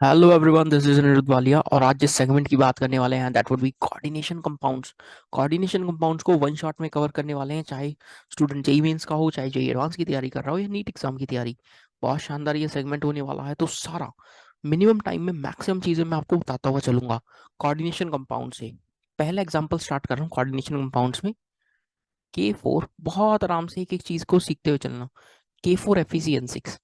Hello everyone, this is Anirudh Walia. और आज जिस सेगमेंट की बात करने वाले हैं that would be coordination compounds. Coordination compounds को वन शॉट में कवर करने वाले हैं, चाहे स्टूडेंट जेई मेंस का हो, चाहे जेई एडवांस की तैयारी कर रहा हो या नीट एग्जाम की तैयारी। बहुत शानदार ये सेगमेंट होने वाला है, तो सारा मिनिमम टाइम में मैक्सिमम चीजें मैं आपको बताता हुआ चलूंगा कोऑर्डिनेशन कंपाउंड से। पहला एग्जाम्पल स्टार्ट कर रहा हूँ कोऑर्डिनेशन कंपाउंड्स में। K4, बहुत आराम से एक एक चीज को सीखते हुए चलना। K4 FeCN6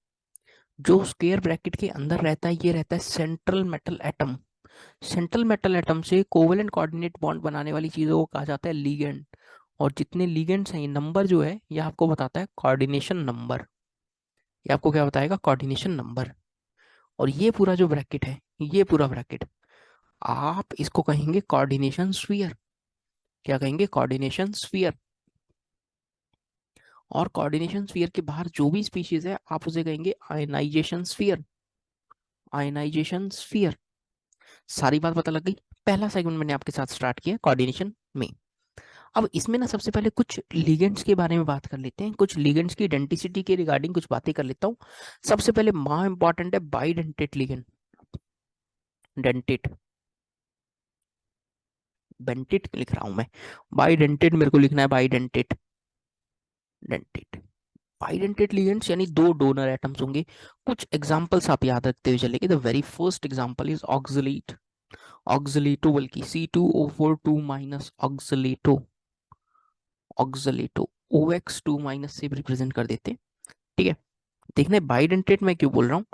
जो स्क्वायर ब्रैकेट के अंदर रहता है, ये रहता है central metal atom. Central metal atom से कोवेलेंट कोऑर्डिनेट बॉन्ड बनाने वाली चीजों को कहा जाता है लिगेंड। और जितने लिगेंड्स हैं, ये नंबर जो है ये आपको बताता है कोऑर्डिनेशन नंबर। ये आपको क्या बताएगा? Coordination number. और ये पूरा जो ब्रैकेट है, ये पूरा ब्रैकेट आप इसको कहेंगे कोऑर्डिनेशन स्फीयर। क्या कहेंगे? Coordination sphere. और कोऑर्डिनेशन स्फीयर के बाहर जो भी स्पीशीज है आप उसे कहेंगे आयनाइजेशन स्फीयर। Ionization sphere. सारी बात पता लग गई। पहला सेगमेंट मैंने आपके साथ स्टार्ट किया कोऑर्डिनेशन में। अब इसमें ना सबसे पहले कुछ लिगेंड्स के बारे में बात कर लेते हैं, कुछ लिगेंड्स की डेंटिसिटी के रिगार्डिंग कुछ बातें कर लेता हूँ। सबसे पहले मां इंपॉर्टेंट है बाइडेंटेट लिगेंड। डेंटेट, बेंटेट लिख रहा हूं मैं, बाइडेंटेट मेरे को लिखना है, बाइडेंटेट। डेंटेट, बाइडेंटेट लिगेंड्स यानी दो डोनर एटम्स होंगे। कुछ एग्जांपल्स आप याद रखते हुए चलेंगे। The very first example is oxalate. ऑक्सलेटो बल्कि C2O4 2 माइनस ऑक्सलेटो। ऑक्सलेटो OX2 माइनस से रिप्रेजेंट कर देते हैं। ठीक है। देखना है बाइडेंटेट मैं क्यों बोल रहा हूँ,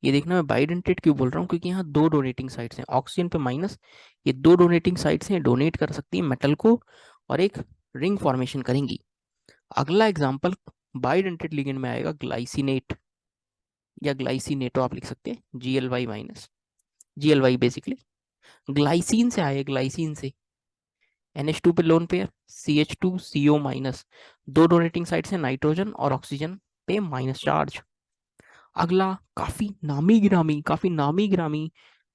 ये देखना मैं बाइडेंटेट क्यों बोल रहा हूँ, क्योंकि यहाँ दो डोनेटिंग साइड्स हैं, ऑक्सीजन पे माइनस। ये दो डोनेटिंग साइड्स हैं, डोनेट कर सकती है मेटल को और एक रिंग फॉर्मेशन करेंगी। अगला एग्जांपल बाइडेंटेट लिगेंड में आएगा ग्लाइसिनेट या ग्लाइसिनेटो आप लिख सकते हैं, GLY minus, GLY basically glycine से आए, ग्लाइसिन से। NH2 पे लोन पेयर, CH2CO माइनस, दो डोनेटिंग साइड्स हैं नाइट्रोजन और ऑक्सीजन पे माइनस चार्ज। अगला काफी नामी गिरामी, काफी नामी गिरामी,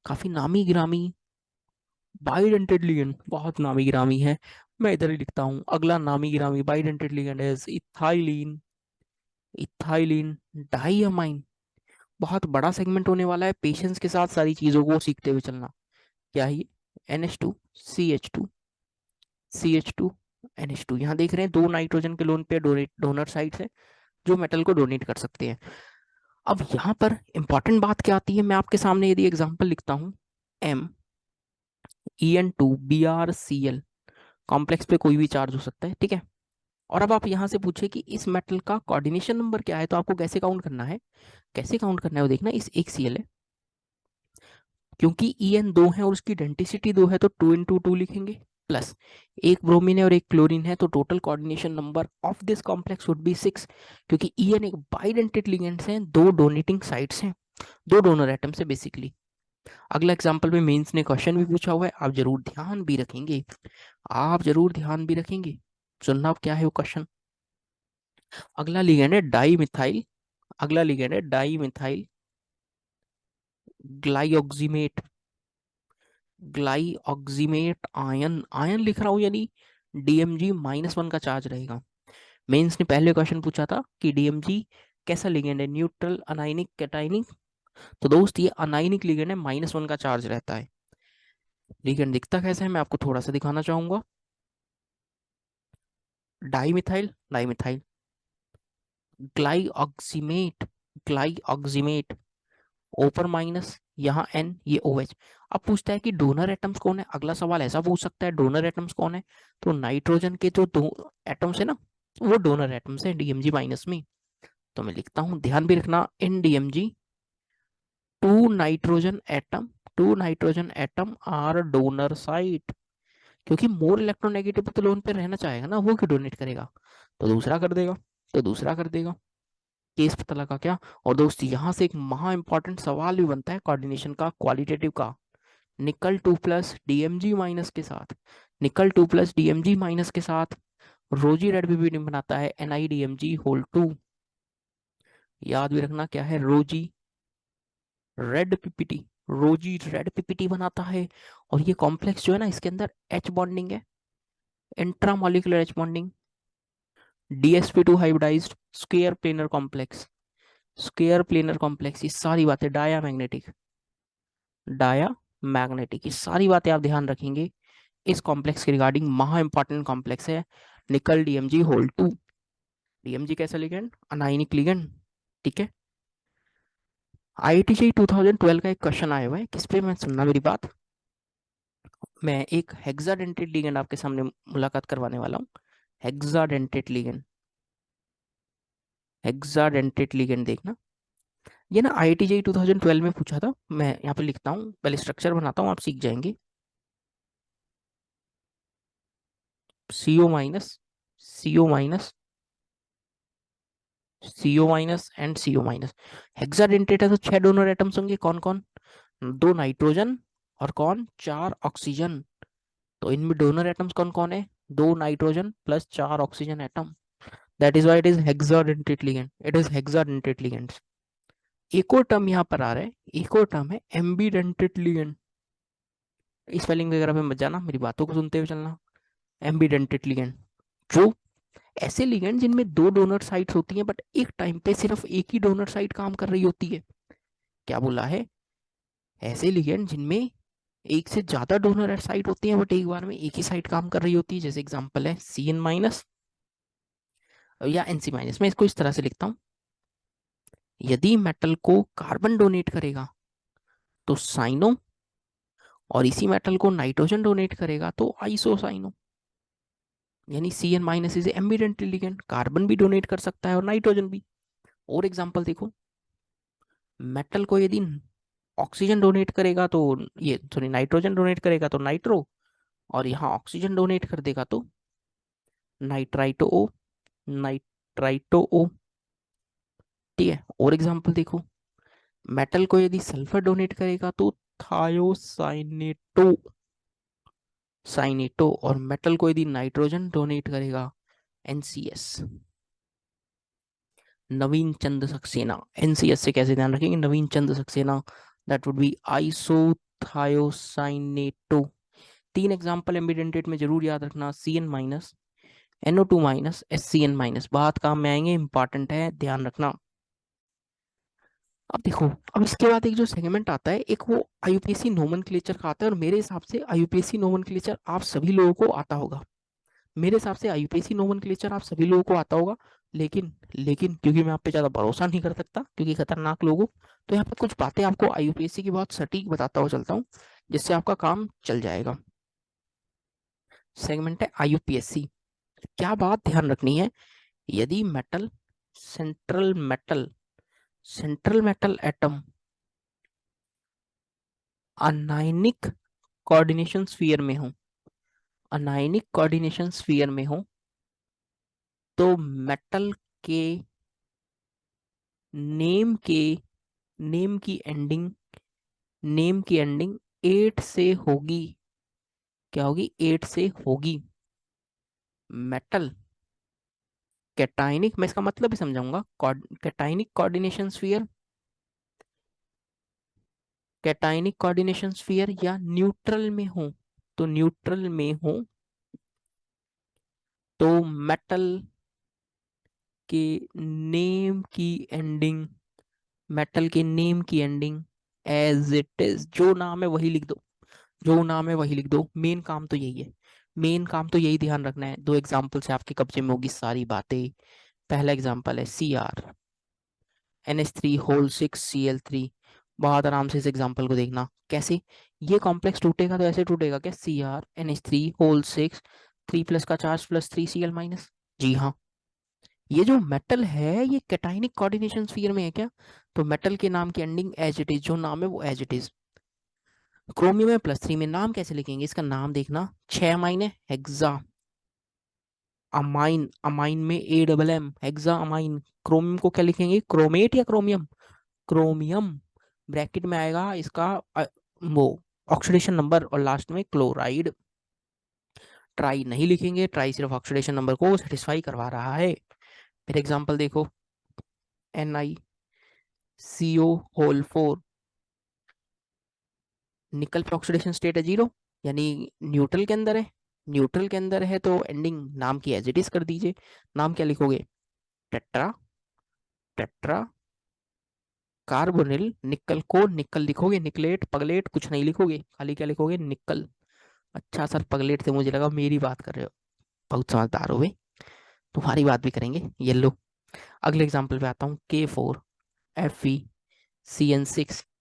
काफी नामी गिरामी बाइडेंटेड लिगेंड, बहुत नामी गिरामी है। मैं इधर ही लिखता हूँ, अगला नामी गिरामी bidentate ligand is ethylene. Ethylene diamine. बहुत बड़ा सेगमेंट होने वाला है, पेशेंस के साथ सारी चीजों को सीखते हुए चलना। क्या है ये? NH2 CH2 यहाँ देख रहे हैं दो नाइट्रोजन के लोन पे डोनर साइड्स है जो मेटल को डोनेट कर सकते हैं। अब यहाँ पर इंपॉर्टेंट बात क्या आती है, मैं आपके सामने यदि एग्जांपल लिखता हूँ, MEN2BrCl, कॉम्प्लेक्स पे कोई भी चार्ज हो सकता है, ठीक है। और अब आप यहाँ से पूछे कि इस मेटल का कोऑर्डिनेशन नंबर क्या है, तो आपको कैसे काउंट करना है? कैसे काउंट करना है वो देखना। इस एक Cl है, क्योंकि En 2 है और उसकी डेंटिसिटी 2 है, तो 2 × 2 लिखेंगे। प्लस एक ब्रोमीन है और एक क्लोरीन है, तो total coordination number of this complex would be 6। क्योंकि En एक बाइडेंटेट लिगेंड्स हैं, दो डोनेटिंग साइड्स हैं, दो डोनर एटम्स है बेसिकली। अगला एग्जाम्पल में मेंस ने क्वेश्चन भी पूछा हुआ है, आप जरूर ध्यान भी रखेंगे, आप जरूर ध्यान भी रखेंगे। सुनना अब क्या है वो क्वेश्चन। अगला लिगेंड है डाई मिथाइल। अगला लिगेंड है डाई मिथाइल ग्लाइऑक्सीमेट। ग्लाइऑक्सीमेट आयन, आयन लिख रहा हूं यानी DMg-1 का चार्ज रहेगा। मेंस ने पहले क्वेश्चन पूछा था कि DMg कैसा लिगेंड है, न्यूट्रल अनाइनिक कैटाइनिक। तो दोस्त ये अनाइनिक लिगेंड है, -1 का चार्ज रहता है। लिगेंड दिखता कैसा है मैं आपको थोड़ा सा दिखाना चाहूंगा। डाईमिथाइल डाईमिथाइल ग्लाइऑक्सीमेट, ग्लाइऑक्सीमेट ऊपर माइनस, यहाँ N, ये OH। अब पूछता है कि डोनर एटम्स कौन है, अगला सवाल ऐसा पूछ सकता है डोनर एटम्स कौन है। तो नाइट्रोजन के जो दो एटम्स है ना, वो डोनर एटम्स है DMg- में। तो मैं लिखता हूं, ध्यान भी रखना, in DMg two nitrogen atom, two nitrogen atom are donor site. क्योंकि मोर इलेक्ट्रोनेगेटिव तो लोन पे रहना चाहेगा ना, वो क्यों डोनेट करेगा, तो दूसरा कर देगा, तो दूसरा कर देगा। केस पता लगा क्या? और दोस्त यहाँ से एक महा इंपॉर्टेंट सवाल भी बनता है कोऑर्डिनेशन का, क्वालिटेटिव का। निकल 2 + DMg- के साथ, निकल 2 + DMg- के साथ रोजी रेड पीपीटी बनाता है NiDMg2। याद भी रखना क्या है, रोजी रेड पीपीटी, रोजी रेड पीपीटी बनाता है। और ये कॉम्प्लेक्स जो है ना, इसके अंदर H बॉन्डिंग है, intramolecular H bonding. DsP2 hybridised square planar complex, square planar complex, ये सारी बातें डाया मैग्नेटिक। Dia magnetic. ये सारी बातें आप ध्यान रखेंगे इस कॉम्प्लेक्स के रिगार्डिंग। महा इंपॉर्टेंट कॉम्प्लेक्स है निकल डीएमजी होल 2। डीएमजी कैसा लिगेंड, अनायनिक लिगेंड। ठीक है। आईआईटी 2012 का एक क्वेश्चन आया हुआ है किस पे, मैं सुनना मेरी बात। मैं एक हेक्साडेंटेट लिगेंड आपके सामने मुलाकात करवाने वाला हूँ। हेक्साडेंटेट लिगेंड, हेक्साडेंटेट लिगेंड देखना। ये ना आईआईटी जेई 2012 में पूछा था। मैं यहाँ पे लिखता हूँ, पहले स्ट्रक्चर बनाता हूँ, आप सीख जाएंगे। CO minus, CO minus, CO minus and CO minus. Hexadentate है तो 6 डोनर एटम्स होंगे। कौन कौन? 2 नाइट्रोजन और कौन, 4 ऑक्सीजन। तो इनमें डोनर एटम्स कौन कौन है? 2 nitrogen plus 4 oxygen atom. That is why it is hexadentate ligand. It is hexadentate ligand. एक और टर्म यहाँ पर आ रहा है, एक और टर्म है एम्बीडेंटेट लिगेंड। स्पेलिंग वगैरह पे मत जाना, मेरी बातों को सुनते हुए चलना। एम्बीडेंटेट लिगेंड, जो ऐसे लिगेंड जिनमें 2 डोनर साइट्स होती हैं बट एक टाइम पे सिर्फ एक ही डोनर साइट काम कर रही होती है। क्या बोला है? ऐसे लिगेंड जिनमें एक से ज्यादा डोनर साइट होती है बट एक बार में एक ही साइट काम कर रही होती है। जैसे एग्जांपल है सी एन माइनस या एन सी माइनस। मैं इसको इस तरह से लिखता हूं, यदि मेटल को कार्बन डोनेट करेगा तो साइनो, और इसी मेटल को नाइट्रोजन डोनेट करेगा तो आइसोसाइनो। यानी C N minus is ambident ligand, carbon भी डोनेट कर सकता है और नाइट्रोजन भी। और एग्जांपल देखो, मेटल को यदि ऑक्सीजन डोनेट करेगा तो, ये सॉरी, नाइट्रोजन डोनेट करेगा तो नाइट्रो, और यहाँ ऑक्सीजन डोनेट कर देगा तो नाइट्राइटो ओ, नाइट्राइटो ओ। ठीक है। और एग्जांपल देखो, मेटल को यदि सल्फर डोनेट करेगा तो थायोसाइनेटो, साइनेटो, और मेटल को यदि नाइट्रोजन डोनेट करेगा एनसीएस, नवीन चंद सक्सेना। एनसीएस से कैसे ध्यान रखेंगे, Naveen Chand Saxena. That would be isothiocyanato. 3 example ambidentate में जरूर याद रखना, C N minus, NO2 minus, SCN minus. बात काम में आएंगे, इंपॉर्टेंट है, ध्यान रखना। अब देखो, अब इसके बाद एक जो सेगमेंट आता है, एक वो आईयूपीएसी नोमेनक्लेचर का आता है। और मेरे हिसाब से आईयूपीएसी नोमेनक्लेचर आप सभी लोगों को आता होगा। मेरे हिसाब से आईयूपीएसी नोमेनक्लेचर आप सभी लोगों को आता होगा। लेकिन क्योंकि मैं आप पे ज्यादा भरोसा नहीं कर सकता क्योंकि खतरनाक लोग हो, तो यहाँ पे कुछ बातें आपको आईयूपीएसी की बहुत सटीक बताता हुआ चलता हूँ, जिससे आपका काम चल जाएगा। सेगमेंट है आईयूपीएसी। क्या बात ध्यान रखनी है, यदि metal, central metal, central metal atom anionic coordination sphere में हो, अनायनिक कोऑर्डिनेशन स्फीयर में हो, तो मेटल के नेम के नेम की एंडिंग, नेम की एंडिंग 8 से होगी। क्या होगी? 8 से होगी। मेटल कैटाइनिक, मैं इसका मतलब भी समझाऊंगा। Cationic coordination sphere, cationic coordination sphere या न्यूट्रल में हो, तो न्यूट्रल में हो तो मेटल के नेम की एंडिंग, मेटल के नेम की एंडिंग एज इट इज, जो नाम है वही लिख दो, जो नाम है वही लिख दो। मेन काम तो यही है, मेन काम तो यही ध्यान रखना है। 2 एग्जाम्पल से आपके कब्जे में होगी सारी बातें। पहला एग्जाम्पल है CrNH3 होल 6Cl3। बहुत आराम से इस एग्जाम्पल को देखना कैसे। ये कॉम्प्लेक्स टूटेगा तो ऐसे टूटेगा क्या, CrNH3 होल 6, 3 प्लस का चार्ज प्लस 3Cl माइनस। जी हाँ। ये जो मेटल है ये कैटाइनिक कोऑर्डिनेशन स्फीयर में है क्या, तो मेटल के नाम की एंडिंग एज इट इज, जो नाम है वो एज इट इज। क्रोमियम में +3 में नाम कैसे लिखेंगे, इसका नाम देखना। 6 अमाइन है, हेक्सा अमाइन, अमाइन में AMM, हेक्सा अमाइन। क्रोमियम को क्या लिखेंगे, क्रोमेट या क्रोमियम? क्रोमियम। ब्रैकेट में आएगा इसका वो ऑक्सीडेशन नंबर, और लास्ट में क्लोराइड। ट्राई नहीं लिखेंगे, ट्राई सिर्फ ऑक्सीडेशन नंबर को सेटिस्फाई करवा रहा है। फिर एग्जांपल देखो, NiCO होल 4, निकल पे ऑक्सीडेशन स्टेट है 0, यानी न्यूट्रल के अंदर है। न्यूट्रल के अंदर है तो एंडिंग नाम की एज इट इज कर दीजिए। नाम क्या लिखोगे, टेट्रा, टेट्रा कार्बोनिल, निकल को निकल लिखोगे, निकलेट पगलेट कुछ नहीं लिखोगे, खाली क्या लिखोगे, निकल। अच्छा सर, पगलेट से मुझे लगा मेरी बात कर रहे हो। बहुत समझदार हो भाई, तुम्हारी बात भी करेंगे। ये लो, अगले एग्जाम्पल पे आता हूँ। K4Fe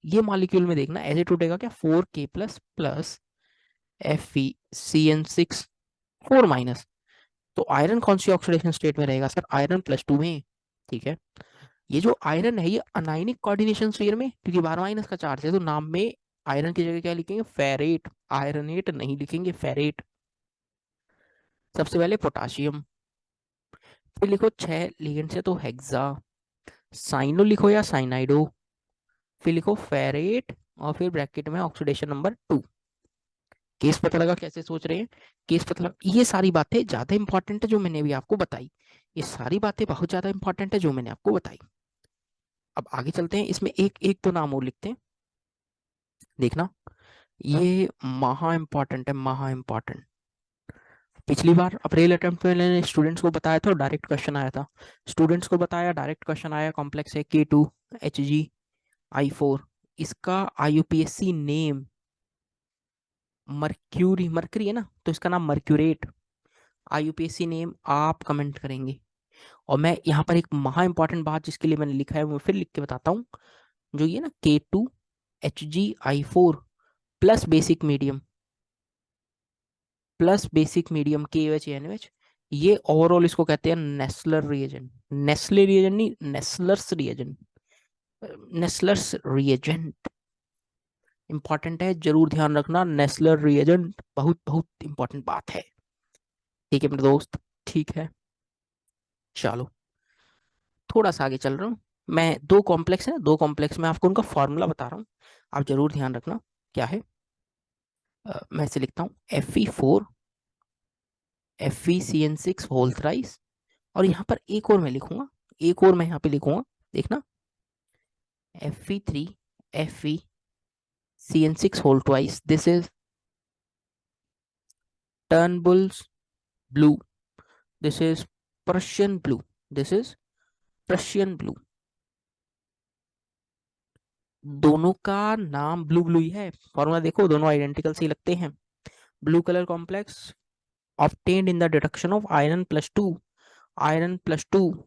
ये मॉलिक्यूल में देखना ऐसे टूटेगा क्या, 4K plus plus FeCN6 4 minus. तो आयरन कौन सी ऑक्सीडेशन स्टेट में रहेगा सर, आयरन +2 में। ठीक है, ये जो आयरन है ये अनायनिक कोऑर्डिनेशन स्फीयर में, क्योंकि 12 माइनस का चार्ज है, तो नाम में आयरन की जगह क्या लिखेंगे, फेरेट, आयरनेट नहीं लिखेंगे, फेरेट। सबसे पहले पोटाशियम, फिर लिखो 6 लिगेंड से तो हेक्सा, साइनो लिखो या साइनाइडो, फिर लिखो फेरेट, और फिर ब्रैकेट में ऑक्सीडेशन नंबर 2। केस पता लगा कैसे सोच रहे हैं, केस पता लगा। ये सारी बातें ज्यादा इंपॉर्टेंट है जो मैंने अभी आपको बताई, ये सारी बातें बहुत ज्यादा इंपॉर्टेंट है जो मैंने आपको बताई। अब आगे चलते हैं, इसमें एक एक तो नाम और लिखते हैं, देखना। ये महा इंपॉर्टेंट है, महा इंपॉर्टेंट। पिछली बार अप्रैल अटेम्प्ट में मैंने स्टूडेंट्स को बताया था, डायरेक्ट क्वेश्चन आया था, स्टूडेंट्स को बताया, डायरेक्ट क्वेश्चन आया। कॉम्प्लेक्स है K2HgI4, इसका IUPAC नेम मर्क्यूरी, मरकरी है ना, तो इसका नाम मर्क्यूरेट। IUPAC नेम आप कमेंट करेंगे। और मैं यहाँ पर एक महा इंपॉर्टेंट बात जिसके लिए मैंने लिखा है वो फिर लिख के बताता हूँ। जो ये ना K2HgI4 plus basic medium, plus basic medium KOH ये ओवरऑल इसको कहते हैं नेस्लर रिएजेंट, नेस्ले रिएजेंट नहीं, Nessler's reagent, Nessler's reagent important है, जरूर ध्यान रखना। नेस्लर रिएजेंट बहुत बहुत इंपॉर्टेंट बात है। ठीक है मेरे दोस्त, ठीक है, चलो थोड़ा सा आगे चल रहा हूँ। मैं दो कॉम्प्लेक्स है, दो कॉम्प्लेक्स में आपको उनका फॉर्मूला बता रहा हूँ, आप जरूर ध्यान रखना क्या है। मैं इसे लिखता हूँ Fe4 FeCN6 होल थ्राइस, और यहाँ पर एक और मैं लिखूंगा, एक और मैं यहाँ पे लिखूंगा, देखना। Fe3 FeCN6 whole twice, this is Turnbull's blue, this is Prussian blue, this is Prussian blue. दोनों का नाम ब्लू ब्लू ही है, फॉर्मूला देखो दोनों आइडेंटिकल से लगते हैं। Blue colour complex obtained in the deduction of iron +2, iron +2,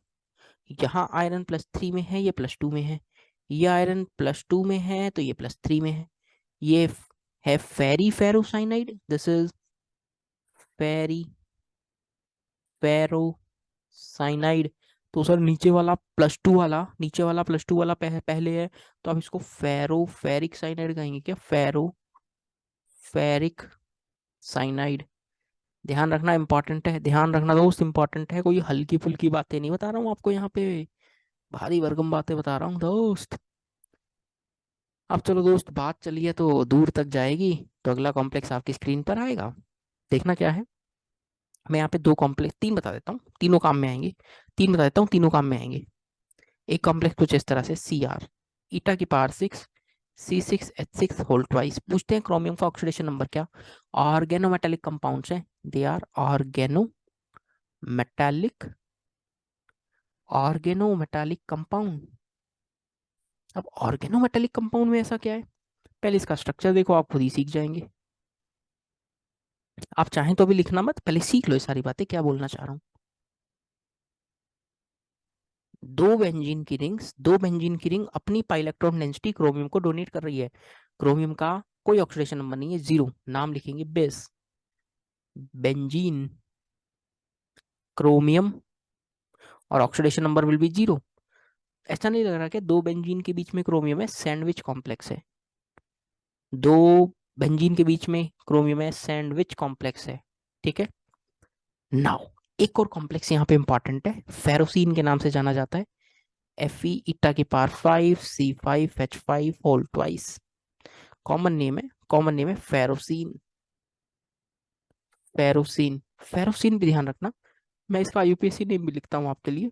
यहाँ आयरन +3 में है, ये +2 में है, ये आयरन +2 में है तो ये +3 में है। ये है ferri ferrocyanide, this is ferri ferrocyanide. तो सर नीचे वाला +2 वाला, नीचे वाला +2 वाला पहले है, तो आप इसको फेरो फेरिक साइनाइड कहेंगे क्या, फेरो फेरिक साइनाइड। ध्यान रखना इंपॉर्टेंट है, ध्यान रखना दोस्त, इंपॉर्टेंट है, कोई हल्की फुल्की बातें नहीं बता रहा हूँ आपको यहाँ पे, भारी भरकम बातें बता रहा हूँ दोस्त। अब चलो दोस्त, बात चलिए तो दूर तक जाएगी, तो अगला कॉम्प्लेक्स आपकी स्क्रीन पर आएगा, देखना क्या है। मैं यहाँ पे दो कॉम्प्लेक्स, तीन बता देता हूँ, तीनों काम में आएंगे, तीन बता देता हूँ, तीनों काम में आएंगे। एक कॉम्प्लेक्स कुछ इस तरह से Cr, 𝜃⁶ होल ट्वाइस। पूछते हैं क्रोमियम का ऑक्सीडेशन नंबर क्या, ऑर्गेनोमेटेलिक कंपाउंड्स हैं, they are organometallic, organometallic compound. अब ऑर्गेनोमेटेलिक कंपाउंड में ऐसा क्या है, पहले इसका स्ट्रक्चर देखो, आप खुद ही सीख जाएंगे। आप चाहें तो अभी लिखना मत, पहले सीख लो ये सारी बातें क्या बोलना चाह रहा हूँ। दो बेंजीन की रिंग्स, दो बेंजीन की रिंग अपनी पाई इलेक्ट्रॉन डेंसिटी क्रोमियम को डोनेट कर रही है। क्रोमियम का कोई ऑक्सीडेशन नंबर नहीं है, 0, नाम लिखेंगे बेस, बेंजीन, क्रोमियम, और ऑक्सीडेशन नंबर विल बी 0। ऐसा नहीं लग रहा कि दो बेंजीन के बीच में क्रोमियम है, सैंडविच कॉम्प्लेक्स है, दो बेंजीन के बीच में क्रोमियम है, सैंडविच कॉम्प्लेक्स है। ठीक है, नाउ एक और कॉम्प्लेक्स यहाँ पे इंपॉर्टेंट है, फेरोसीन के नाम से जाना जाता है, Fe⁵ whole twice. Common name है, कॉमन नेम है फेरोसीन, फेरोसीन, फेरोसीन भी ध्यान रखना। मैं इसका IUPAC नेम भी लिखता हूँ आपके लिए,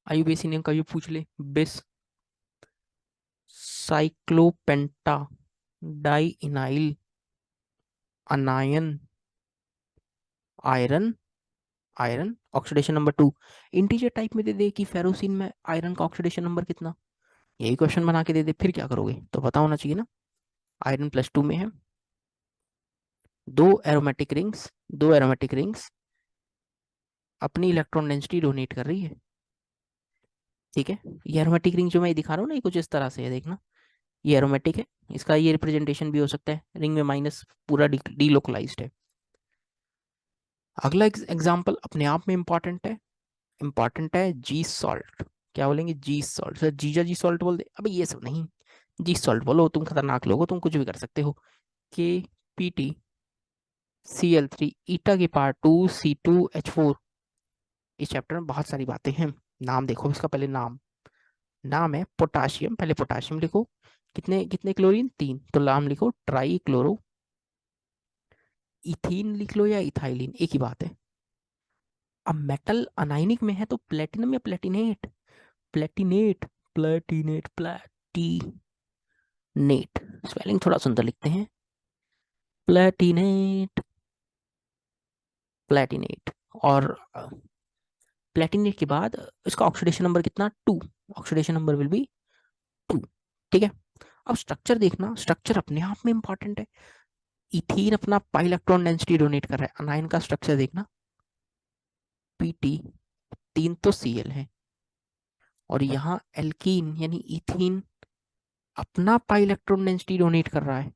IUPAC नेम का ये पूछ ले, bis cyclopentadienyl anion iron iron oxidation number 2। Integer type में दे दे कि फेरोसिन में आयरन का ऑक्सीडेशन नंबर कितना, यही क्वेश्चन बना के दे दे, फिर क्या करोगे, तो पता होना चाहिए ना। आयरन +2 में है, दो एरोमेटिक रिंग्स, दो एरोमेटिक रिंग्स अपनी इलेक्ट्रॉन डेंसिटी डोनेट कर रही है। ठीक है, ये एरोमेटिक रिंग जो मैं दिखा रहा हूँ ना, ये कुछ इस तरह से है, देखना ये एरोमेटिक है, इसका ये रिप्रेजेंटेशन भी हो सकता है, रिंग में माइनस पूरा डीलोकलाइज्ड है। अगला एग्जाम्पल अपने आप में इंपॉर्टेंट है जी सॉल्ट। क्या बोलेंगे, जी सॉल्ट, सर जीजा जी सॉल्ट बोल दे, अबे ये सब नहीं, जी सॉल्ट बोलो, तुम खतरनाक लोग हो, तुम कुछ भी कर सकते हो। KPtCl3 ईटा की पावर 2C2H4। इस चैप्टर में बहुत सारी बातें हैं, नाम देखो इसका, पहले नाम, नाम है पोटाशियम, पहले पोटाशियम लिखो, कितने कितने क्लोरीन, 3, तो नाम लिखो ट्राई क्लोरो, इथीन लिख लो या इथाइलिन, एक ही बात है। अब मेटल अनाइनिक में है तो प्लेटिनम या प्लेटिनेट, प्लेटिनेट, प्लेटिनेट, स्पेलिंग थोड़ा सुंदर लिखते हैं, प्लेटिनेट, प्लेटिनेट। और प्लेटिनेट के बाद इसका ऑक्सीडेशन नंबर कितना, 2, ऑक्सीडेशन नंबर विल बी 2। ठीक है, अब स्ट्रक्चर देखना, स्ट्रक्चर अपने आप में इंपॉर्टेंट है। इथीन अपना पाई इलेक्ट्रॉन डेंसिटी डोनेट कर रहा है, अनायन का स्ट्रक्चर देखना, Pt, 3 तो Cl है, और यहाँ एल्कीन यानी इथीन अपना पाई इलेक्ट्रॉन डेंसिटी डोनेट कर रहा है,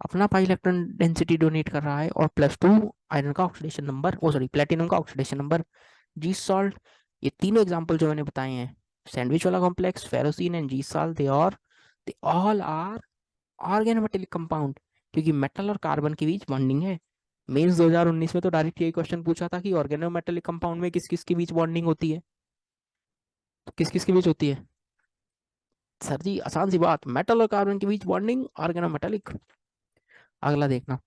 अपना पाई इलेक्ट्रॉन डेंसिटी डोनेट कर रहा है, और +2 आयरन का oxidation number, oh sorry platinum का ऑक्सीडेशन नंबर। जी सॉल्ट, ये तीनों एग्जांपल जो मैंने बताए हैं, सैंडविच वाला complex, ferrocene and G salt, they all are organometallic compound, क्योंकि मेटल और कार्बन के बीच बॉन्डिंग है। मेंस 2019 में तो डायरेक्ट यही क्वेश्चन पूछा था कि ऑर्गेनोमेटेलिक कंपाउंड में किस किस के बीच बॉन्डिंग होती है, तो किस किस के बीच होती है, सर जी आसान सी बात, मेटल और कार्बन के बीच बॉन्डिंग ऑर्गेनोमेटेलिक। अगला देखना,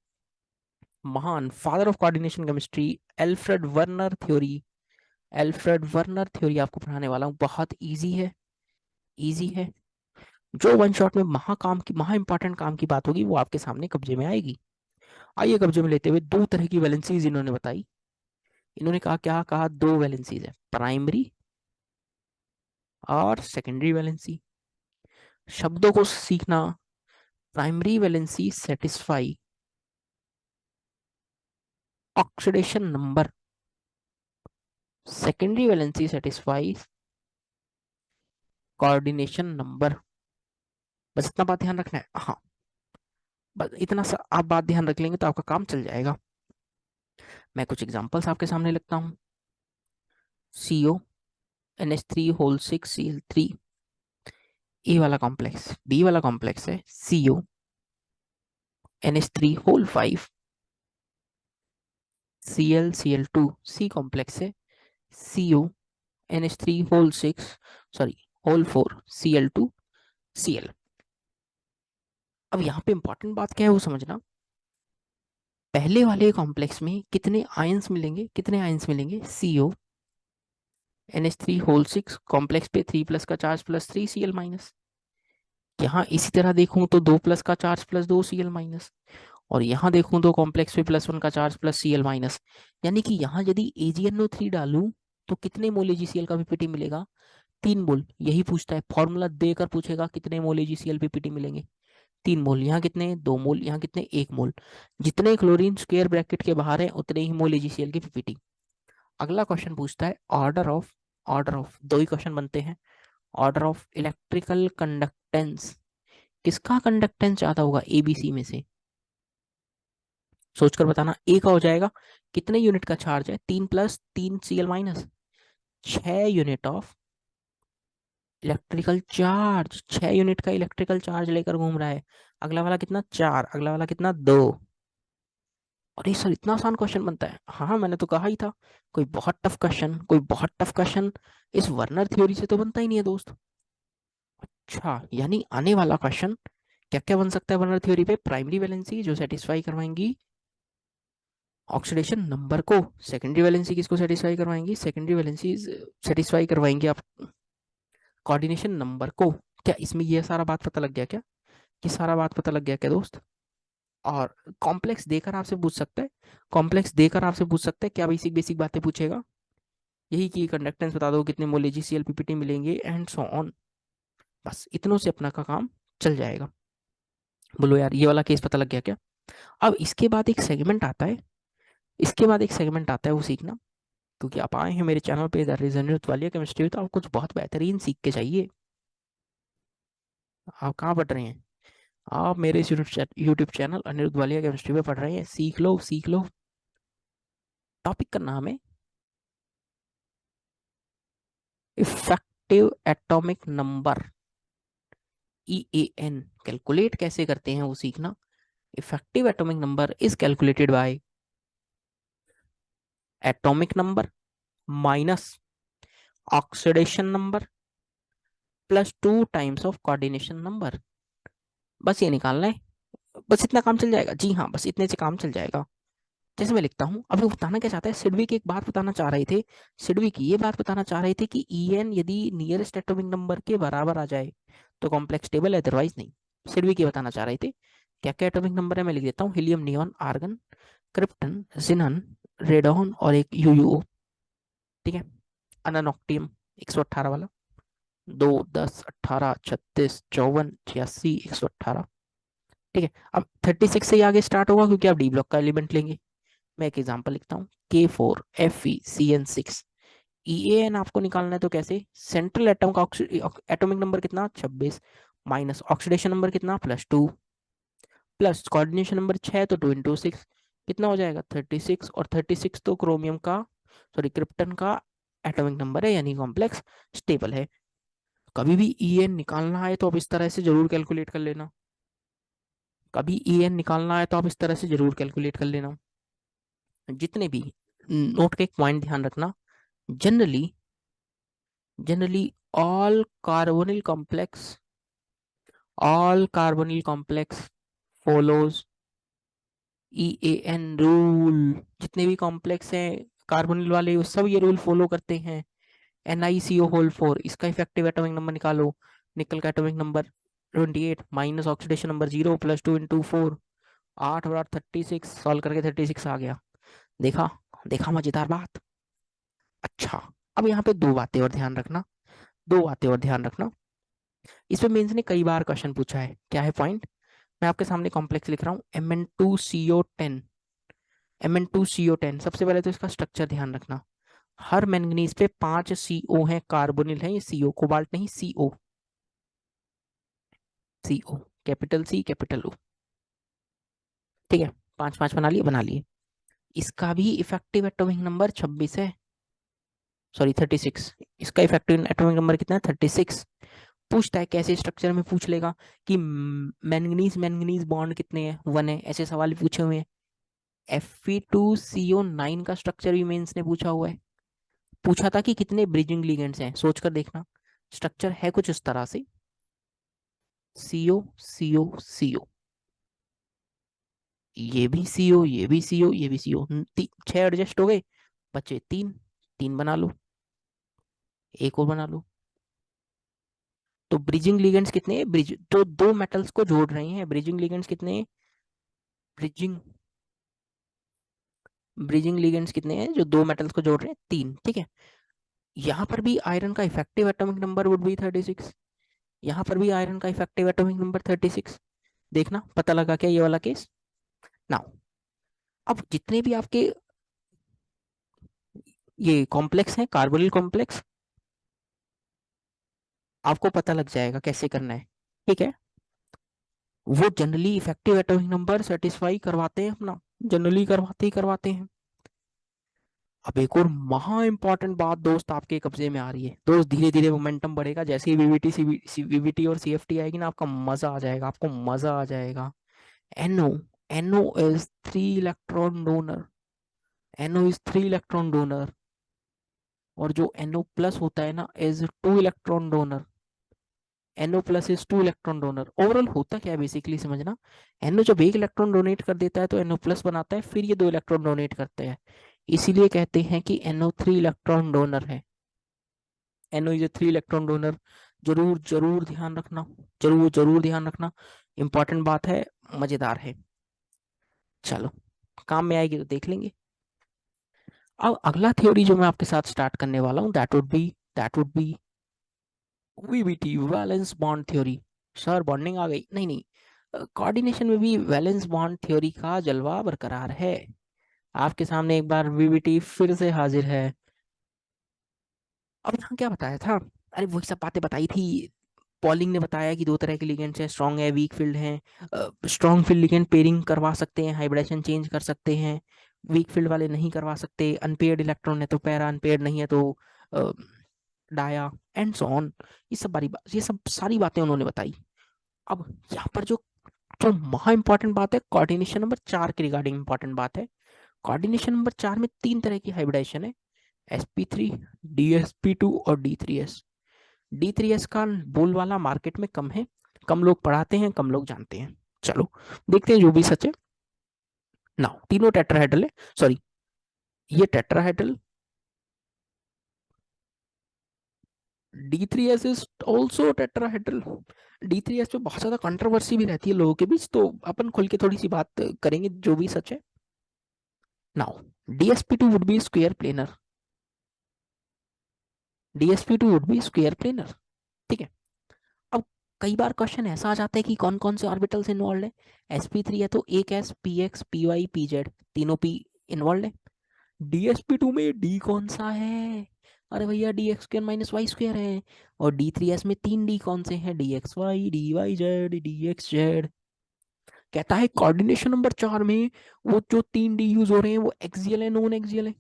महान father of coordination chemistry, Alfred Werner theory. Alfred Werner theory आपको पढ़ाने वाला हूँ, बहुत इजी है, इजी है। जो वन शॉट में महाकाम की, महा इंपॉर्टेंट काम की बात होगी वो आपके सामने कब्जे में आएगी। आइए कब्जे में लेते हुए, दो तरह की वैलेंसीज इन्होंने बताई। इन्होंने कहा, क्या कहा, दो वैलेंसीज है, प्राइमरी और सेकेंडरी वैलेंसी। शब्दों को सीखना, primary valency satisfy oxidation number, secondary valency satisfy coordination number. बस इतना बात ध्यान रखना है, हाँ, बस इतना सा आप बात ध्यान रख लेंगे तो आपका काम चल जाएगा। मैं कुछ एग्जांपल्स आपके सामने लिखता हूँ। CO NH3 whole 6 Cl3, A वाला कॉम्प्लेक्स, बी वाला कॉम्प्लेक्स है CO NH3 whole 5 Cl Cl2, C complex है CO NH3 whole 6, sorry whole 4 Cl2 Cl। अब यहाँ पे इंपॉर्टेंट बात क्या है वो समझना, पहले वाले कॉम्प्लेक्स में कितने आयंस मिलेंगे, कितने आयंस मिलेंगे, CO NH3 होल 6 कॉम्प्लेक्स पे 3+ का चार्ज +3 Cl-। यहाँ इसी तरह देखूं तो 2+ का चार्ज +2 Cl-, और यहाँ देखूं तो कॉम्प्लेक्स पे +1 का चार्ज +Cl-। यानी कि यहाँ यदि AgNO3 डालूं तो कितने मोल AgCl का पीपीटी मिलेगा, 3 मोल। यही पूछता है, फॉर्मूला देकर पूछेगा कितने मोल AgCl पीपीटी मिलेंगे, 3 मोल। यहाँ कितने, 2 मोल, यहाँ कितने, 1 मोल। जितने क्लोरीन स्क्वायर ब्रैकेट के बाहर है उतने ही मोल AgCl की पीपीटी। अगला क्वेश्चन पूछता है ऑर्डर ऑफ दो ही क्वेश्चन बनते हैं, ऑर्डर ऑफ इलेक्ट्रिकल कंडक्टेंस, किसका कंडक्टेंस ज्यादा होगा ABC में से, सोचकर बताना। ए का हो जाएगा, कितने यूनिट का चार्ज है, 3+3 Cl-, 6 unit of electrical charge, 6 unit का इलेक्ट्रिकल चार्ज लेकर घूम रहा है। अगला वाला कितना, 4, अगला वाला कितना, 2। अरे सर इतना आसान क्वेश्चन बनता है, हाँ मैंने तो कहा ही था, कोई बहुत टफ क्वेश्चन, कोई बहुत टफ क्वेश्चन इस वर्नर थ्योरी से तो बनता ही नहीं है दोस्त। अच्छा, यानी आने वाला क्वेश्चन क्या क्या बन सकता है वर्नर थ्योरी पे, प्राइमरी वैलेंसी जो सेटिस्फाई करवाएंगी ऑक्सीडेशन नंबर को, सेकेंडरी वैलेंसी किसको सेटिस्फाई करवाएंगी, सेकेंडरी वैलेंसी सेटिस्फाई करवाएंगे आप कोऑर्डिनेशन नंबर को। क्या इसमें ये सारा बात पता लग गया क्या, कि सारा बात पता लग गया क्या दोस्त। और कॉम्प्लेक्स देकर आपसे पूछ सकता है, कॉम्प्लेक्स देकर आपसे पूछ सकता है क्या, बेसिक बेसिक बातें पूछेगा, यही कि कंडक्टेंस बता दो कितने मोल जीसीएल पीपीटी मिलेंगे एंड सो ऑन। बस इतनों से अपना का काम चल जाएगा। बोलो यार ये वाला केस पता लग गया क्या? अब इसके बाद एक सेगमेंट आता है, इसके बाद एक सेगमेंट आता है वो सीखना, क्योंकि आप आए हैं मेरे चैनल पे द रीजनरेट वाली केमिस्ट्री, तो आप कुछ बहुत बेहतरीन सीख के जाइए। आप कहाँ पढ़ रहे हैं? आप मेरे इस YouTube channel Anirudh Walia chemistry पे पढ़ रहे हैं, सीख लो सीख लो। टॉपिक का नाम है effective atomic number, EAN। Calculate कैसे करते हैं वो सीखना। Effective atomic number is calculated by atomic number minus oxidation number plus 2 times of coordination number. बस ये निकालना है, बस इतना काम चल जाएगा। जी हाँ, बस इतने से काम चल जाएगा। जैसे मैं लिखता हूँ, अभी वो बताना क्या चाहता है, सिडविक एक बात बताना चाह रहे थे, सिडविक ये बात बताना चाह रहे थे कि EN यदि नियरेस्ट एटॉमिक नंबर के बराबर आ जाए तो कॉम्प्लेक्स स्टेबल है, अदरवाइज नहीं। सिडविक ये बताना चाह रहे थे। क्या क्या एटॉमिक नंबर है मैं लिख देता हूँ, helium, neon, argon, krypton, xenon, radon और एक UUO। ठीक है। अनोक्टियम 118 वाला, 2, 10, 18, 36, 54, 86, 118। ठीक है। अब 36 से ही आगे स्टार्ट होगा क्योंकि आप डी ब्लॉक का एलिमेंट लेंगे। मैं एक एग्जांपल लिखता हूँ, K4FeCN6। EAN आपको निकालना है तो कैसे, सेंट्रल एटम का एटॉमिक नंबर कितना 26, माइनस ऑक्सीडेशन नंबर कितना +2, प्लस कोऑर्डिनेशन नंबर 6 तो 2 इंटू 6 कितना हो जाएगा 36, और 36 तो क्रोमियम का, सॉरी क्रिप्टन का एटॉमिक नंबर है, यानी कॉम्प्लेक्स स्टेबल है। कभी भी EN निकालना है तो आप इस तरह से जरूर कैलकुलेट कर लेना, कभी EN निकालना है तो आप इस तरह से जरूर कैलकुलेट कर लेना। जितने भी, नोट का एक पॉइंट ध्यान रखना, generally generally all carbonyl complex, all carbonyl complex follows EAN rule. जितने भी कॉम्प्लेक्स हैं कार्बोनिल वाले वो सब ये रूल फॉलो करते हैं। NiCO4 इसका इफेक्टिव एटॉमिक नंबर निकालो, निकल का atomic number 28 minus oxidation number 0 plus 2 into 4, 8 और 36, सॉल्व करके 36 आ गया। देखा, देखा मजेदार बात। अच्छा, अब यहाँ पे दो बातें और ध्यान रखना, दो बातें और ध्यान रखना। इसमें मेंस ने कई बार क्वेश्चन पूछा है, क्या है पॉइंट, मैं आपके सामने कॉम्प्लेक्स लिख रहा हूँ Mn2CO10। Mn2CO10 सबसे पहले तो इसका स्ट्रक्चर ध्यान रखना, हर मैंगनीज पे 5 CO हैं, कार्बोनिल है ये CO, कोबाल्ट नहीं, CO, CO, capital C capital O। ठीक है, 5 5 बना लिए, बना लिए। इसका भी इफेक्टिव एटॉमिक नंबर 26 है, सॉरी 36। इसका इफेक्टिव एटॉमिक नंबर कितना है 36। पूछता है कैसे स्ट्रक्चर में, पूछ लेगा कि मैंगनीज मैंगनीज बॉन्ड कितने हैं, 1 है, ऐसे सवाल पूछे हुए हैं। Fe2CO9 का स्ट्रक्चर भी मेंस ने पूछा हुआ है। पूछा था कि कितने ब्रिजिंग लिगेंड्स हैं, सोचकर देखना। स्ट्रक्चर है कुछ इस तरह से, CO CO CO, ये भी CO, ये भी CO, ये भी CO, 6 एडजस्ट हो गए, बचे 3, 3 बना लो, एक और बना लो। तो ब्रिजिंग लिगेंड्स कितने हैं, ब्रिज तो दो मेटल्स को जोड़ रहे हैं, ब्रिजिंग लिगेंड्स कितने हैं, ब्रिजिंग ब्रिजिंग लिगेंड्स कितने हैं जो दो मेटल्स को जोड़ रहे हैं, 3। ठीक है। यहाँ पर भी आयरन का effective atomic number would be 36, यहाँ पर भी आयरन का इफेक्टिव एटॉमिक नंबर 36। देखना पता लगा क्या ये वाला केस। नाउ अब जितने भी आपके ये कॉम्प्लेक्स हैं, कार्बोनिल कॉम्प्लेक्स, आपको पता लग जाएगा कैसे करना है। ठीक है, वो generally effective atomic number satisfy करवाते हैं अपना, जनरली करवाते ही करवाते हैं। अब एक और महा इंपॉर्टेंट बात दोस्त आपके कब्जे में आ रही है दोस्त, धीरे धीरे मोमेंटम बढ़ेगा, जैसे ही VVT और CFT आएगी ना, आपका मजा आ जाएगा, आपको मजा आ जाएगा। NO, NO is 3 electron donor, NO is 3 electron donor, और जो NO प्लस होता है ना is 2 electron donor. NO plus is 2 electron donor. Overall होता क्या है बेसिकली समझना, NO जब 1 इलेक्ट्रॉन डोनेट कर देता है तो NO प्लस बनाता है, फिर ये 2 इलेक्ट्रॉन डोनेट करते हैं, इसीलिए कहते हैं कि NO 3 इलेक्ट्रॉन डोनर है। NO is a 3 electron donor. जरूर जरूर ध्यान रखना, जरूर जरूर ध्यान रखना, इंपॉर्टेंट बात है, मजेदार है। चलो काम में आएगी तो देख लेंगे। अब अगला थ्योरी जो मैं आपके साथ स्टार्ट करने वाला हूँ that would be VBT, valence bond theory. Sir bonding आ गई? नहीं नहीं, कोऑर्डिनेशन में भी वैलेंस बॉन्ड थ्योरी का जलवा बरकरार है। आपके सामने एक बार वीबीटी फिर से हाजिर है। अब यहाँ क्या बताया था? अरे वही सब बातें बताई थी। पॉलिंग ने बताया कि दो तरह के लिगेंड्स हैं, स्ट्रॉन्ग है, वीक फील्ड हैं। स्ट्रॉन्ग फील्ड लिगेंड पेयरिंग करवा सकते हैं, हाइब्रिडेशन चेंज कर सकते हैं। वीक फील्ड वाले नहीं करवा सकते। अनपेयर्ड इलेक्ट्रॉन है तो पैरा, अनपेयर्ड नहीं है तो डाया, एंड सो ऑन। ये सब सारी बातें उन्होंने बताई। अब यहाँ पर जो जो महा इंपॉर्टेंट बात है, कोऑर्डिनेशन नंबर 4 के रिगार्डिंग इंपॉर्टेंट बात है। कोऑर्डिनेशन नंबर 4 में 3 तरह की हाइब्रिडेशन है, sp3, dsp2 और d3s। D3s का बोलबाला मार्केट में कम है, कम लोग पढ़ाते हैं, कम लोग जानते हैं। चलो देखते हैं जो भी सच है। नाउ तीनों टेट्राहेड्रल है, सॉरी ये tetrahedral. D3s is also tetrahedral. D3s पे बहुत ज्यादा कंट्रोवर्सी भी रहती है लोगों के बीच, तो अपन खुल के थोड़ी सी बात करेंगे जो भी सच है। Now DSP2 would be square planar, DSP2 would be square planar. ठीक है। अब कई बार क्वेश्चन ऐसा आ जाता है कि कौन कौन से ऑर्बिटल्स इन्वॉल्व है। sp3 है तो एक s, px, py, pz, तीनों p इन्वॉल्व है। dsp2 में d कौन सा है? अरे भैया D X square minus Y square है। और d3s में 3d कौन से हैं? dxy, dyz, dxz। कहता है कोऑर्डिनेशन नंबर 4 में वो जो 3d यूज हो रहे हैं वो एक्सियल है, नॉन एक्सियल है?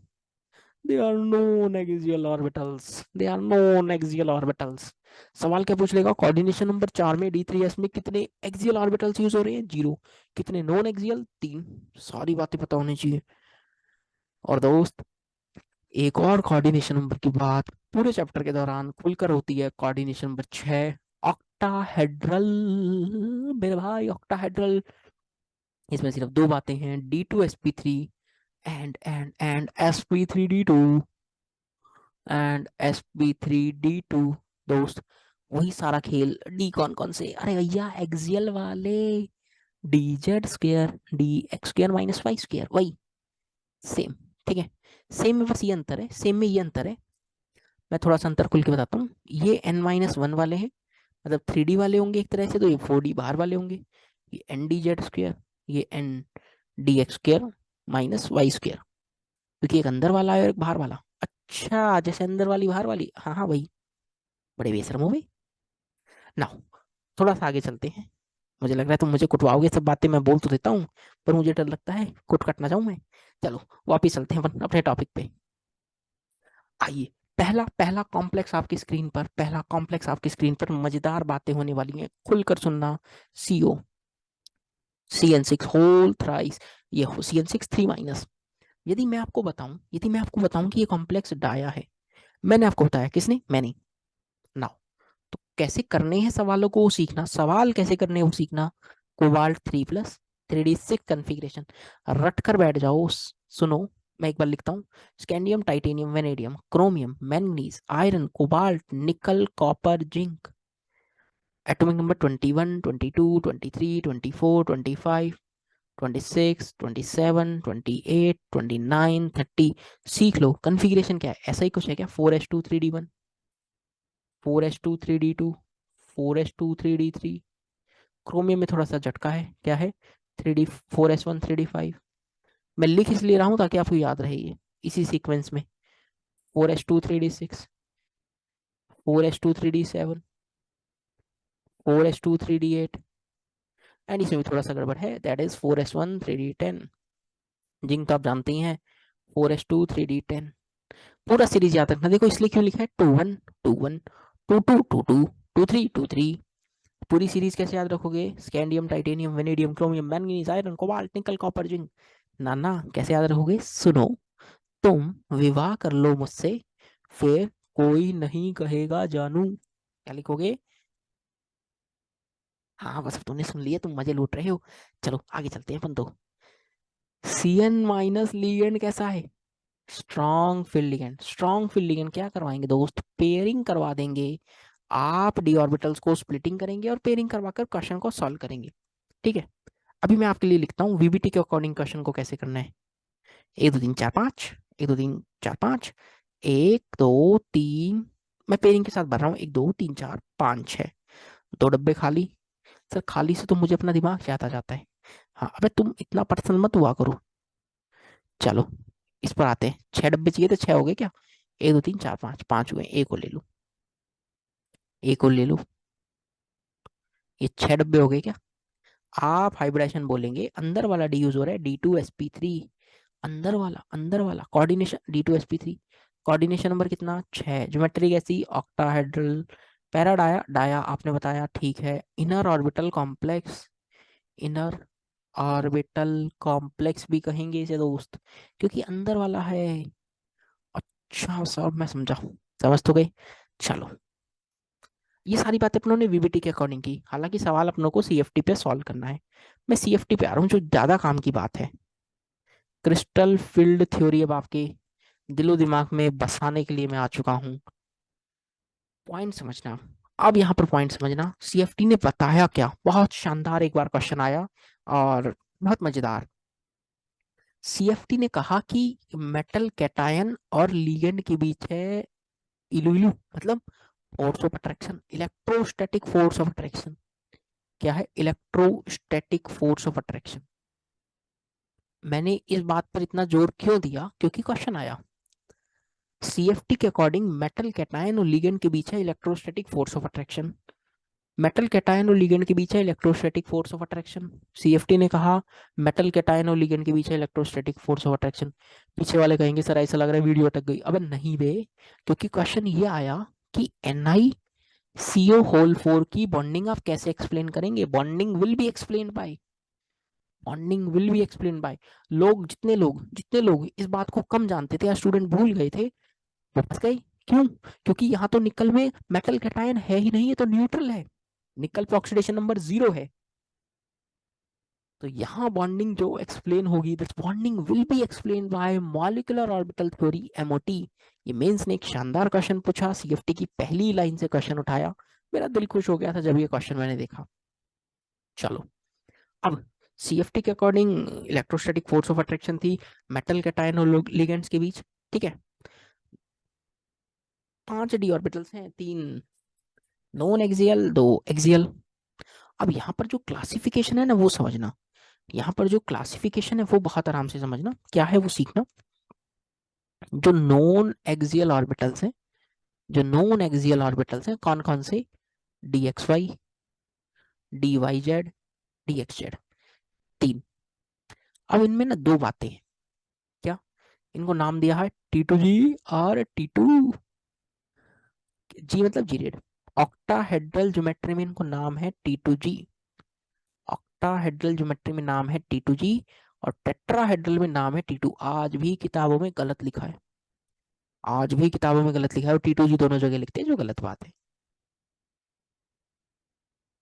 They are non axial orbitals, they are non axial orbitals. सवाल क्या पूछ लेगा? कोऑर्डिनेशन नंबर 4 में D3s में कितने एक्सियल ऑर्बिटल्स यूज हो रहे हैं? 0। कितने नॉन एक्सियल? 3। सारी बातें पता होनी चाहिए। और दोस्त एक और कोऑर्डिनेशन नंबर की बात पूरे चैप्टर के दौरान खुलकर होती है, कोऑर्डिनेशन नंबर 6, ऑक्टाहेड्रल। मेरे भाई ऑक्टाहेड्रल, इसमें सिर्फ दो बातें हैं, D2sp3 and sp3d2 and sp3d2। दोस्त वही सारा खेल। डी कौन कौन से? अरे भैया एक्सियल वाले, D Z square, D X square minus Y square, वही सेम। ठीक है। सेम में बस ये अंतर है, सेम में ये अंतर है। मैं थोड़ा सा अंतर खुल के बताता हूँ। ये n-1 वाले हैं, मतलब 3D वाले होंगे एक तरह से, तो ये 4D बाहर वाले होंगे। ये एन डी जेड स्क्र, ये N D X square minus Y square, क्योंकि एक अंदर वाला है और एक बाहर वाला। अच्छा, जैसे अंदर वाली बाहर वाली, हाँ हाँ भाई, बड़े बेशर्म हो भाई। ना, थोड़ा सा आगे चलते हैं। मुझे लग रहा है तुम मुझे कुटवाओगे, सब बातें मैं बोल तो देता हूँ, पर मुझे डर लगता है कुट कट ना जाऊं मैं। चलो वापिस चलते हैं अपन अपने टॉपिक पे। आइए, पहला पहला कॉम्प्लेक्स आपकी स्क्रीन पर, पहला कॉम्प्लेक्स आपकी स्क्रीन पर, मजेदार बातें होने वाली हैं, खुलकर सुनना। CO CN6 होल थ्राइस, ये CN6 3 माइनस। यदि मैं आपको बताऊं कि ये कॉम्प्लेक्स डाया है, मैंने आपको बताया, किसने? मैंने। नाउ तो कैसे करने हैं सवालों को सीखना, सवाल कैसे करने हैं वो सीखना। कोबाल्ट 3 प्लस 3D6 कन्फिग्रेशन, रट कर बैठ जाओ। सुनो, मैं एक बार लिखता हूँ। Scandium, titanium, vanadium, chromium, manganese, iron, cobalt, निकल, कॉपर, जिंक। Atomic number 21, 22, 23, 24, 25, 26, 27, 28, 29, 30। सीख लो कन्फिग्रेशन क्या है। ऐसा ही कुछ है क्या? 4s2 3d1, 4s2 3d2, 4s2 3d3। Chromium में थोड़ा सा झटका है, क्या है? 4s1 3d5। मैं लिख इसलिए रहा हूँ ताकि आपको याद रहे ये इसी सीक्वेंस में। 4s2 3d6, 4s2 3d7, 4s2 3d8। And इसमें भी थोड़ा सा गड़बड़ है, that is 4s1 3d10। Zinc तो आप जानते ही हैं, 4s2 3d10। पूरा सीरीज याद रखना। देखो इसलिए क्यों लिखा है 2 1 2 1, 2 2 2 2, 2 3 2 3। पूरी सीरीज कैसे याद रखोगे? Scandium, titanium, vanadium, chromium, manganese, iron, cobalt, निकल, कॉपर, जिंक। नाना कैसे याद रखोगे? सुनो, तुम विवाह कर लो मुझसे, फिर कोई नहीं कहेगा जानू। क्या लिखोगे? हाँ बस अब तुमने सुन लिया, तुम मजे लूट रहे हो। चलो आगे चलते हैं अपन तो। CN- लिगेंड कैसा है? Strong field ligand. Strong field ligand क्या करवाएंगे दोस्त? पेयरिंग करवा देंगे। आप डी ऑर्बिटल्स को स्प्लिटिंग करेंगे और पेयरिंग करवाकर क्वेश्चन को सॉल्व करेंगे। ठीक है। अभी मैं आपके लिए लिखता हूँ वीबीटी के अकॉर्डिंग क्वेश्चन को कैसे करना है। 1 2 3 4 5, 1 2 3 4 5, 1 2 3, मैं पेयरिंग के साथ भर रहा हूँ, 1 2 3 4 5 6, 2 डब्बे खाली। सर खाली से तो मुझे अपना दिमाग याद आ जाता है। हाँ अबे तुम इतना पर्सनल मत हुआ करो। चलो इस पर आते हैं, 6 डब्बे चाहिए थे, 6 हो गए क्या? 1 2 3 4 5, 5 हुए, एक और ले लो, एक और ले लो, ये 6 डब्बे हो गए क्या? आप हाइब्रिडेशन बोलेंगे, अंदर वाला डी यूज हो रहा है, D2sp3, अंदर वाला कोऑर्डिनेशन D2sp3, कोऑर्डिनेशन नंबर कितना? 6, ज्योमेट्री कैसी? ऑक्टाहेड्रल, पैरा डाया, डाया आपने बताया ठीक है, inner orbital complex, inner orbital complex भी कहेंगे इसे दोस्त, क्योंकि अंदर वाला है। अच्छा सब मैं समझा, समझ तो गए। चलो ये सारी बातें अपनों ने वीबीटी के अकॉर्डिंग की, हालांकि सवाल अपनों को सीएफटी पे सॉल्व करना है। मैं सीएफटी पे आ रहा हूँ, जो ज्यादा काम की बात है। क्रिस्टल फील्ड थ्योरी अब आपके दिलो दिमाग में बसाने के लिए मैं आ चुका हूँ। पॉइंट समझना, अब यहाँ पर पॉइंट समझना, सीएफटी ने बताया क्या, बहुत शानदार एक बार क्वेश्चन आया और बहुत मजेदार। सीएफटी ने कहा कि मेटल कैटायन और लिगेंड के बीच है इलू इलू, मतलब force of attraction, electrostatic force of attraction. क्या है? Electrostatic force of attraction. मैंने इस बात पर इतना जोर क्यों दिया, क्योंकि क्वेश्चन आया। सीएफटी के अकॉर्डिंग मेटल कैटायन और लिगेंड के बीच है electrostatic force of attraction, metal cation और लिगेंड के बीच है electrostatic force of attraction. CFT ने कहा मेटल कैटायन और लिगेंड के बीच है इलेक्ट्रोस्टैटिक फोर्स ऑफ अट्रैक्शन। पीछे वाले कहेंगे सर ऐसा लग रहा है वीडियो अटक गई, अबे नहीं बे, क्योंकि क्वेश्चन ये आया कि NiCO4 की बॉन्डिंग आप कैसे एक्सप्लेन करेंगे, bonding will be explain by, लोग जितने लोग इस बात को कम जानते थे या स्टूडेंट भूल गए थे, वो फंस गए। क्यों? क्योंकि यहाँ तो निकल में मेटल कैटायन है ही नहीं, ये तो न्यूट्रल है, निकल पे ऑक्सीडेशन नंबर 0 है। तो यहाँ बॉन्डिंग जो एक्सप्लेन होगी, this bonding will be explain by molecular orbital theory, MOT। ये मेंस ने एक शानदार क्वेश्चन पूछा, सीएफटी की पहली लाइन से क्वेश्चन उठाया, मेरा दिल खुश हो गया था जब ये क्वेश्चन मैंने देखा। चलो अब सीएफटी के according electrostatic force of attraction थी मेटल कैटायन और लिगेंड्स के बीच, ठीक है। 5 d ऑर्बिटल्स हैं, 3 नॉन एक्सियल, 2 एक्सियल। अब यहाँ पर जो क्लासिफिकेशन है ना वो समझना, यहाँ पर जो क्लासिफिकेशन है वो बहुत आराम से समझना, क्या है वो सीखना। जो नॉन एक्सियल ऑर्बिटल्स हैं, जो नॉन एक्सियल ऑर्बिटल्स हैं कौन कौन से? DXY, DYZ, DXZ, 3। अब इनमें ना दो बातें हैं, क्या? इनको नाम दिया है T2G और T2, जी मतलब जीरेड। ऑक्टाहेड्रल ज्योमेट्री में इनको नाम है T2G, ऑक्टाहेड्रल ज्योमेट्री में नाम है T2G, और टेट्राहेड्रल में नाम है T2। आज भी किताबों में गलत लिखा है, आज भी किताबों में गलत लिखा है, और T2G दोनों जगह लिखते हैं, जो गलत बात है।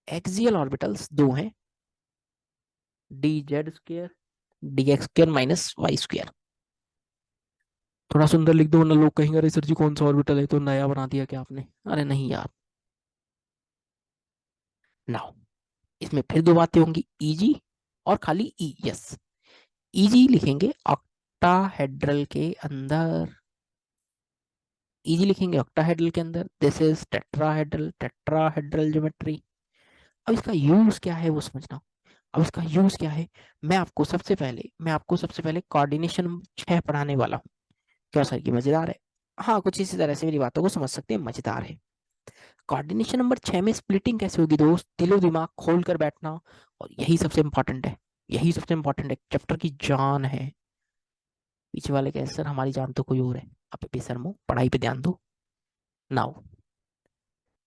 एक्सियल ऑर्बिटल्स दो हैं, DZ² DX² -Y²। थोड़ा सुंदर लिख दो, वरना लोग कहेंगे अरे सर जी कौन सा ऑर्बिटल है, तो नया बना दिया क्या आपने? अरे नहीं यार। नाउ इसमें फिर दो बातें होंगी, EG और खाली E, यस। EG लिखेंगे ऑक्टाहेड्रल के अंदर, EG लिखेंगे ऑक्टाहेड्रल के अंदर, this is tetrahedral, tetrahedral geometry. अब इसका यूज क्या है वो समझना, अब इसका यूज क्या है। मैं आपको सबसे पहले कोऑर्डिनेशन 6 पढ़ाने वाला हूँ। क्या सर की मजेदार है? हाँ कुछ इसी तरह से मेरी बातों को समझ सकते हैं, मजेदार है। कोऑर्डिनेशन नंबर 6 में स्प्लिटिंग कैसे होगी दोस्त, दिलो दिमाग खोल कर बैठना, और यही सबसे इंपॉर्टेंट है, यही सबसे इंपॉर्टेंट है, चैप्टर की जान है। पीछे वाले कहे सर हमारी जान तो कोई और है, अब बेशर्मो पढ़ाई पे ध्यान दो। नाउ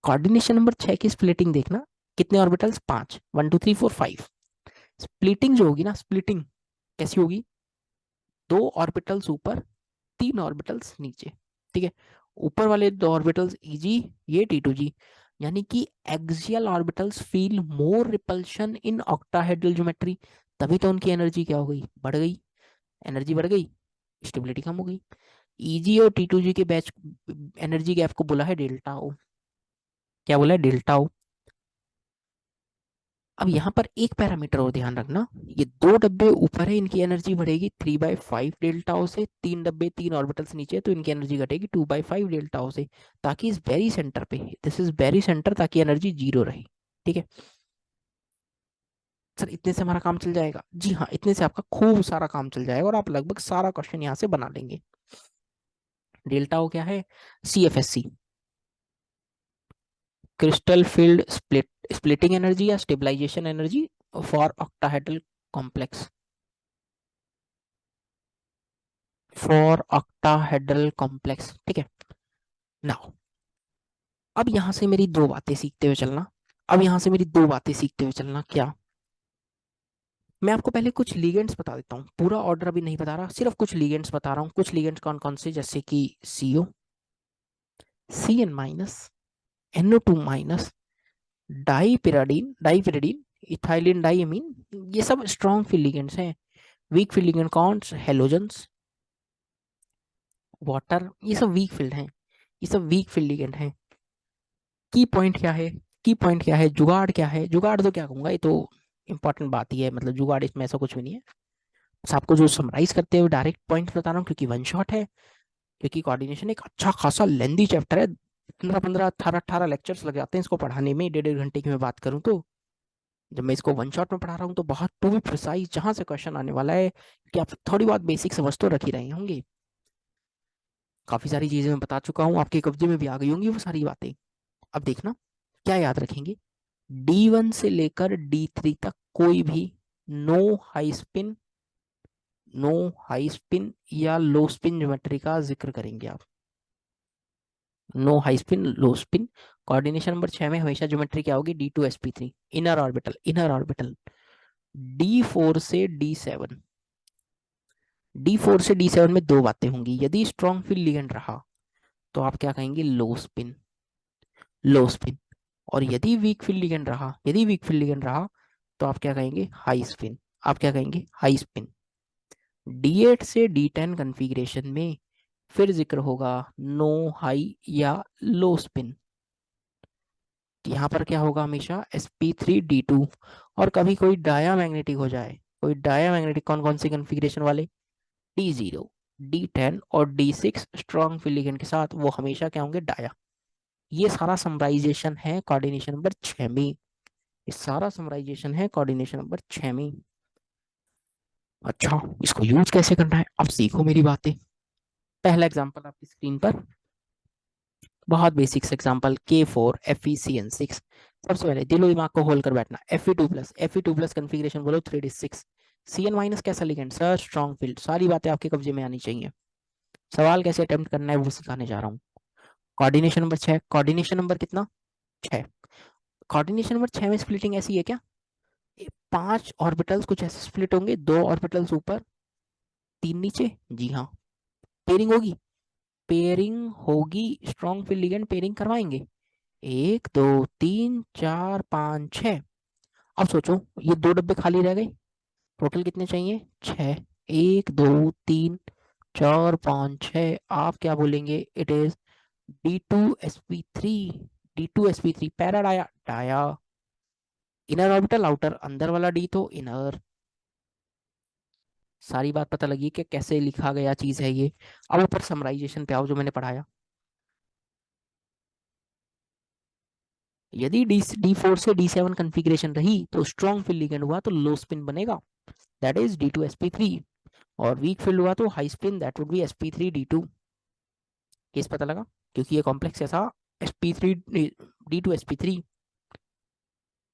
कोऑर्डिनेशन नंबर 6 की स्प्लिटिंग देखना, कितने ऑर्बिटल्स? 5, 1 2 3 4 5। स्प्लिटिंग जो होगी ना, स्प्लिटिंग कैसी होगी? 2 ऑर्बिटल्स ऊपर, 3 ऑर्बिटल्स नीचे, ठीक है। ऊपर वाले 2 ऑर्बिटल्स EG, ये T2G, यानी कि axial orbitals feel more repulsion in octahedral geometry, तभी तो उनकी एनर्जी क्या हो गई? बढ़ गई, एनर्जी बढ़ गई, स्टेबिलिटी कम हो गई। EG और T2G के बैच एनर्जी गैप को बोला है डेल्टा ओ, क्या बोला है? डेल्टा ओ। अब यहाँ पर एक पैरामीटर और ध्यान रखना, ये दो डब्बे ऊपर है, इनकी एनर्जी बढ़ेगी 3/5 डेल्टा ओ से, तीन डब्बे तीन ऑर्बिटल्स नीचे है, तो इनकी एनर्जी घटेगी 2/5 डेल्टा ओ से, ताकि इस वेरी सेंटर पे, दिस इज वेरी सेंटर, ताकि एनर्जी जीरो रहे। ठीक है सर, इतने से हमारा काम चल जाएगा? जी हाँ, इतने से आपका खूब सारा काम चल जाएगा और आप लगभग सारा क्वेश्चन यहाँ से बना लेंगे। डेल्टा ओ क्या है? CFSC, crystal field splitting energy या stabilisation energy for octahedral complex, for octahedral complex. ठीक है, नाउ अब यहां से मेरी दो बातें सीखते हुए चलना, अब यहां से मेरी दो बातें सीखते हुए चलना। क्या? मैं आपको पहले कुछ लीगेंड्स बता देता हूँ, पूरा ऑर्डर अभी नहीं बता रहा, सिर्फ कुछ लीगेंड्स बता रहा हूँ। कुछ लीगेंड्स कौन कौन से, जैसे कि CO, CN-, NO2-, dipyridine, ethylene diamine, ये सब स्ट्रॉन्ग फील्ड लिगेंड्स हैं। वीक फील्ड लिगेंड कौन? हेलोजन्स, वाटर, ये सब वीक फील्ड हैं, ये सब वीक फील्ड लिगेंड हैं। की पॉइंट क्या है? की पॉइंट क्या है? जुगाड़ क्या है? जुगाड़ तो क्या कहूंगा, ये तो इंपॉर्टेंट बात ही है, मतलब जुगाड़ इसमें ऐसा कुछ भी नहीं है। बस आपको जो समराइज करते हुए डायरेक्ट पॉइंट बता रहा हूँ, क्योंकि वन शॉट है, क्योंकि कोऑर्डिनेशन एक अच्छा खासा लेंदी चैप्टर है, 15 15 18 18 लेक्चर्स लग जाते हैं इसको पढ़ाने में, डेढ़ डेढ़ घंटे की मैं बात करूँ तो। जब मैं इसको वन शॉट में पढ़ा रहा हूँ तो बहुत टू बी प्रिसाइज जहां से क्वेश्चन आने वाला है, कि आप थोड़ी बहुत बेसिक समझ तो रख ही रहे होंगे। काफी सारी चीजें मैं बता चुका हूँ, आपके कब्जे में भी आ गई होंगी वो सारी बातें। अब देखना क्या याद रखेंगे, D1 से लेकर D3 तक कोई भी no high spin, no high spin या लो स्पिन ज्योमेट्री का जिक्र करेंगे आप। No high spin, low spin. Coordination number 6 में हमेशा ज्योमेट्री क्या होगी? D2sp3, inner orbital, inner orbital. D4 से D7, D4 से D7 में दो बातें होंगी, यदि स्ट्रॉन्ग फील्ड लिगेंड रहा तो आप क्या कहेंगे? लो स्पिन, लो स्पिन। और यदि वीक फील्ड लिगेंड रहा, यदि वीक फील्ड लिगेंड रहा, तो आप क्या कहेंगे? High spin. आप क्या कहेंगे? High spin. D8 से D10 कॉन्फ़िगरेशन में फिर जिक्र होगा नो हाई या लो स्पिन। यहाँ पर क्या होगा? हमेशा sp3d2। और कभी कोई डाया मैग्नेटिक हो जाए, कोई डाया मैग्नेटिक, कौन कौन सी कॉन्फ़िगरेशन वाले? D0, D10 और D6 स्ट्रॉन्ग फील्ड लिगेंड के साथ, वो हमेशा क्या होंगे? डाया। ये सारा समराइजेशन है कोऑर्डिनेशन नंबर 6 में, ये सारा समराइजेशन है कोऑर्डिनेशन नंबर 6 में। अच्छा, इसको यूज कैसे करना है, अब सीखो मेरी बातें। पहला एग्जांपल आपकी स्क्रीन पर, बहुत बेसिक एग्जांपल, K4FeCN6। सबसे पहले दिलो दिमाग को होल कर बैठना, Fe2+ कन्फिग्रेशन बोलो 3d6। CN- कैसा लिगेंड सर? Strong field. सारी बातें आपके कब्जे में आनी चाहिए, सवाल कैसे अटेम्प्ट करना है वो सिखाने जा रहा हूँ। कोऑर्डिनेशन नंबर 6, कोऑर्डिनेशन नंबर कितना? 6। कोऑर्डिनेशन नंबर 6 में स्प्लिटिंग ऐसी है क्या? 5 ऑर्बिटल्स कुछ ऐसे स्प्लिट होंगे, दो ऑर्बिटल्स ऊपर, तीन नीचे। जी हाँ, पेयरिंग होगी, पेयरिंग होगी, स्ट्रॉन्ग फील्ड लिगेंड पेयरिंग करवाएंगे। 1 2 3 4 5 6। अब सोचो, ये दो डब्बे खाली रह गए, टोटल कितने चाहिए? 6। 1 2 3 4 5 6, आप क्या बोलेंगे? It is D2sp3, D2sp3 para dia, dia. Inner orbital outer, अंदर वाला D तो इनर। सारी बात पता लगी कि कैसे लिखा गया चीज है ये। अब ऊपर समराइजेशन पे आओ जो मैंने पढ़ाया। यदि D4 से D7 कॉन्फ़िगरेशन रही तो स्ट्रॉन्ग फील्ड लिगेंड हुआ तो लो स्पिन बनेगा, दैट इज D2sp3। और वीक फील्ड हुआ तो high spin, that would B sp3d2। Case पता लगा? क्योंकि ये कॉम्प्लेक्स ऐसा sp3 D2sp3।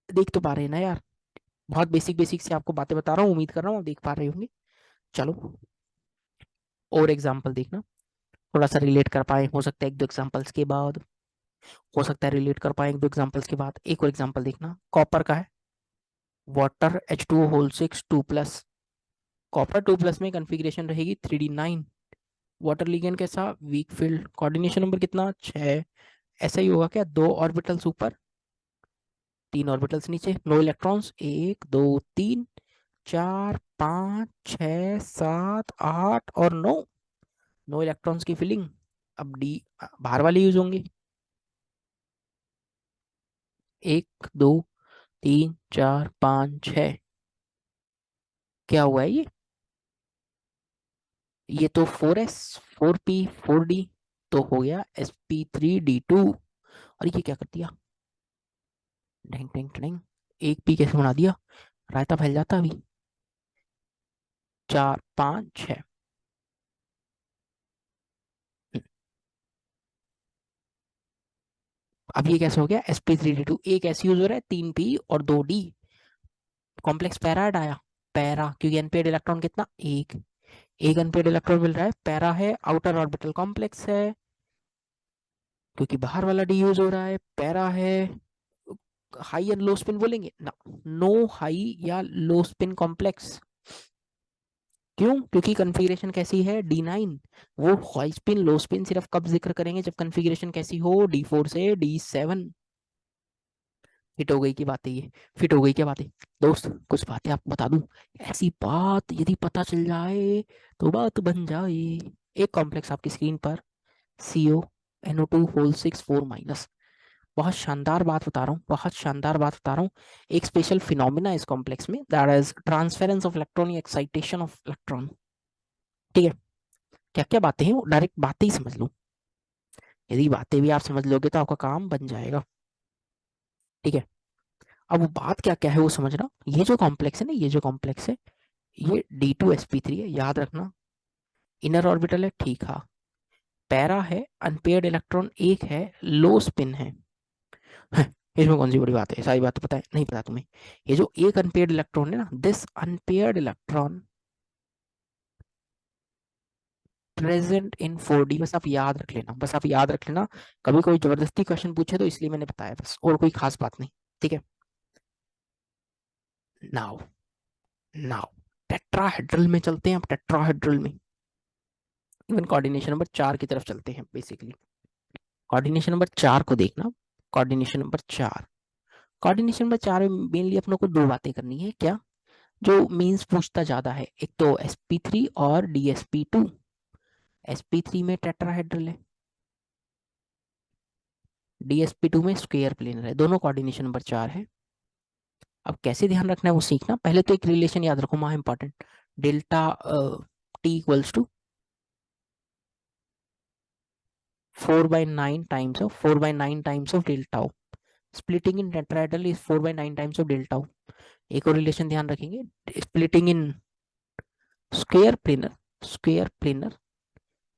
देख तो पा रहे हैं ना यार, बहुत बेसिक बेसिक से आपको बातें बता रहा हूँ, उम्मीद कर रहा हूँ आप देख पा रहे होंगे। चलो और एग्जाम्पल देखना, थोड़ा सा रिलेट कर पाए, हो सकता है एक दो एग्जाम्पल्स के बाद, हो सकता है रिलेट कर पाए एक दो एग्जाम्पल्स के बाद। एक और एग्जाम्पल देखना, कॉपर का है, वाटर H2O6 2+। कॉपर 2+ में कन्फिग्रेशन रहेगी 3d9। वाटर लिगेंड के साथ वीक फील्ड, कोऑर्डिनेशन नंबर कितना? 6। ऐसा ही होगा क्या? दो ऑर्बिटल्स ऊपर, तीन ऑर्बिटल्स नीचे, नो इलेक्ट्रॉन्स, 1 2 3 4 5 6 7 8 और 9, नो इलेक्ट्रॉन्स की फिलिंग। अब डी बाहर वाले यूज होंगे, 1 2 3 4 5 6। क्या हुआ है ये तो 4s 4p 4d, तो हो गया sp3d2। और ये क्या कर दिया, ढेंग ढेंग ढेंग, एक पी कैसे बना दिया, रायता फैल जाता अभी। 4 5 6। अब ये कैसे हो गया sp3d2, एक ऐसे यूज हो रहा है 3p और 2d, कॉम्प्लेक्स पैरा आया, पैरा क्योंकि अनपेड इलेक्ट्रॉन कितना, एक अनपेड इलेक्ट्रॉन मिल रहा है, पैरा है, आउटर ऑर्बिटल कॉम्प्लेक्स है क्योंकि बाहर वाला डी यूज हो रहा है, पैरा है, हाई एंड लो स्पिन बोलेंगे ना, नो हाई या लो स्पिन कॉम्प्लेक्स। क्यों, क्योंकि कॉन्फ़िगरेशन कैसी है D9, वो हाई स्पिन लो स्पिन सिर्फ कब जिक्र करेंगे जब कॉन्फ़िगरेशन कैसी हो, D4 से D7। फिट हो गई की बातें, ये फिट हो गई क्या बातें। दोस्त कुछ बातें आपको बता दूं, ऐसी बात यदि पता चल जाए तो बात बन जाए। एक कॉम्प्लेक्स आपकी स्क्रीन पर, CO NO2 होल 6 4 माइनस, बहुत शानदार बात बता रहा हूँ, बहुत शानदार बात बता रहा हूँ। एक स्पेशल फिनोमिना इस कॉम्प्लेक्स में, that is transference of electron या एक्साइटेशन ऑफ इलेक्ट्रॉन। ठीक है, क्या क्या बातें हैं वो डायरेक्ट बातें ही समझ लो, यदि बातें भी आप समझ लोगे तो आपका काम बन जाएगा। ठीक है, अब वो बात क्या क्या है वो समझना। ये जो कॉम्प्लेक्स है ना, ये जो कॉम्प्लेक्स है, ये D2sp3 है, याद रखना। इनर ऑर्बिटल है, ठीक है, पैरा है, अनपेयर्ड इलेक्ट्रॉन एक है, लो स्पिन है। इसमें कौन सी बड़ी बात है, सारी बात तो पता है, नहीं पता तुम्हें। ये जो एक अनपेयर्ड इलेक्ट्रॉन है ना, this unpaired electron present in 4D, बस आप याद रख लेना, बस आप याद रख लेना। कभी कोई जबरदस्ती क्वेश्चन पूछे तो इसलिए मैंने बताया बस, और कोई खास बात नहीं। ठीक है, नाउ नाउ टेट्राहेड्रल में चलते हैं, अब टेट्राहेड्रल में इवन कोऑर्डिनेशन नंबर 4 की तरफ चलते हैं बेसिकली। कोऑर्डिनेशन नंबर 4 को देखना, कोऑर्डिनेशन नंबर 4, कोऑर्डिनेशन नंबर 4 में मेनली अपनों को दो बातें करनी है क्या, जो मीन्स पूछता ज्यादा है, एक तो sp3 और dsp2। sp3 में टेट्राहेड्रल है, dsp2 में स्क्वायर प्लेनर है, दोनों कोऑर्डिनेशन नंबर 4 है। अब कैसे ध्यान रखना है वो सीखना, पहले तो एक रिलेशन याद रखो वहां important, delta T = 4/9 delta O, splitting in tetrahedral is 4/9 of delta O। एक और रिलेशन ध्यान रखेंगे, splitting in square planar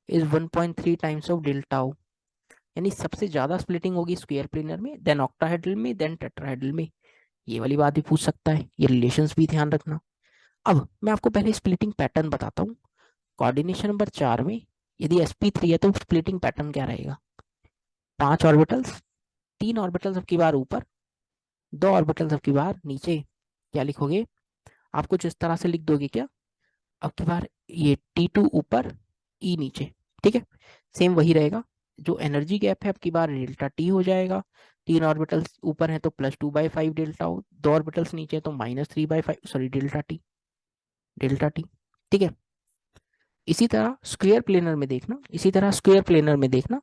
is 1.3 times of delta O। यानी सबसे ज्यादा स्प्लिटिंग होगी स्क्वायर प्लेनर में, देन ऑक्टाहेड्रल में, देन टेट्राहेड्रल में। ये वाली बात भी पूछ सकता है, ये रिलेशंस भी ध्यान रखना। अब मैं आपको पहले स्प्लिटिंग पैटर्न बताता हूँ। कोऑर्डिनेशन नंबर 4 में यदि sp3 है तो स्प्लिटिंग पैटर्न क्या रहेगा, 5 ऑर्बिटल्स, 3 ऑर्बिटल्स अब की बार ऊपर, 2 ऑर्बिटल्स अब की बार नीचे। क्या लिखोगे, आप कुछ इस तरह से लिख दोगे क्या, अब की बार ये T2 ऊपर, E नीचे। ठीक है, सेम वही रहेगा, जो एनर्जी गैप है अब की बार डेल्टा टी हो जाएगा। 3 ऑर्बिटल्स ऊपर हैं तो +2/5 डेल्टा हो, 2 ऑर्बिटल्स नीचे तो -3/5, sorry delta T, delta T. ठीक है, इसी तरह स्क्वायर प्लेनर में देखना, इसी तरह स्क्वायर प्लेनर में देखना।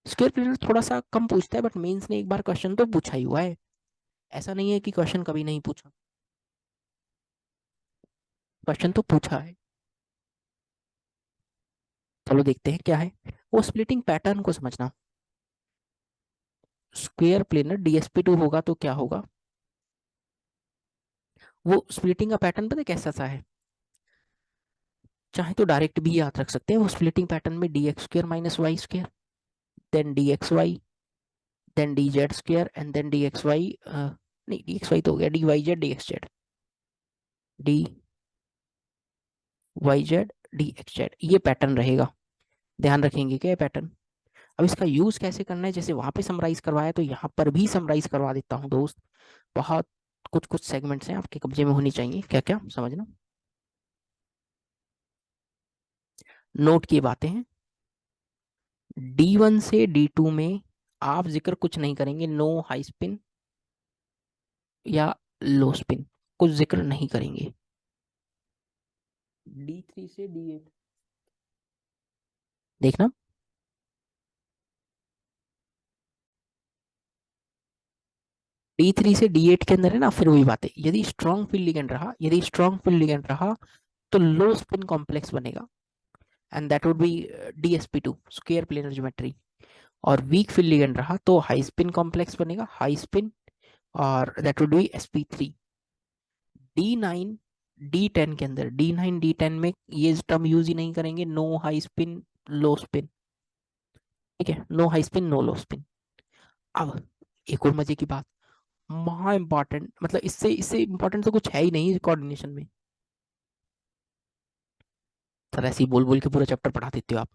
स्क्वायर प्लेनर थोड़ा सा कम पूछता है बट मेंस ने एक बार क्वेश्चन तो पूछा ही हुआ है, ऐसा नहीं है कि क्वेश्चन कभी नहीं पूछा, क्वेश्चन तो पूछा है। चलो देखते हैं क्या है वो, स्प्लिटिंग पैटर्न को समझना। स्क्वायर प्लेनर dsp2 होगा तो क्या होगा, वो स्प्लिटिंग का पैटर्न पता है कैसा सा है, चाहे तो डायरेक्ट भी याद रख सकते हैं वो स्प्लिटिंग पैटर्न में, dx² - y², then dxy, then dz² and then dxy, नहीं dxy तो हो गया, dyz dxz, dyz dxz, ये पैटर्न रहेगा। ध्यान रखेंगे क्या पैटर्न। अब इसका यूज कैसे करना है, जैसे वहां पे समराइज करवाया तो यहाँ पर भी समराइज करवा देता हूँ दोस्त। बहुत कुछ कुछ सेगमेंट्स हैं आपके कब्जे में होनी चाहिए, क्या क्या समझना, नोट की बातें हैं। D1 से D2 में आप जिक्र कुछ नहीं करेंगे, नो हाई स्पिन या लो स्पिन, कुछ जिक्र नहीं करेंगे। D3 से D8 देखना, D3 से D8 के अंदर है ना, फिर वही बात है, यदि स्ट्रॉन्ग फील्ड लिगेंड रहा, यदि स्ट्रॉन्ग फील्ड लिगेंड रहा तो लो स्पिन कॉम्प्लेक्स बनेगा, and that would B DsP2 square planar geometry. और वीक फील्ड लिगेंड रहा तो हाई स्पिन कॉम्प्लेक्स बनेगा, हाई स्पिन, और that would B sp3। D9 D10 के अंदर, D9 D10 में ये टर्म यूज ही नहीं करेंगे, no high spin low spin, ठीक है, no high spin no low spin. अब एक और मजे की बात, महा इंपॉर्टेंट, मतलब इससे इससे इंपॉर्टेंट तो कुछ है ही नहीं कोऑर्डिनेशन में। सर ऐसे ही बोल बोल के पूरा चैप्टर पढ़ा देते हो आप।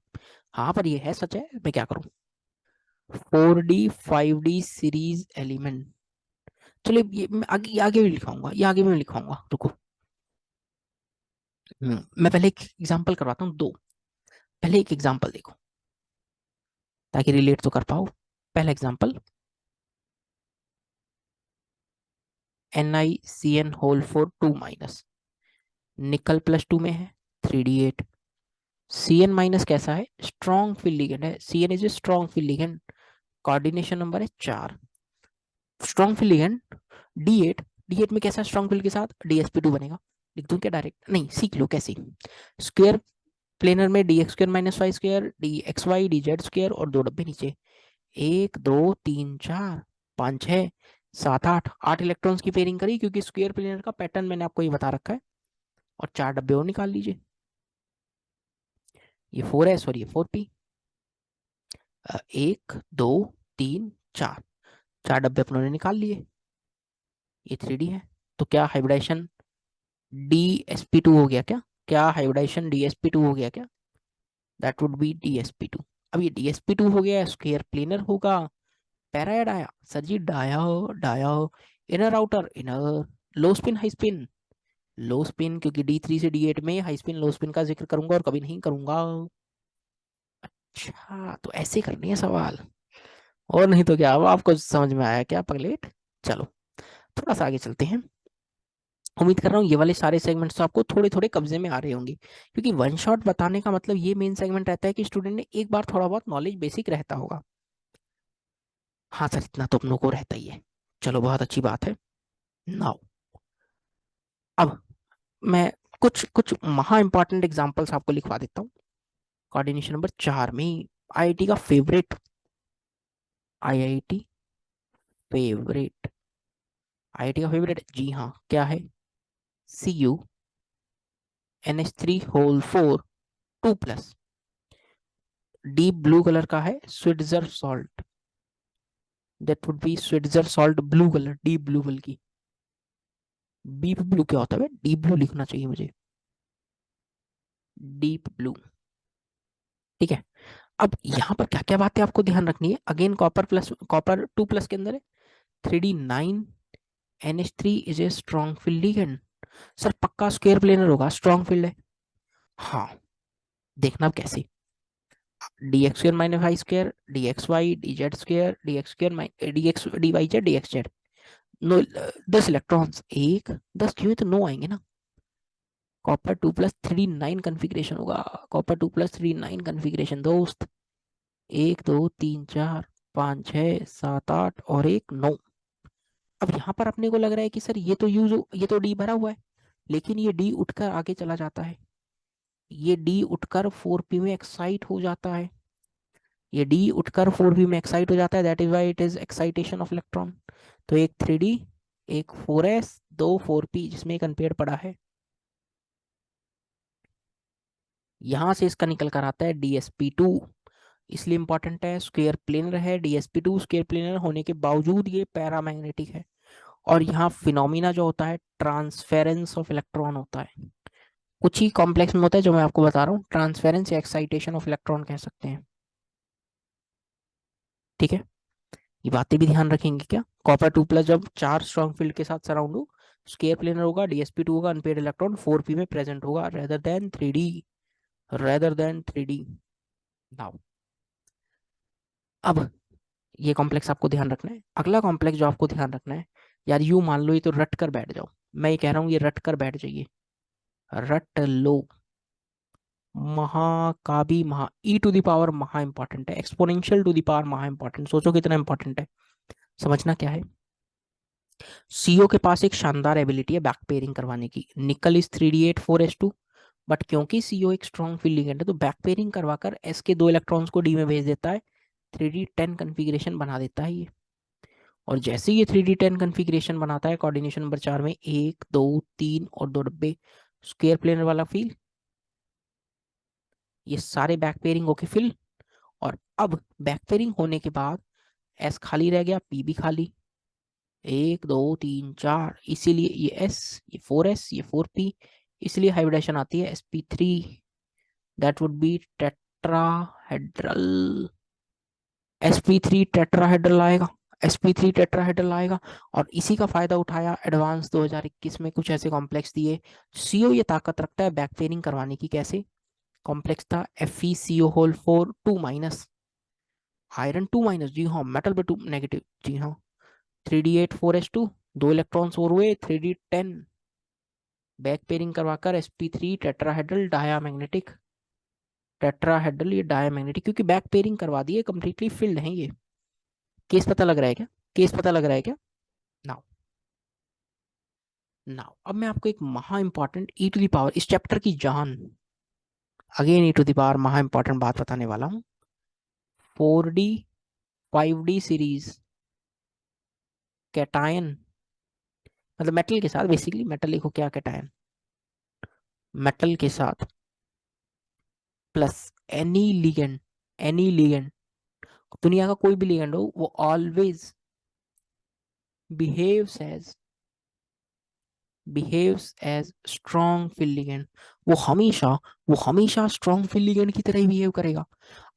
हाँ पर ये है, सच है, मैं क्या करूँ। 4D 5D सीरीज एलिमेंट, चलो ये मैं आगे आगे भी लिखाऊंगा, ये आगे भी लिखाऊंगा, रुको। मैं पहले एक एग्जांपल करवाता हूँ, दो, पहले एक एग्जांपल देखो ताकि रिलेट तो कर पाओ। पहला एग्जांपल, NiCN होल 4 2 निकल +2 में है, 3D8। Cn- कैसा है, स्ट्रॉन्ग फील्ड लिगेंड है, Cn is a strong field ligand, coordination number है 4। Strong field ligand D8, D8 में कैसा स्ट्रॉन्ग फील्ड के साथ DsP2 बनेगा। लिख दूं क्या डायरेक्ट, नहीं सीख लो कैसे। स्क्वायर प्लेनर में dx² - y² dxy dz² और दो डब्बे नीचे, 1 2 3 4 5 6 7 8, 8 इलेक्ट्रॉन्स की पेयरिंग करी क्योंकि स्क्वायर प्लेनर का पैटर्न मैंने आपको ये बता रखा है। और 4 डब्बे और निकाल लीजिए, ये 4s और ये 4p। 1 2 3 4, 4 डब्बे अपनों ने निकाल लिए, ये 3D है। तो क्या हाइब्रिडाइजेशन DsP2 हो गया क्या, क्या हाइब्रिडाइजेशन DsP2 हो गया क्या, दैट वुड बी DsP2। अब ये DsP2 हो गया, स्क्वायर प्लेनर होगा, पैरा या डाया, सर जी डाया हो, डाया हो। इनर आउटर इनर, लो spin high spin, low spin, क्योंकि D3 से D8 में हाई स्पिन लो स्पिन का जिक्र करूंगा और कभी नहीं करूंगा। अच्छा तो ऐसे करनी है सवाल, और नहीं तो क्या। अब आपको समझ में आया क्या पगलेट। चलो थोड़ा सा आगे चलते हैं। उम्मीद कर रहा हूँ ये वाले सारे सेगमेंट्स तो आपको थोड़े थोड़े कब्जे में आ रहे होंगे, क्योंकि वन शॉट बताने का मतलब ये मेन सेगमेंट रहता है कि स्टूडेंट ने एक बार थोड़ा बहुत नॉलेज बेसिक रहता होगा। हाँ सर इतना तो अपनों को रहता ही है, चलो बहुत अच्छी बात है। नाउ अब मैं कुछ कुछ महा इंपॉर्टेंट एग्जांपल्स आपको लिखवा देता हूँ। कोऑर्डिनेशन नंबर 4 में आईआईटी का फेवरेट, आईआईटी फेवरेट, आईआईटी का फेवरेट जी हाँ क्या है, CuNH3 whole 4 2+, deep blue colour का है, Schweitzer salt, that would B Schweitzer salt blue colour, deep blue बल्कि, डीप ब्लू क्या होता है, डीप ब्लू लिखना चाहिए मुझे, डीप ब्लू, ठीक है। अब यहाँ पर क्या क्या बातें आपको ध्यान रखनी है, अगेन कॉपर 2+ के अंदर है, 3D9 NH3 is a strong field ligand. Sir पक्का स्क्वायर प्लेनर होगा, स्ट्रॉन्ग फील्ड है। हाँ देखना अब कैसे, dx² - y² dxy dz² dx dy z dxz, no 10 electrons, 1 10 क्यों, तो 9 आएंगे ना। कॉपर 2+3D9 कन्फिग्रेशन होगा, कॉपर 2+3D9 कन्फिग्रेशन दोस्त, 1 2 3 4 5 6 7 8 और 1 9। अब यहाँ पर अपने को लग रहा है कि सर ये तो ये तो डी भरा हुआ है, लेकिन ये डी उठकर आगे चला जाता है, ये डी उठकर 4p में एक्साइट हो जाता है, ये डी उठकर 4p में एक्साइट हो जाता है, that is why it is excitation of electron. तो एक 3D, एक 4s, दो 4p जिसमें एक अनपेयर पड़ा है, यहां से इसका निकल कर आता है DsP2। इसलिए इंपॉर्टेंट है, स्क्वायर प्लेनर है, DsP2 स्क्वायर प्लेनर होने के बावजूद ये पैरामैग्नेटिक है। और यहाँ फिनोमिना जो होता है ट्रांसफेरेंस ऑफ इलेक्ट्रॉन होता है, कुछ ही कॉम्प्लेक्स में होता है जो मैं आपको बता रहा हूँ, ट्रांसफेरेंस या एक्साइटेशन ऑफ इलेक्ट्रॉन कह सकते हैं, ठीक है। ये बातें भी ध्यान रखेंगे क्या, कॉपर 2+ जब 4 स्ट्रॉन्ग फील्ड के साथ सराउंड हो, स्क्वायर प्लेनर होगा, DsP2 होगा, अनपेयर्ड इलेक्ट्रॉन 4p में प्रेजेंट होगा, रेदर देन 3D। नाउ अब ये कॉम्प्लेक्स आपको ध्यान रखना है, अगला कॉम्प्लेक्स जो आपको ध्यान रखना है, यार यूं मान लो ये तो रट कर बैठ जाओ, मैं ये कह रहा हूँ ये रट कर बैठ जाइए, रट लो। महाकाबी महा E⁻ महा इंपॉर्टेंट है, एक्सपोनेंशियल टू द पावर महा इंपॉर्टेंट, सोचो कितना इंपॉर्टेंट है, समझना क्या है। सीओ के पास एक शानदार एबिलिटी है बैक पेयरिंग करवाने की। निकल इज 3d8 4s2, बट क्योंकि सीओ एक स्ट्रॉन्ग फील्ड लिगेंड है तो बैक पेयरिंग करवाकर एस के 2 इलेक्ट्रॉन्स को डी में भेज देता है, 3d10 कन्फिग्रेशन बना देता है ये। और जैसे ही ये 3d10 कन्फिग्रेशन बनाता है कोऑर्डिनेशन नंबर 4 में 1 2 3 और 2 डब्बे स्क्वायर प्लेनर वाला फील, ये सारे बैक पेयरिंग होके फिल। और अब बैक पेयरिंग होने के बाद एस खाली रह गया, पी भी खाली, 1 2 3 4, इसीलिए ये एस, ये 4s, ये 4p, इसलिए हाइब्रिडेशन आती है sp3, that would B tetrahedral. sp3 tetrahedral आएगा, sp3 टेट्राहेड्रल आएगा। और इसी का फायदा उठाया एडवांस 2021 में कुछ ऐसे कॉम्प्लेक्स दिए। सीओ ये ताकत रखता है बैक पेयरिंग करवाने की। कैसे? कॉम्प्लेक्स था FeCO होल 4 2 आयरन 2 जी हाँ, मेटल पे 2 नेगेटिव, जी हाँ। 3d8 4s2, 2 इलेक्ट्रॉन्स और हुए 3d10, बैक पेयरिंग करवाकर sp3 टेट्राहेड्रल डायामैग्नेटिक, टेट्राहेड्रल ये डायामैग्नेटिक, क्योंकि बैक पेयरिंग करवा दिए, कंप्लीटली फिल्ड है ये। केस पता लग रहा है क्या? केस पता लग रहा है क्या? नाउ, नाउ अब मैं आपको एक महा important E to the power, इस चैप्टर की जान, again E to the power महा इंपॉर्टेंट बात बताने वाला हूँ। 4d 5d सीरीज कैटायन, मतलब मेटल के साथ, बेसिकली मेटल लिखो क्या, कैटायन मेटल के साथ plus any ligand, any ligand, दुनिया का कोई भी लिगेंड हो, वो always behaves as, behaves as strong field ligand. वो हमेशा स्ट्रॉन्ग फील्ड लिगेंड की तरह ही बिहेव करेगा।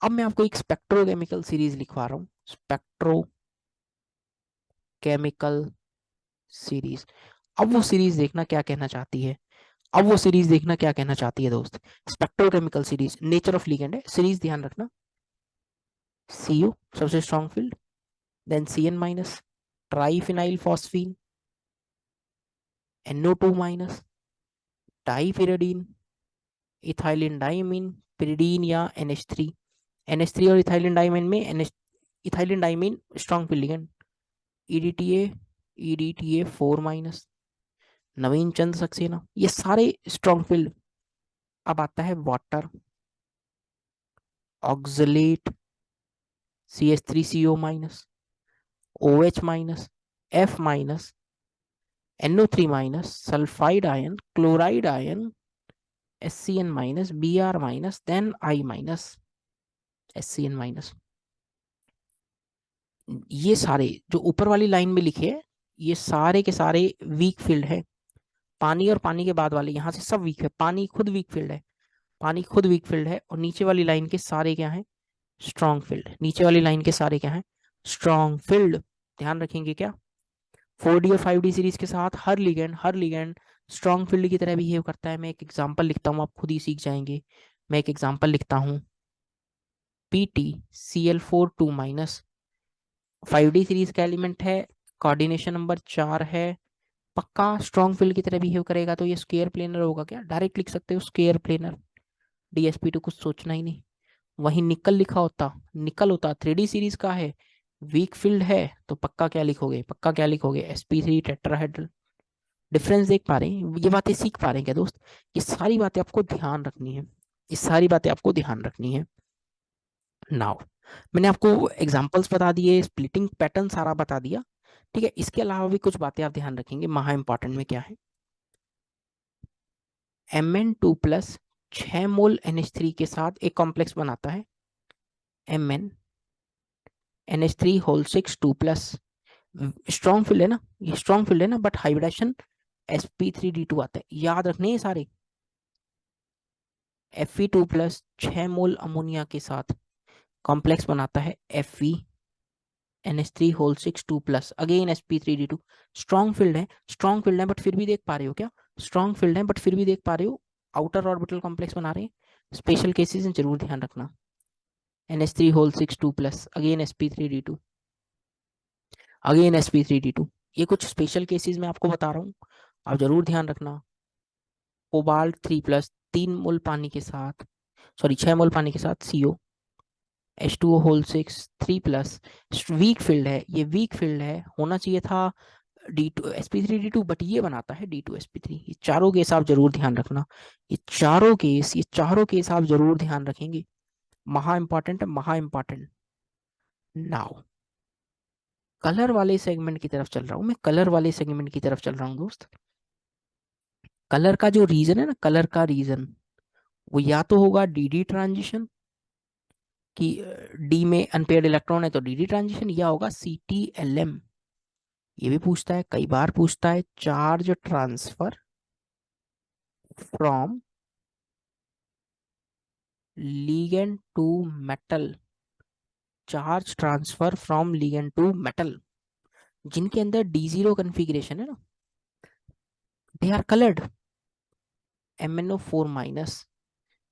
अब मैं आपको एक स्पेक्ट्रोकेमिकल सीरीज लिखवा रहा हूँ, स्पेक्ट्रोकेमिकल सीरीज। अब वो सीरीज देखना क्या कहना चाहती है, अब वो सीरीज देखना क्या कहना चाहती है दोस्त। Spectrochemical series, nature of ligand है सीरीज, ध्यान रखना। सीयू सबसे strong field, then Cn minus, triphenyl phosphine, NO2 minus, dipyridine, ethylene diamine, pyridine या NH3। NH3 और इथाइलिन डाइमीन में ethylene diamine strong field ligand, EDTA, EDTA 4 minus, Naveen Chand Saxena, ये सारे स्ट्रॉन्ग फील्ड। अब आता है water, oxalate, CH3CO minus, OH minus, F minus, NO3 minus, sulphide ion, chloride ion, SCN minus, Br minus, then I minus, SCN minus. ये सारे जो ऊपर वाली लाइन में लिखे हैं, ये सारे के सारे वीक फील्ड है। पानी और पानी के बाद वाले यहाँ से सब वीक है, पानी खुद वीक फील्ड है, पानी खुद वीक फील्ड है। और नीचे वाली लाइन के सारे क्या है? Strong field. नीचे वाली लाइन के सारे क्या है? Strong field. ध्यान रखेंगे क्या? 4D और 5D सीरीज के साथ हर लिगेंड स्ट्रॉन्ग फील्ड की तरह बिहेव करता है। मैं एक एग्जांपल लिखता हूँ, आप खुद ही सीख जाएंगे। मैं एक एग्जांपल लिखता हूँ, PtCl4 2 माइनस, 5D सीरीज का एलिमेंट है, कोऑर्डिनेशन नंबर 4 है, पक्का स्ट्रॉन्ग फील्ड की तरह बिहेव करेगा। तो ये स्क्वायर प्लेनर होगा क्या? डायरेक्ट लिख सकते हो स्क्वायर प्लेनर, DsP2 कुछ सोचना ही नहीं। वहीं निकल लिखा होता, निकल होता 3D सीरीज का है, वीक फील्ड है, तो पक्का क्या लिखोगे? पक्का क्या लिखोगे? sp3 tetrahedral. डिफरेंस देख पा रहे हैं? ये बातें सीख पा रहे हैं क्या दोस्त? ये सारी बातें आपको ध्यान रखनी है, ये सारी बातें आपको ध्यान रखनी है। नाउ मैंने आपको एग्जांपल्स बता दिए, स्प्लिटिंग पैटर्न सारा बता दिया, ठीक है। इसके अलावा भी कुछ बातें आप ध्यान रखेंगे, महा इंपॉर्टेंट में क्या है। Mn2 प्लस 6 मोल NH3 के साथ एक कॉम्प्लेक्स बनाता है, Mn NH3 whole 6 2 plus, strong field है ना, ये स्ट्रॉन्ग फील्ड है ना, बट हाइब्रिडेशन sp3d2 आता है, याद रखने ये सारे। Fe2 प्लस 6 मोल अमोनिया के साथ कॉम्प्लेक्स बनाता है Fe NH3 whole 6 2 plus, again sp3d2। Strong field है, स्ट्रॉन्ग फील्ड है, बट फिर भी देख पा रहे हो क्या? स्ट्रॉन्ग फील्ड है बट फिर भी देख पा रहे हो, आउटर ऑर्बिटल कॉम्प्लेक्स बना रहे हैं। स्पेशल केसेस में जरूर ध्यान रखना। NH3 whole 6 2 plus, again sp3d2, again sp3d2। ये कुछ स्पेशल केसेस में आपको बता रहा हूँ, आप जरूर ध्यान रखना। कोबाल्ट 3 प्लस, 3 मोल पानी के साथ, सॉरी 6 मोल पानी के साथ CO H2O whole 6 3 plus, weak field है, ये वीक फील्ड है, होना चाहिए था sp3d2, बट ये बनाता है d2sp3। ये चारों केस आप जरूर ध्यान रखना, ये चारों केस आप जरूर ध्यान रखेंगे, महा इंपॉर्टेंट है, महा इंपॉर्टेंट। नाउ कलर वाले सेगमेंट की तरफ चल रहा हूं मैं, कलर वाले सेगमेंट की तरफ चल रहा हूं दोस्त। कलर का जो रीजन है ना, कलर का रीजन, वो या तो होगा डी ट्रांजिशन, कि डी में अनपेयर्ड इलेक्ट्रॉन है तो डी ट्रांजिशन, या होगा CTLM। ये भी पूछता है, कई बार पूछता है, charge transfer from ligand to metal, charge transfer from ligand to metal, जिनके अंदर D0 कन्फिग्रेशन है ना, they are coloured, MnO4 minus,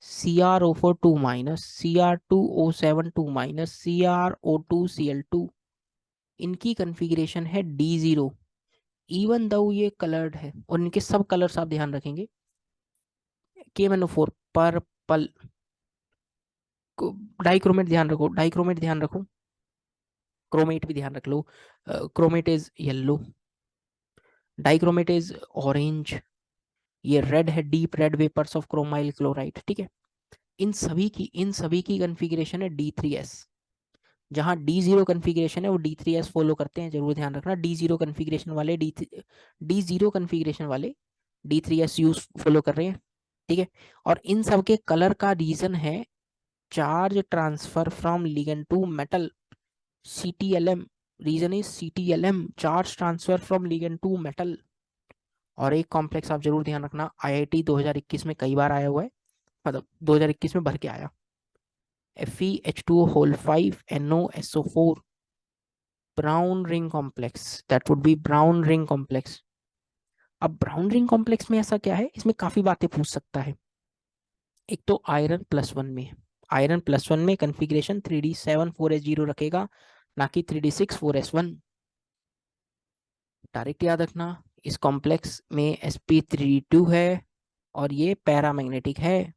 CrO4 2 minus, Cr2O7 2 minus, CrO2Cl2, इनकी कन्फिग्रेशन है D0, इवन दो ये कलर्ड है, और इनके सब कलर्स आप ध्यान रखेंगे, KMnO4 पर्पल, डाइक्रोमेट ध्यान रखो, डाइक्रोमेट ध्यान रखो, क्रोमेट भी ध्यान रख लो, chromate is yellow, dichromate is orange, ये रेड है, deep red vapours of chromyl chloride, ठीक है। इन सभी की कन्फिग्रेशन है D3S। जहां D0 कन्फिग्रेशन है वो D3S फॉलो करते हैं, जरूर ध्यान रखना, D0 कन्फिग्रेशन वाले D3S यूज फॉलो कर रहे हैं, ठीक है। और इन सब के कलर का रीजन है charge transfer from ligand to metal, CTLM, reason is CTLM, charge transfer from ligand to metal. और एक कॉम्प्लेक्स आप जरूर ध्यान रखना, IIT 2021 में कई बार आया हुआ है, मतलब 2021 में भर के आया, FeH2O5NOSO4, brown ring complex, that would B brown ring complex. अब ब्राउन रिंग कॉम्प्लेक्स में ऐसा क्या है, इसमें काफी बातें पूछ सकता है। एक तो आयरन +1 में, आयरन +1 में कन्फिग्रेशन 3D7 4s0 रखेगा, ना कि 3D6 4s1। डायरेक्ट याद रखना, इस कॉम्प्लेक्स में sp3d2 है, और ये पैरामैग्नेटिक है,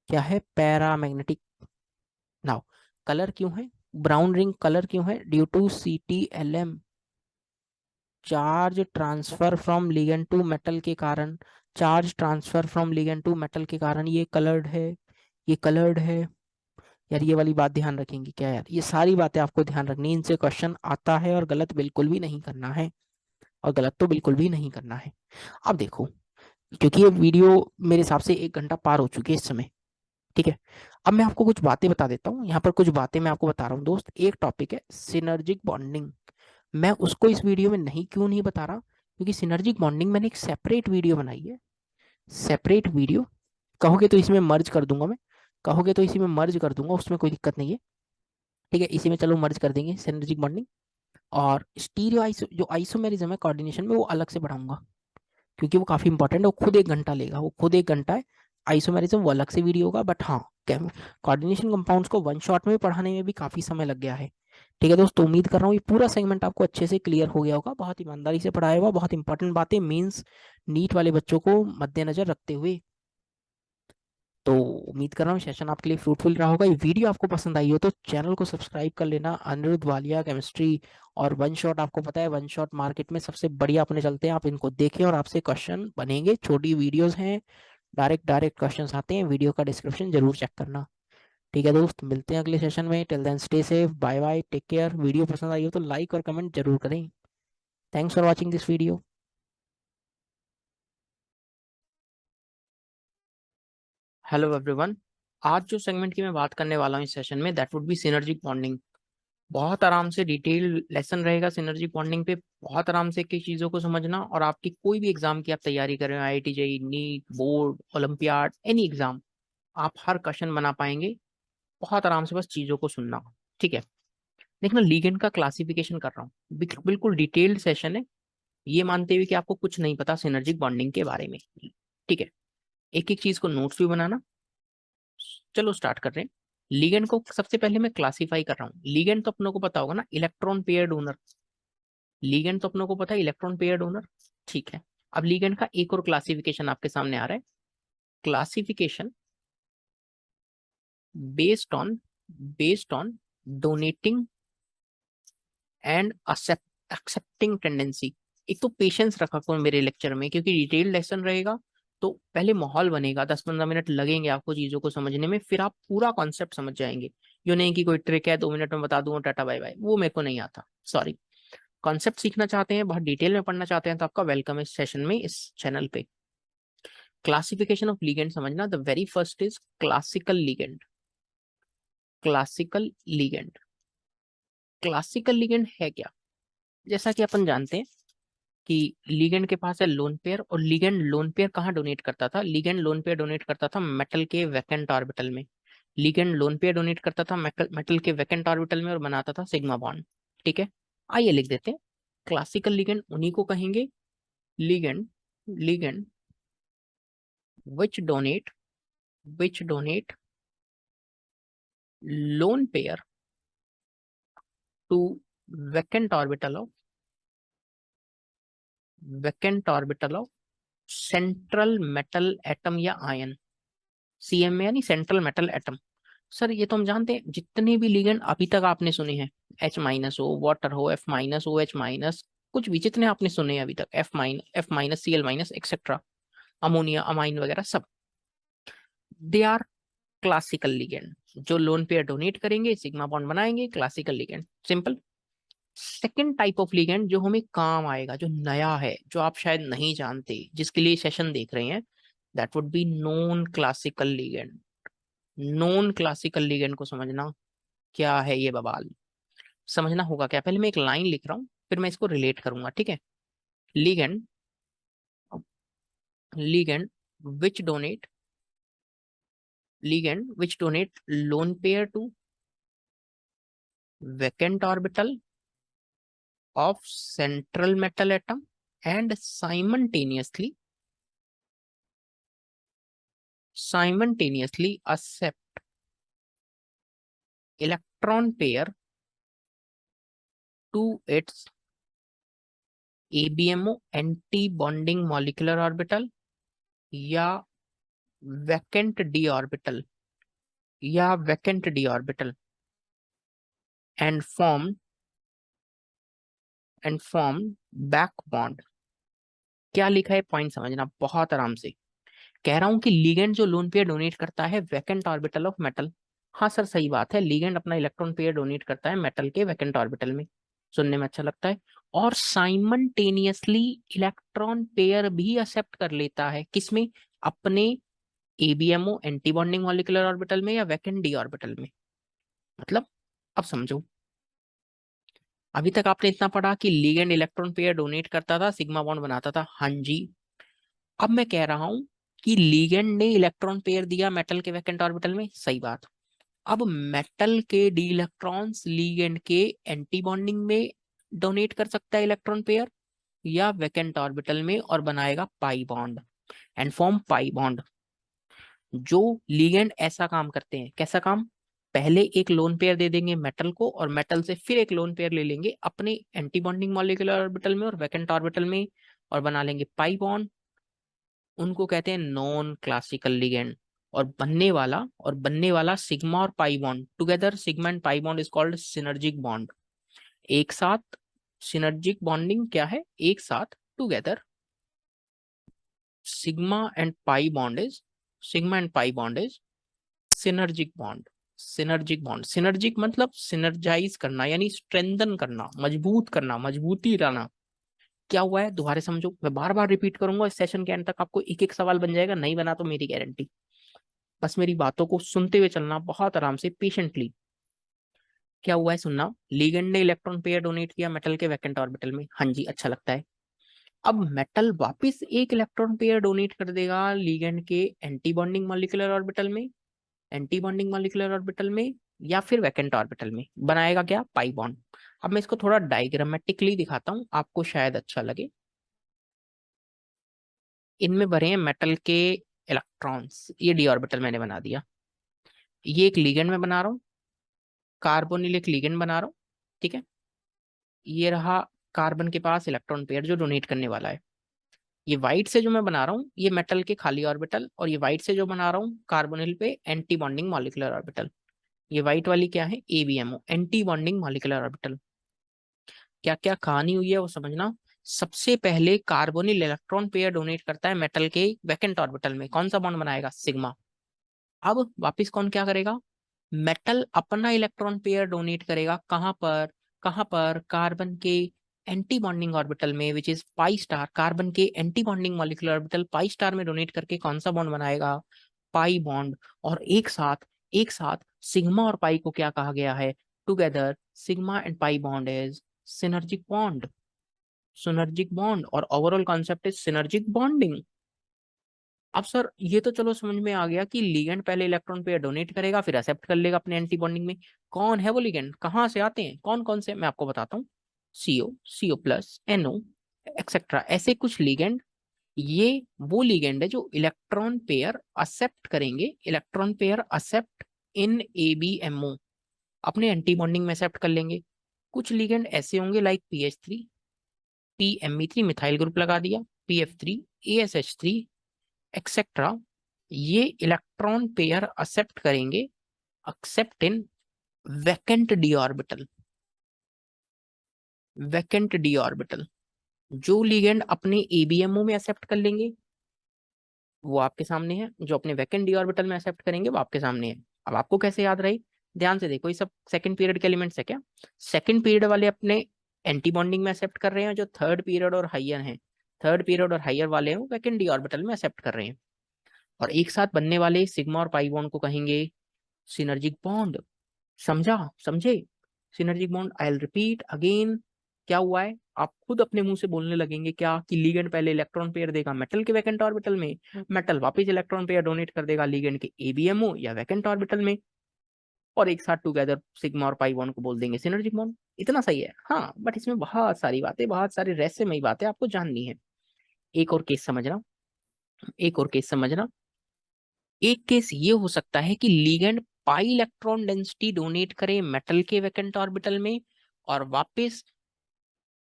क्या है, पैरामैग्नेटिक। नाउ कलर क्यों है, ब्राउन रिंग कलर क्यों है, due to CTLM, charge transfer from ligand to metal के कारण, charge transfer from ligand to metal के कारण ये कलर्ड है, ये कलर्ड है। यार ये वाली बात ध्यान रखेंगे क्या यार, ये सारी बातें आपको ध्यान रखनी, इनसे क्वेश्चन आता है, और गलत बिल्कुल भी नहीं करना है, और गलत तो बिल्कुल भी नहीं करना है। अब देखो, क्योंकि ये वीडियो मेरे हिसाब से 1 घंटा पार हो चुकी है इस समय, ठीक है। अब मैं आपको कुछ बातें बता देता हूँ, यहाँ पर कुछ बातें मैं आपको बता रहा हूँ दोस्त। एक टॉपिक है सिनर्जिक बॉन्डिंग, मैं उसको इस वीडियो में क्यों नहीं बता रहा, क्योंकि सिनर्जिक बॉन्डिंग मैंने एक सेपरेट वीडियो बनाई है, सेपरेट वीडियो, कहोगे तो इसमें मर्ज कर दूंगा मैं, कहोगे तो इसी में मर्ज कर दूंगा, उसमें कोई दिक्कत नहीं है, ठीक है, इसी में चलो मर्ज कर देंगे सिनर्जिक बॉन्डिंग। और स्टीरियो आइसो जो आइसोमेरिज्म है कोऑर्डिनेशन में, वो अलग से बढ़ाऊंगा, क्योंकि वो काफी इंपॉर्टेंट है, वो खुद 1 घंटा लेगा, वो खुद 1 घंटा है। आइसोमेरिज्म वो अलग से वीडियो होगा, बट हाँ, कोऑर्डिनेशन कंपाउंड्स को वन शॉट में पढ़ाने में भी काफी समय लग गया है, ठीक है दोस्तों। उम्मीद कर रहा हूँ ये पूरा सेगमेंट आपको अच्छे से क्लियर हो गया होगा, बहुत ईमानदारी से पढ़ाया हुआ, बहुत इंपॉर्टेंट बातें मीन्स नीट वाले बच्चों को मद्देनजर रखते हुए। तो उम्मीद कर रहा हूँ सेशन आपके लिए फ्रूटफुल रहा होगा। ये वीडियो आपको पसंद आई हो तो चैनल को सब्सक्राइब कर लेना, अनिरुद्ध वालिया केमिस्ट्री और वन शॉट, आपको पता है वन शॉट मार्केट में सबसे बढ़िया अपने चलते हैं, आप इनको देखें और आपसे क्वेश्चन बनेंगे, छोटी वीडियोस हैं, डायरेक्ट डायरेक्ट क्वेश्चंस आते हैं, वीडियो का डिस्क्रिप्शन जरूर चेक करना, ठीक है दोस्त। मिलते हैं अगले सेशन में, till then stay safe, bye bye, take care. Video पसंद आई हो तो लाइक और कमेंट जरूर करें। Thanks for watching this video. Hello everyone, आज जो सेगमेंट की मैं बात करने वाला हूँ इस सेशन में, that would B synergic bonding. बहुत आराम से डिटेल लेसन रहेगा सिनर्जिक बॉन्डिंग पे, बहुत आराम से एक एक चीजों को समझना, और आपकी कोई भी एग्जाम की आप तैयारी कर रहे हो, IIT JEE, NEET, board, olympiad, any exam, आप हर क्वेश्चन बना पाएंगे, बहुत आराम से, बस चीजों को सुनना, ठीक है। देखना, लीगेंड का क्लासिफिकेशन कर रहा हूँ, बिल्कुल डिटेल्ड सेशन है, ये मानते हुए कि आपको कुछ नहीं पता सिनर्जिक बॉन्डिंग के बारे में, ठीक है। एक एक चीज को नोट्स भी बनाना। चलो स्टार्ट कर रहे हैं। लिगेंड को सबसे पहले मैं क्लासिफाई कर रहा हूँ। लिगेंड तो अपनों को पता होगा ना, इलेक्ट्रॉन पेयर डोनर, लिगेंड तो अपनों को पता है, इलेक्ट्रॉन पेयर डोनर, ठीक है। अब लिगेंड का एक और क्लासिफिकेशन आपके सामने आ रहा है, classification based on based on donating and accepting tendency. एक तो पेशेंस रखा करो मेरे लेक्चर में, क्योंकि डिटेल लेसन रहेगा तो पहले माहौल बनेगा, 10-15 मिनट लगेंगे आपको चीजों को समझने में, फिर आप पूरा कॉन्सेप्ट समझ जाएंगे। यो नहीं कि कोई ट्रिक है 2 मिनट में बता दूंगा टाटा बाय बाय, वो मेरे को नहीं आता, सॉरी। कॉन्सेप्ट सीखना चाहते हैं, बहुत डिटेल में पढ़ना चाहते हैं, तो आपका वेलकम इस सेशन में, इस चैनल पे। क्लासिफिकेशन ऑफ लिगेंड समझना, the very first is classical ligand. Classical ligand, classical ligand है क्या? जैसा कि अपन जानते हैं कि लिगेंड के पास है लोन पेयर, और लिगेंड लोन पेयर कहाँ डोनेट करता था? लिगेंड लोन पेयर डोनेट करता था मेटल के वैकेंट ऑर्बिटल में। लिगेंड लोन पेयर डोनेट करता था मेटल के वैकेंट ऑर्बिटल में और बनाता था सिग्मा बॉन्ड। ठीक है, आइए लिख देते हैं। क्लासिकल लिगेंड उन्हीं को कहेंगे, ligand ligand which donate lone pair to vacant orbital of central metal atom या आयन, सीएम में, यानी सेंट्रल मेटल एटम। सर ये तो हम जानते हैं, जितने भी लिगेंड अभी तक आपने सुने हैं, H माइनस हो, वाटर हो, F माइनस, OH माइनस, कुछ भी जितने आपने सुने हैं अभी तक, F minus, Cl minus etcetera, ammonia, amine वगैरह सब, दे आर क्लासिकल लिगेंड। जो लोन पेयर डोनेट करेंगे, सिग्मा बॉन्ड बनाएंगे, classical ligand, simple. Second type of ligand जो हमें काम आएगा, जो नया है, जो आप शायद नहीं जानते, जिसके लिए सेशन देख रहे हैं, that would B non classical ligand. Non classical ligand को समझना क्या है ये बवाल, समझना होगा क्या? पहले मैं एक लाइन लिख रहा हूं, फिर मैं इसको रिलेट करूंगा, ठीक है। Ligand ligand which donate lone pair to vacant orbital of central metal atom and simultaneously accept electron pair to its ABMO anti bonding molecular orbital या vacant d orbital and form back bond। क्या लिखा है point समझना बहुत आराम से। कह रहा हूं कि लिगेंड जो लोन पेयर डोनेट करता है वैकेंट ऑर्बिटल ऑफ मेटल। हाँ सर सही बात है, लिगेंड अपना इलेक्ट्रॉन पेयर डोनेट करता है मेटल के वैकेंट ऑर्बिटल में, सुनने में अच्छा लगता है। और साइमल्टेनियसली इलेक्ट्रॉन पेयर भी एक्सेप्ट कर लेता है, किसमें? अपने ABMO anti bonding molecular orbital में या वैकेंट डी ऑर्बिटल में। मतलब अब समझो, अभी तक आपने इतना पढ़ा कि लिगेंड इलेक्ट्रॉन पेयर डोनेट करता था, सिग्मा बॉन्ड बनाता था, हाँ जी। अब मैं कह रहा हूं कि लिगेंड ने इलेक्ट्रॉन पेयर दिया मेटल के वैकेंट ऑर्बिटल में, सही बात। अब मेटल के डी इलेक्ट्रॉन्स लिगेंड के एंटी बॉन्डिंग में डोनेट कर सकता है इलेक्ट्रॉन पेयर या वैकेंट ऑर्बिटल में, और बनाएगा pi bond and form pi bond. जो लिगेंड ऐसा काम करते हैं, कैसा काम? पहले एक लोन पेयर दे देंगे मेटल को, और मेटल से फिर एक लोन पेयर ले लेंगे अपने एंटी बॉन्डिंग मॉलिक्यूलर ऑर्बिटल में और वैकेंट ऑर्बिटल में, और बना लेंगे पाई बॉन्ड। उनको कहते हैं नॉन क्लासिकल लिगेंड। और बनने वाला सिग्मा और pi bond together, sigma and pi bond is called synergic bond. एक साथ सिनर्जिक बॉन्डिंग क्या है? एक साथ together sigma and pi bond is synergic bond. Synergic मतलब सिनर्जाइज करना, यानी स्ट्रेंथन करना, मजबूत करना, मजबूती लाना। क्या हुआ है दोबारा समझो, मैं बार बार रिपीट करूंगा, इस सेशन के एंड तक आपको एक एक सवाल बन जाएगा, नहीं बना तो मेरी गारंटी। बस मेरी बातों को सुनते हुए चलना बहुत आराम से, पेशेंटली। क्या हुआ है सुनना, लिगेंड ने इलेक्ट्रॉन पेयर डोनेट किया मेटल के वैकेंट ऑर्बिटल में, हाँ जी अच्छा लगता है। अब मेटल वापस एक इलेक्ट्रॉन पेयर डोनेट कर देगा लिगेंड के एंटी बॉन्डिंग मॉलिक्यूलर ऑर्बिटल में या फिर वैकेंट ऑर्बिटल में, बनाएगा क्या? Pi bond. अब मैं इसको थोड़ा डायग्रामेटिकली दिखाता हूं, आपको शायद अच्छा लगे। इनमें भरे हैं मेटल के इलेक्ट्रॉन्स, ये डी ऑर्बिटल मैंने बना दिया। ये एक लिगेंड में बना रहा हूँ, कार्बोनिल एक लिगेंड बना रहा हूँ, ठीक है। ये रहा कार्बन के पास इलेक्ट्रॉन पेयर जो डोनेट करने वाला है। ये व्हाइट से जो मैं बना रहा हूँ ये मेटल के खाली ऑर्बिटल, और ये व्हाइट से जो बना रहा हूँ कार्बोनिल पे एंटी बॉन्डिंग मॉलिक्यूलर ऑर्बिटल। ये व्हाइट वाली क्या है? ABMO anti bonding molecular orbital. क्या क्या कहानी हुई है वो समझना। सबसे पहले कार्बोनिल इलेक्ट्रॉन पेयर डोनेट करता है मेटल के वैकेंट ऑर्बिटल में, कौन सा बॉन्ड बनाएगा, सिग्मा। अब वापिस कौन क्या करेगा, मेटल अपना इलेक्ट्रॉन पेयर डोनेट करेगा, कहां पर कार्बन के एंटी बॉन्डिंग ऑर्बिटल में, which is pi star. Carbon के anti bonding molecular orbital pi star में डोनेट करके कौन सा बॉन्ड बनाएगा, पाई बॉन्ड। और एक साथ सिग्मा और पाई को क्या कहा गया है, together sigma and pi bond is synergic bond. Synergic bond और overall concept is synergic bonding. अब सर ये तो चलो समझ में आ गया कि लिगेंड पहले इलेक्ट्रॉन पेयर डोनेट करेगा, फिर एक्सेप्ट कर लेगा अपने एंटी बॉन्डिंग में। कौन है वो लिगेंड, कहाँ से आते हैं, कौन कौन से, मैं आपको बताता हूँ। CO NO एक्सेट्रा, ऐसे कुछ लिगेंड। ये वो लिगेंड है जो इलेक्ट्रॉन पेयर एक्सेप्ट करेंगे, इलेक्ट्रॉन पेयर एक्सेप्ट इन ABMO, अपने एंटी बॉन्डिंग में एक्सेप्ट कर लेंगे। कुछ लिगेंड ऐसे होंगे like PH3 PME3 methyl group लगा दिया, PF3 ASH3 एक्सेट्रा। ये इलेक्ट्रॉन पेयर एक्सेप्ट करेंगे, एक्सेप्ट इन vacant D orbital. Vacant D orbital जो लिगेंड अपने ABMO में एक्सेप्ट कर लेंगे वो आपके सामने है, जो अपने वैकेंट डी ऑर्बिटल में एक्सेप्ट करेंगे वो आपके सामने है। अब आपको कैसे याद रही, ध्यान से देखो, ये सब सेकंड पीरियड के एलिमेंट्स है क्या। सेकंड पीरियड वाले अपने एंटी बॉन्डिंग में एक्सेप्ट कर रहे हैं, जो थर्ड पीरियड और हाइयर हैं, थर्ड पीरियड और हाइयर वाले हैं वो वैकेंट डी ऑर्बिटल में एक्सेप्ट कर रहे हैं। और एक साथ बनने वाले सिग्मा और पाई बॉन्ड को कहेंगे सिनर्जिक बॉन्ड। समझा, समझे, synergic bond. I will repeat again, क्या हुआ है, आप खुद अपने मुंह से बोलने लगेंगे क्या, कि लिगेंड पहले इलेक्ट्रॉन पेयर देगा मेटल के वैकेंट ऑर्बिटल में, मेटल वापस इलेक्ट्रॉन पेयर डोनेट कर देगा लिगेंड के ABMO या वैकेंट ऑर्बिटल में, और एक साथ टुगेदर सिग्मा और पाई बॉन्ड को बोल देंगे सिनर्जिक बॉन्ड। इतना सही है, हाँ, बट इसमें बहुत सारी बातें, बहुत सारी रहस्यमयी बातें आपको जाननी है। एक और केस समझना, एक और केस समझना। एक केस ये हो सकता है कि ligand pi electron density donate करे मेटल के वैकेंट ऑर्बिटल में, और वापस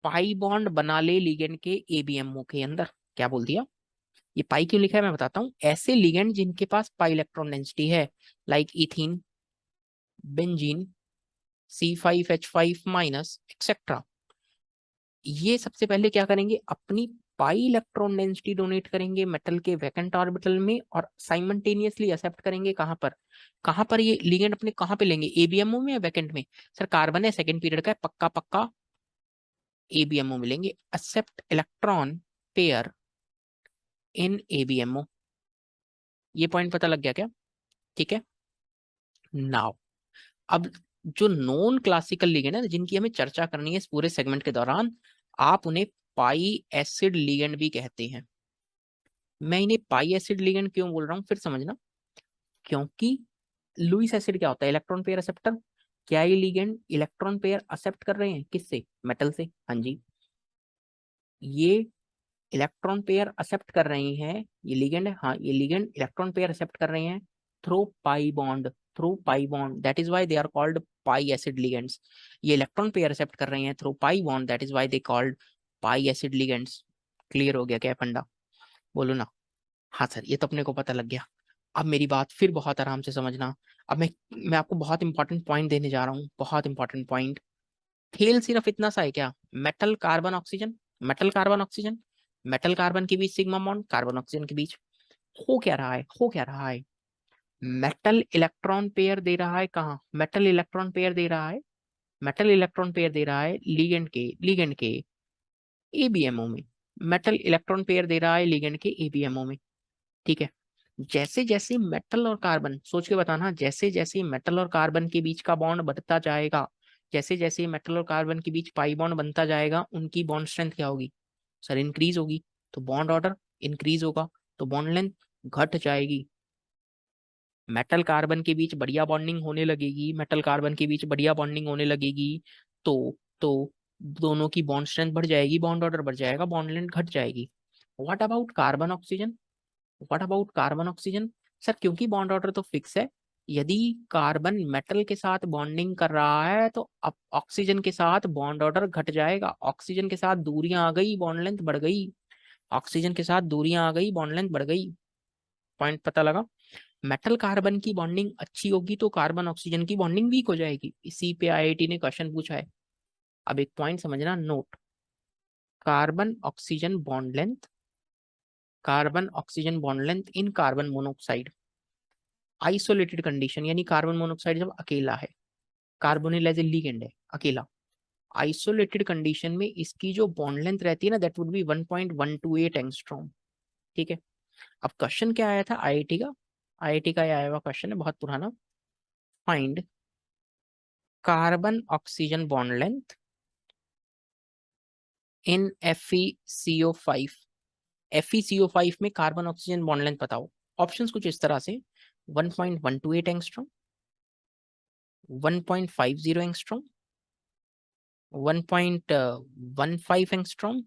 पाई बॉन्ड बना ले लिगेंड के ABMO के अंदर। क्या बोल दिया, ये पाई क्यों लिखा है मैं बताता हूँ। ऐसे लिगेंड जिनके पास पाई इलेक्ट्रॉन डेंसिटी है, like ethene, benzene, C5H5 minus etcetera, ये सबसे पहले क्या करेंगे, अपनी पाई इलेक्ट्रॉन डेंसिटी डोनेट करेंगे मेटल के वैकेंट ऑर्बिटल में, और साइमल्टेनियसली एक्सेप्ट करेंगे कहां पर ये लिगेंड अपने कहां पे लेंगे, ABMO में या वैकेंट में। सर कार्बन है, सेकंड पीरियड का है, पक्का पक्का ABMO मिलेंगे, एक्सेप्ट इलेक्ट्रॉन पेयर इन ABMO। ये पॉइंट पता लग गया क्या, ठीक है। नाउ अब जो नॉन क्लासिकल लिगेंड है जिनकी हमें चर्चा करनी है इस पूरे सेगमेंट के दौरान, आप उन्हें पाई एसिड लिगेंड भी कहते हैं। मैं इन्हें पाई एसिड लिगेंड क्यों बोल रहा हूँ फिर समझना, क्योंकि लुईस एसिड क्या होता है, इलेक्ट्रॉन पेयर एक्सेप्टर। क्या ये लिगेंड इलेक्ट्रॉन पेयर एक्सेप्ट कर रहे हैं, किससे, मेटल से, हाँ जी। ये इलेक्ट्रॉन पेयर एक्सेप्ट कर रही हैं, ये लिगेंड है, हाँ ये लिगेंड इलेक्ट्रॉन पेयर एक्सेप्ट कर रही हैं through pi bond, through pi bond, that is why they are called pi acid ligands. ये इलेक्ट्रॉन पेयर एक्सेप्ट कर रही हैं through pi bond, that is why they called pi acid ligands. Clear हो गया क्या फंडा, बोलो ना। हाँ सर ये तो अपने को पता लग गया। अब मेरी बात फिर बहुत आराम से समझना। अब मैं आपको बहुत इंपॉर्टेंट पॉइंट देने जा रहा हूँ, बहुत इंपॉर्टेंट पॉइंट। खेल सिर्फ इतना सा है क्या, metal carbon oxygen, metal carbon oxygen, metal carbon के बीच सिग्मा बॉन्ड, कार्बन ऑक्सीजन के बीच हो क्या रहा है, हो क्या रहा है, मेटल इलेक्ट्रॉन पेयर दे रहा है, कहाँ मेटल इलेक्ट्रॉन पेयर दे रहा है, मेटल इलेक्ट्रॉन पेयर दे रहा है लिगेंड के ABMO में, मेटल इलेक्ट्रॉन पेयर दे रहा है लिगेंड के ABMO में, ठीक है। जैसे जैसे मेटल और कार्बन, सोच के बताना, जैसे जैसे मेटल और कार्बन के बीच का बॉन्ड बढ़ता जाएगा, जैसे जैसे मेटल और कार्बन के बीच पाई बॉन्ड बनता जाएगा, उनकी बॉन्ड स्ट्रेंथ क्या होगी, सर इंक्रीज होगी, तो बॉन्ड ऑर्डर इंक्रीज होगा, तो बॉन्ड लेंथ घट जाएगी। मेटल कार्बन के बीच बढ़िया बॉन्डिंग होने लगेगी, मेटल कार्बन के बीच बढ़िया बॉन्डिंग होने लगेगी, तो दोनों की बॉन्ड स्ट्रेंथ बढ़ जाएगी, बॉन्ड ऑर्डर बढ़ जाएगा, बॉन्ड लेंथ घट जाएगी। What about carbon oxygen, what about carbon oxygen, sir क्योंकि बॉन्ड ऑर्डर तो फिक्स है, यदि कार्बन मेटल के साथ बॉन्डिंग कर रहा है तो अब ऑक्सीजन के साथ बॉन्ड ऑर्डर घट जाएगा, ऑक्सीजन के साथ दूरियां आ गई, बॉन्ड लेंथ बढ़ गई, ऑक्सीजन के साथ दूरियां आ गई, बॉन्ड लेंथ बढ़ गई। पॉइंट पता लगा। मेटल कार्बन की बॉन्डिंग अच्छी होगी तो कार्बन ऑक्सीजन की बॉन्डिंग वीक हो जाएगी, इसी पे IIT ने क्वेश्चन पूछा है। अब एक पॉइंट समझना, note, carbon oxygen bond length, carbon oxygen bond length इन कार्बन मोनोऑक्साइड आइसोलेटेड कंडीशन, यानी कार्बन मोनोऑक्साइड जब अकेला है, कार्बोनिल एज ए लिगेंड है अकेला, आइसोलेटेड कंडीशन में इसकी जो बॉन्ड लेंथ रहती है ना, दैट वुड बी 1.128 एंगस्ट्रॉम। ठीक है, अब क्वेश्चन क्या आया था आईआईटी का, आईआईटी का आया हुआ क्वेश्चन है बहुत पुराना, find carbon oxygen bond length इन FeCO5, FeCO5 में कार्बन ऑक्सीजन बॉन्ड लेंथ बताओ। ऑप्शंस कुछ इस तरह से 1.128 एंगस्ट्रॉम, 1.50 एंगस्ट्रॉम, 1.15 एंगस्ट्रॉम,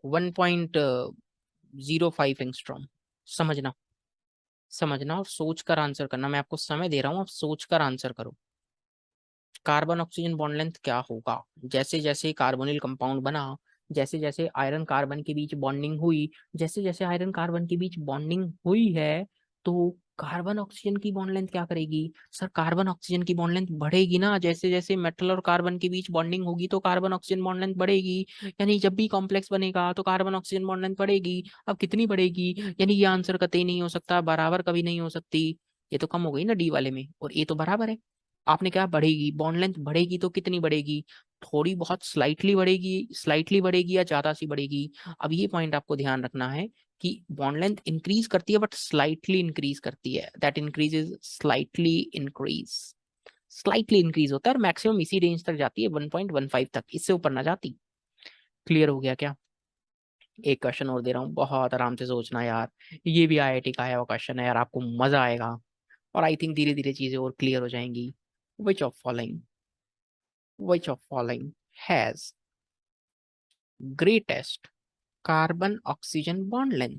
1.05 एंगस्ट्रॉम। समझना, समझना और सोच कर आंसर करना, मैं आपको समय दे रहा हूं, आप सोच कर आंसर करो। कार्बन ऑक्सीजन बॉन्ड लेंथ क्या होगा, जैसे जैसे कार्बोनिल कंपाउंड बना, जैसे जैसे आयरन कार्बन के बीच बॉन्डिंग हुई, जैसे जैसे आयरन कार्बन के बीच बॉन्डिंग हुई है, तो कार्बन ऑक्सीजन की बॉन्ड लेंथ क्या करेगी? सर कार्बन ऑक्सीजन की बॉन्ड लेंथ बढ़ेगी ना, जैसे जैसे मेटल और कार्बन के बीच बॉन्डिंग होगी तो कार्बन ऑक्सीजन बॉन्ड लेंथ बढ़ेगी, यानी जब भी कॉम्प्लेक्स बनेगा तो कार्बन ऑक्सीजन बॉन्ड लेंथ बढ़ेगी। अब कितनी बढ़ेगी? यानी ये आंसर कतई नहीं हो सकता, बराबर कभी नहीं हो सकती, ये तो कम हो गई ना डी वाले में, और ये तो बराबर है। आपने क्या बढ़ेगी, बॉन्ड लेंथ बढ़ेगी तो कितनी बढ़ेगी? थोड़ी बहुत स्लाइटली बढ़ेगी, स्लाइटली बढ़ेगी या ज्यादा सी बढ़ेगी? अब ये पॉइंट आपको ध्यान रखना है कि बॉन्ड लेंथ इंक्रीज करती है बट स्लाइटली इंक्रीज करती है, that increase is slightly increase, slightly increase होता है और मैक्सिमम इसी रेंज तक जाती है 1.15 तक, इससे ऊपर ना जाती। क्लियर हो गया क्या? एक क्वेश्चन और दे रहा हूँ, बहुत आराम से सोचना यार, ये भी आईआईटी का आया हुआ क्वेश्चन है यार, आपको मजा आएगा और आई थिंक धीरे धीरे चीजें और क्लियर हो जाएंगी। विच of following, which of following has greatest carbon oxygen bond length?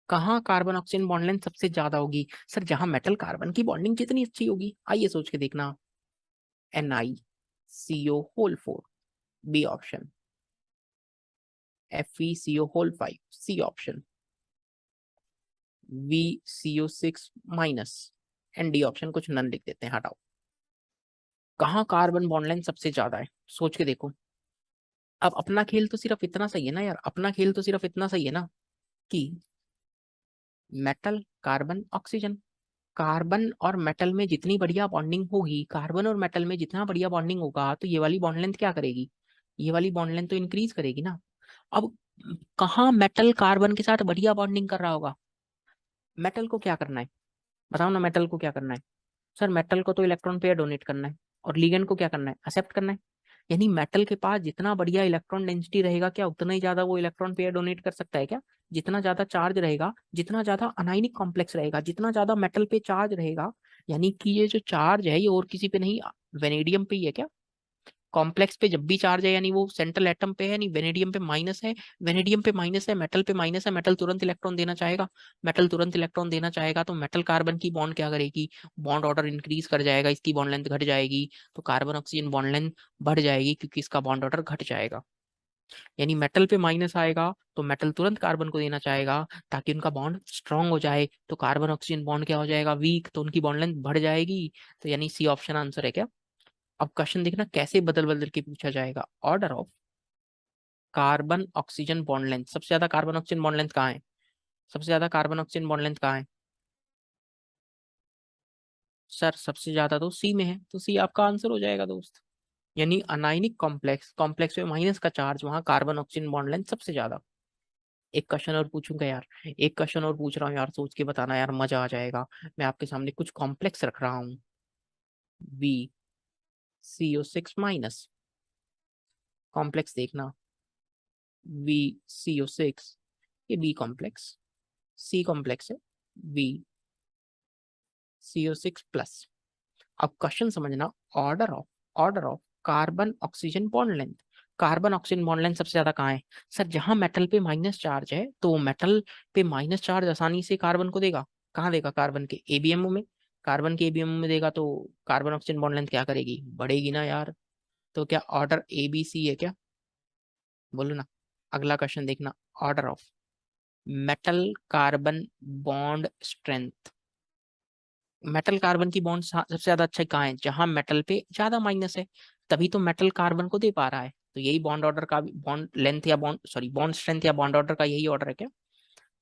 कहाँ कार्बन ऑक्सीजन बॉन्ड लेंथ सबसे ज्यादा होगी? सर जहां मेटल कार्बन की बॉन्डिंग कितनी अच्छी होगी, आइए सोच के देखना। NiCO4, B option, FeCO5, C option, VCO6 and D option, कुछ नन लिख देते हैं, हटाओ। कहाँ कार्बन बॉन्ड लेंथ सबसे ज्यादा है, सोच के देखो। अब अपना खेल तो सिर्फ इतना सही है ना यार, अपना खेल तो सिर्फ इतना सही है ना कि मेटल कार्बन ऑक्सीजन, कार्बन और मेटल में जितनी बढ़िया बॉन्डिंग होगी, कार्बन और मेटल में जितना बढ़िया बॉन्डिंग होगा तो ये वाली बॉन्ड लेंथ क्या करेगी? ये वाली बॉन्ड लेंथ तो इंक्रीज करेगी ना। अब कहाँ मेटल कार्बन के साथ बढ़िया बॉन्डिंग कर रहा होगा? मेटल को क्या करना है, बताओ ना, मेटल को क्या करना है? सर मेटल को तो इलेक्ट्रॉन पेयर डोनेट करना है, और लिगेंड को क्या करना है, एक्सेप्ट करना है। यानी मेटल के पास जितना बढ़िया इलेक्ट्रॉन डेंसिटी रहेगा, क्या उतना ही ज्यादा वो इलेक्ट्रॉन पेयर डोनेट कर सकता है क्या? जितना ज्यादा चार्ज रहेगा, जितना ज्यादा अनायनिक कॉम्प्लेक्स रहेगा, जितना ज्यादा मेटल पे चार्ज रहेगा, यानी कि ये जो चार्ज है ये और किसी पे नहीं, वेनेडियम पे ही है क्या? कॉम्प्लेक्स पे जब भी चार्ज है यानी वो सेंट्रल एटम पे है, यानी वेनेडियम पे माइनस है, वेनेडियम पे माइनस है, मेटल पे माइनस है, मेटल तुरंत इलेक्ट्रॉन देना चाहेगा, मेटल तुरंत इलेक्ट्रॉन देना चाहेगा, तो मेटल कार्बन की बॉन्ड क्या करेगी? बॉन्ड ऑर्डर इंक्रीज कर जाएगा, इसकी बॉन्ड लेंथ घट जाएगी, तो कार्बन ऑक्सीजन बॉन्ड लेंथ बढ़ जाएगी क्योंकि इसका बॉन्ड ऑर्डर घट जाएगा। यानी मेटल पे माइनस आएगा तो मेटल तुरंत कार्बन को देना चाहेगा ताकि उनका बॉन्ड स्ट्रांग हो जाए, तो कार्बन ऑक्सीजन बॉन्ड क्या हो जाएगा? वीक, तो उनकी बॉन्ड लेंथ बढ़ जाएगी। तो यानी सी ऑप्शन आंसर है क्या? अब क्वेश्चन देखना कैसे बदल बदल के पूछा जाएगा। Order of carbon oxygen bond length, सबसे ज्यादा कार्बन ऑक्सीजन बॉन्ड लेंथ कहाँ है? सबसे ज्यादा कार्बन ऑक्सीजन बॉन्ड लेंथ कहाँ है? सर सबसे ज्यादा तो सी में है, तो सी आपका आंसर हो जाएगा दोस्त। यानी अनाइनिक कॉम्प्लेक्स, कॉम्प्लेक्स में माइनस का चार्ज, वहां कार्बन ऑक्सीजन बॉन्ड लेंथ सबसे ज्यादा। एक क्वेश्चन और पूछूंगा यार, एक क्वेश्चन और पूछ रहा हूँ यार, सोच के बताना यार, मजा आ जाएगा। मैं आपके सामने कुछ कॉम्प्लेक्स रख रहा हूँ, VCO6 कॉम्प्लेक्स देखना, VCO6, ये बी कॉम्प्लेक्स, सी कॉम्प्लेक्स है, VCO6 प्लस। अब क्वेश्चन समझना, order of, order of carbon oxygen bond length, carbon oxygen bond length सबसे ज्यादा कहाँ है? सर जहां मेटल पे माइनस चार्ज है, तो मेटल पे माइनस चार्ज आसानी से कार्बन को देगा, कहाँ देगा? कार्बन के एबीएमओ में, कार्बन के एबीएमओ में देगा, तो कार्बन ऑक्सीजन बॉन्ड लेंथ क्या करेगी? बढ़ेगी ना यार। तो क्या ऑर्डर ए बी सी है क्या? बोलो ना। अगला क्वेश्चन देखना, order of metal carbon bond strength, metal carbon की बॉन्ड सबसे ज्यादा अच्छा कहाँ है? जहां मेटल पे ज्यादा माइनस है, तभी तो मेटल कार्बन को दे पा रहा है। तो यही बॉन्ड ऑर्डर का बॉन्ड लेंथ या बॉन्ड स्ट्रेंथ या बॉन्ड ऑर्डर का यही ऑर्डर है क्या?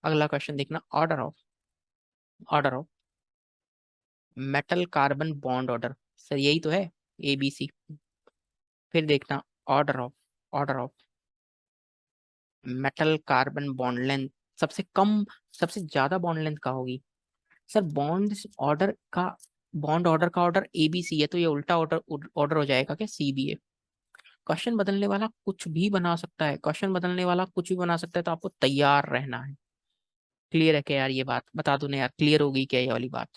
अगला क्वेश्चन देखना, order of metal carbon bond order. Sir यही तो है, ABC। फिर देखना, order of metal carbon bond length. सबसे कम, सबसे ज्यादा बॉन्ड लेंथ का होगी? सर बॉन्ड ऑर्डर का ऑर्डर ABC है, तो ये उल्टा ऑर्डर ऑर्डर हो जाएगा क्या? CBA। क्वेश्चन बदलने वाला कुछ भी बना सकता है, क्वेश्चन बदलने वाला कुछ भी बना सकता है, तो आपको तैयार रहना है। क्लियर है क्या यार? ये बात बता दो ना यार, क्लियर हो गई क्या ये वाली बात?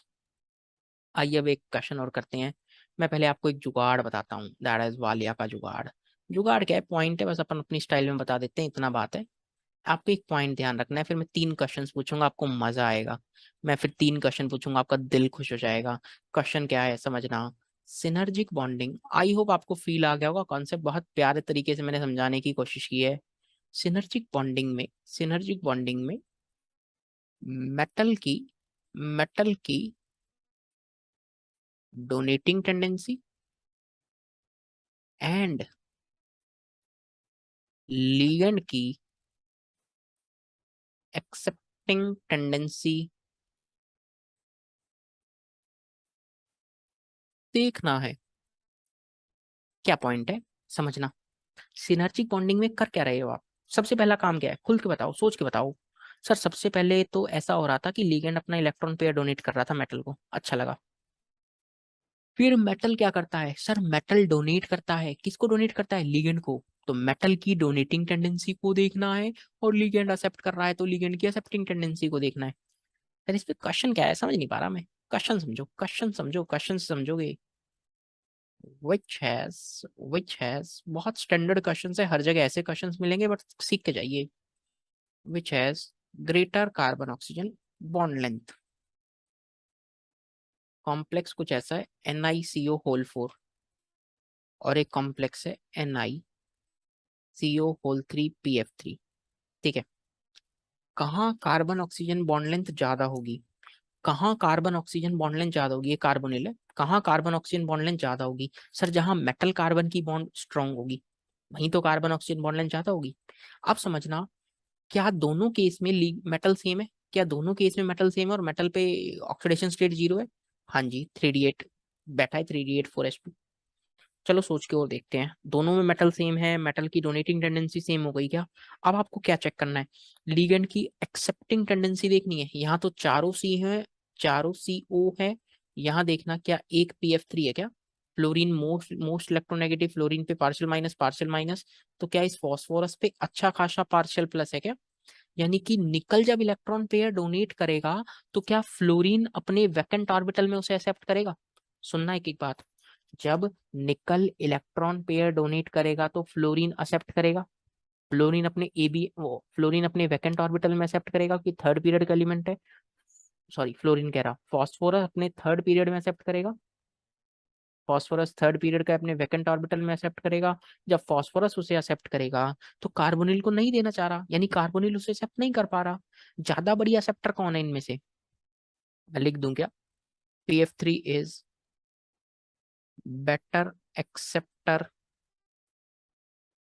आइए अब एक क्वेश्चन और करते हैं। मैं पहले आपको एक जुगाड़ बताता हूँ, दैट इज वालिया का जुगाड़। जुगाड़ क्या है? पॉइंट है, बस अपन अपनी स्टाइल में बता देते हैं, इतना बात है। आपको एक पॉइंट ध्यान रखना है, फिर मैं 3 क्वेश्चंस पूछूंगा, आपको मजा आएगा। मैं फिर 3 क्वेश्चन पूछूंगा, आपका दिल खुश हो जाएगा। क्वेश्चन क्या है समझना, सिनर्जिक बॉन्डिंग। आई होप आपको फील आ गया होगा, कॉन्सेप्ट बहुत प्यारे तरीके से मैंने समझाने की कोशिश की है। सिनर्जिक बॉन्डिंग में मेटल की मेटल की डोनेटिंग टेंडेंसी एंड लिगेंड की एक्सेप्टिंग टेंडेंसी देखना है। क्या पॉइंट है समझना। सिनर्जिक बॉन्डिंग में कर क्या रहे हो आप? सबसे पहला काम क्या है, खुल के बताओ, सोच के बताओ। सर सबसे पहले तो ऐसा हो रहा था कि लिगेंड अपना इलेक्ट्रॉन पेयर डोनेट कर रहा था मेटल को, अच्छा लगा। फिर मेटल क्या करता है? सर मेटल डोनेट करता है, किसको डोनेट करता है? लिगेंड को। तो मेटल की डोनेटिंग टेंडेंसी को देखना है, और लिगेंड एक्सेप्ट कर रहा है तो लिगेंड की एक्सेप्टिंग टेंडेंसी को देखना है। सर इस पे क्वेश्चन क्या है समझ नहीं पा रहा मैं। क्वेश्चन समझो, क्वेश्चन समझो, क्वेश्चन समझोगे। विच हैज बहुत स्टैंडर्ड क्वेश्चन है, हर जगह ऐसे क्वेश्चन मिलेंगे, बट सीख के जाइए। Which has greater carbon oxygen bond length. Complex कुछ ऐसा है NiCO होल 4, और एक कॉम्प्लेक्स है NiCO होल 3 PF3। ठीक है। कहाँ कार्बन ऑक्सीजन बॉन्ड लेंथ ज्यादा होगी? कहाँ कार्बन ऑक्सीजन बॉन्ड लेंथ ज्यादा होगी? ये कार्बोनिल है, कहाँ कार्बन ऑक्सीजन बॉन्ड लेंथ ज्यादा होगी? सर जहां मेटल कार्बन की बॉन्ड स्ट्रांग होगी, वहीं तो कार्बन ऑक्सीजन बॉन्ड लेंथ ज्यादा होगी। अब समझना, क्या दोनों केस में मेटल सेम है? क्या दोनों केस में मेटल सेम है और मेटल पे ऑक्सीडेशन स्टेट 0 है? हाँ जी, 3D8 बैठा है, 3D8 4s2। चलो सोच के और देखते हैं, दोनों में मेटल सेम है, मेटल की डोनेटिंग टेंडेंसी सेम हो गई क्या? अब आपको क्या चेक करना है? लिगेंड की एक्सेप्टिंग टेंडेंसी देखनी है। यहाँ तो चारों सी है, चारों CO है। यहाँ देखना, क्या एक PF3 है क्या? Fluorine most most electronegative, fluorine पे पार्शियल माइनस पार्शियल माइनस। तो क्या इस फॉस्फोरस पे अच्छा खासा पार्शियल प्लस है क्या? यानी कि निकल जब इलेक्ट्रॉन पेयर डोनेट करेगा, तो क्या फ्लोरीन अपने वैकेंट ऑर्बिटल में उसे एक्सेप्ट करेगा? सुनना एक बात, जब निकल इलेक्ट्रॉन पेयर डोनेट करेगा तो फ्लोरीन एक्सेप्ट करेगा। फ्लोरीन अपने वैकेंट ऑर्बिटल में एक्सेप्ट करेगा कि थर्ड पीरियड का एलिमेंट है। सॉरी, फ्लोरीन कह रहा, फॉस्फोरस अपने थर्ड पीरियड में एक्सेप्ट करेगा। फॉस्फोरस थर्ड पीरियड का अपने वैकेंट ऑर्बिटल में एक्सेप्ट करेगा। जब फॉस्फोरस उसे एक्सेप्ट करेगा, तो कार्बोनिल को नहीं देना चाह रहा, यानी कार्बोनिल उसे एक्सेप्ट नहीं कर पा रहा। ज्यादा बड़ी एक्सेप्टर कौन है इनमें से? मैं लिख दूं क्या? PF3 is better acceptor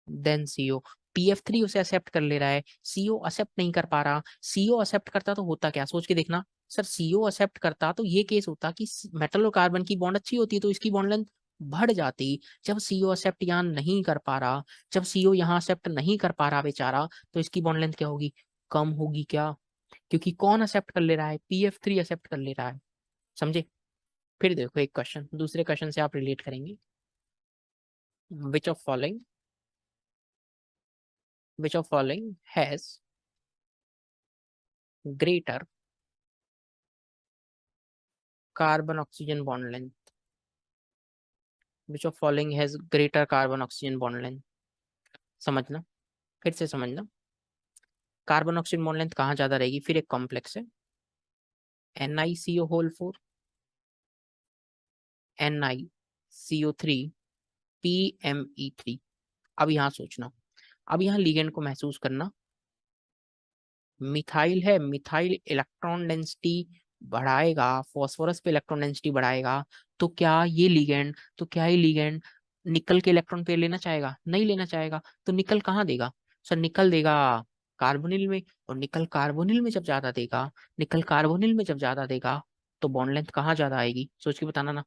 than CO। PF3 उसे एक्सेप्ट कर ले रहा है, CO एक्सेप्ट नहीं कर पा रहा। CO एक्सेप्ट करता तो होता क्या, सोच के देखना। सर CO एक्सेप्ट करता तो ये केस होता कि मेटल और कार्बन की बॉन्ड अच्छी होती, तो इसकी बॉन्ड लेंथ बढ़ जाती। जब CO एक्सेप्ट यहाँ नहीं कर पा रहा, जब CO यहाँ एक्सेप्ट नहीं कर पा रहा बेचारा, तो इसकी बॉन्ड लेंथ क्या होगी? कम होगी क्या? क्योंकि कौन एक्सेप्ट कर ले रहा है? PF3 एक्सेप्ट कर ले रहा है। समझे? फिर देखो एक क्वेश्चन, दूसरे क्वेश्चन से आप रिलेट करेंगे। विच of following has greater carbon oxygen bond length? Which of following has greater carbon oxygen bond length? समझना, फिर से समझना। कार्बन ऑक्सीजन बॉन्ड लेंथ कहाँ ज्यादा रहेगी? फिर एक कॉम्प्लेक्स है NiCO होल 4, NiCO3 PME3। अब यहाँ सोचना, अब यहाँ लिगेंड को महसूस करना। मिथाइल है, मिथाइल इलेक्ट्रॉन डेंसिटी बढ़ाएगा, फॉस्फोरस पे इलेक्ट्रॉन डेंसिटी बढ़ाएगा। तो क्या ये लिगेंड निकल के इलेक्ट्रॉन पेयर लेना चाहेगा? नहीं लेना चाहेगा। तो निकल कहाँ देगा? सर निकल देगा कार्बोनिल में। और निकल कार्बोनिल में जब ज्यादा देगा, निकल कार्बोनिल में जब ज्यादा देगा तो बॉन्ड लेंथ कहाँ ज्यादा आएगी? सोच के बताना ना।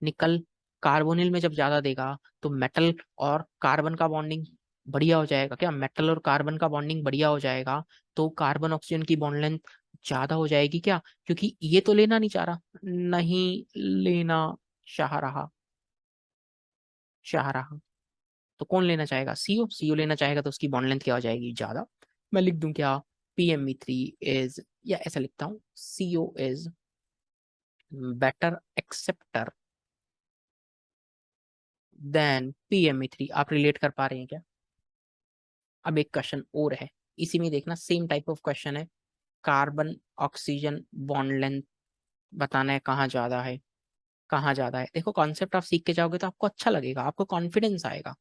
निकल कार्बोनिल में जब ज्यादा देगा तो मेटल और कार्बन का बॉन्डिंग बढ़िया हो जाएगा क्या? मेटल और कार्बन का बॉन्डिंग बढ़िया हो जाएगा तो कार्बन ऑक्सीजन की बॉन्ड लेंथ ज्यादा हो जाएगी क्या? क्योंकि ये तो लेना नहीं चाह रहा, नहीं लेना चाह रहा, चाह रहा। तो कौन लेना चाहेगा? सीओ। सीओ लेना चाहेगा तो उसकी बॉन्ड लेंथ क्या हो जाएगी? ज्यादा। मैं लिख दूं क्या? PME3 इज, या ऐसा लिखता हूं, CO is better acceptor than PME3। आप रिलेट कर पा रहे हैं क्या? अब एक क्वेश्चन और है, इसी में देखना, सेम टाइप ऑफ क्वेश्चन है। कार्बन ऑक्सीजन बॉन्ड लेंथ बताना है कहाँ ज्यादा है, कहाँ ज्यादा है। देखो कॉन्सेप्ट आप सीख के जाओगे तो आपको अच्छा लगेगा, आपको कॉन्फिडेंस आएगा।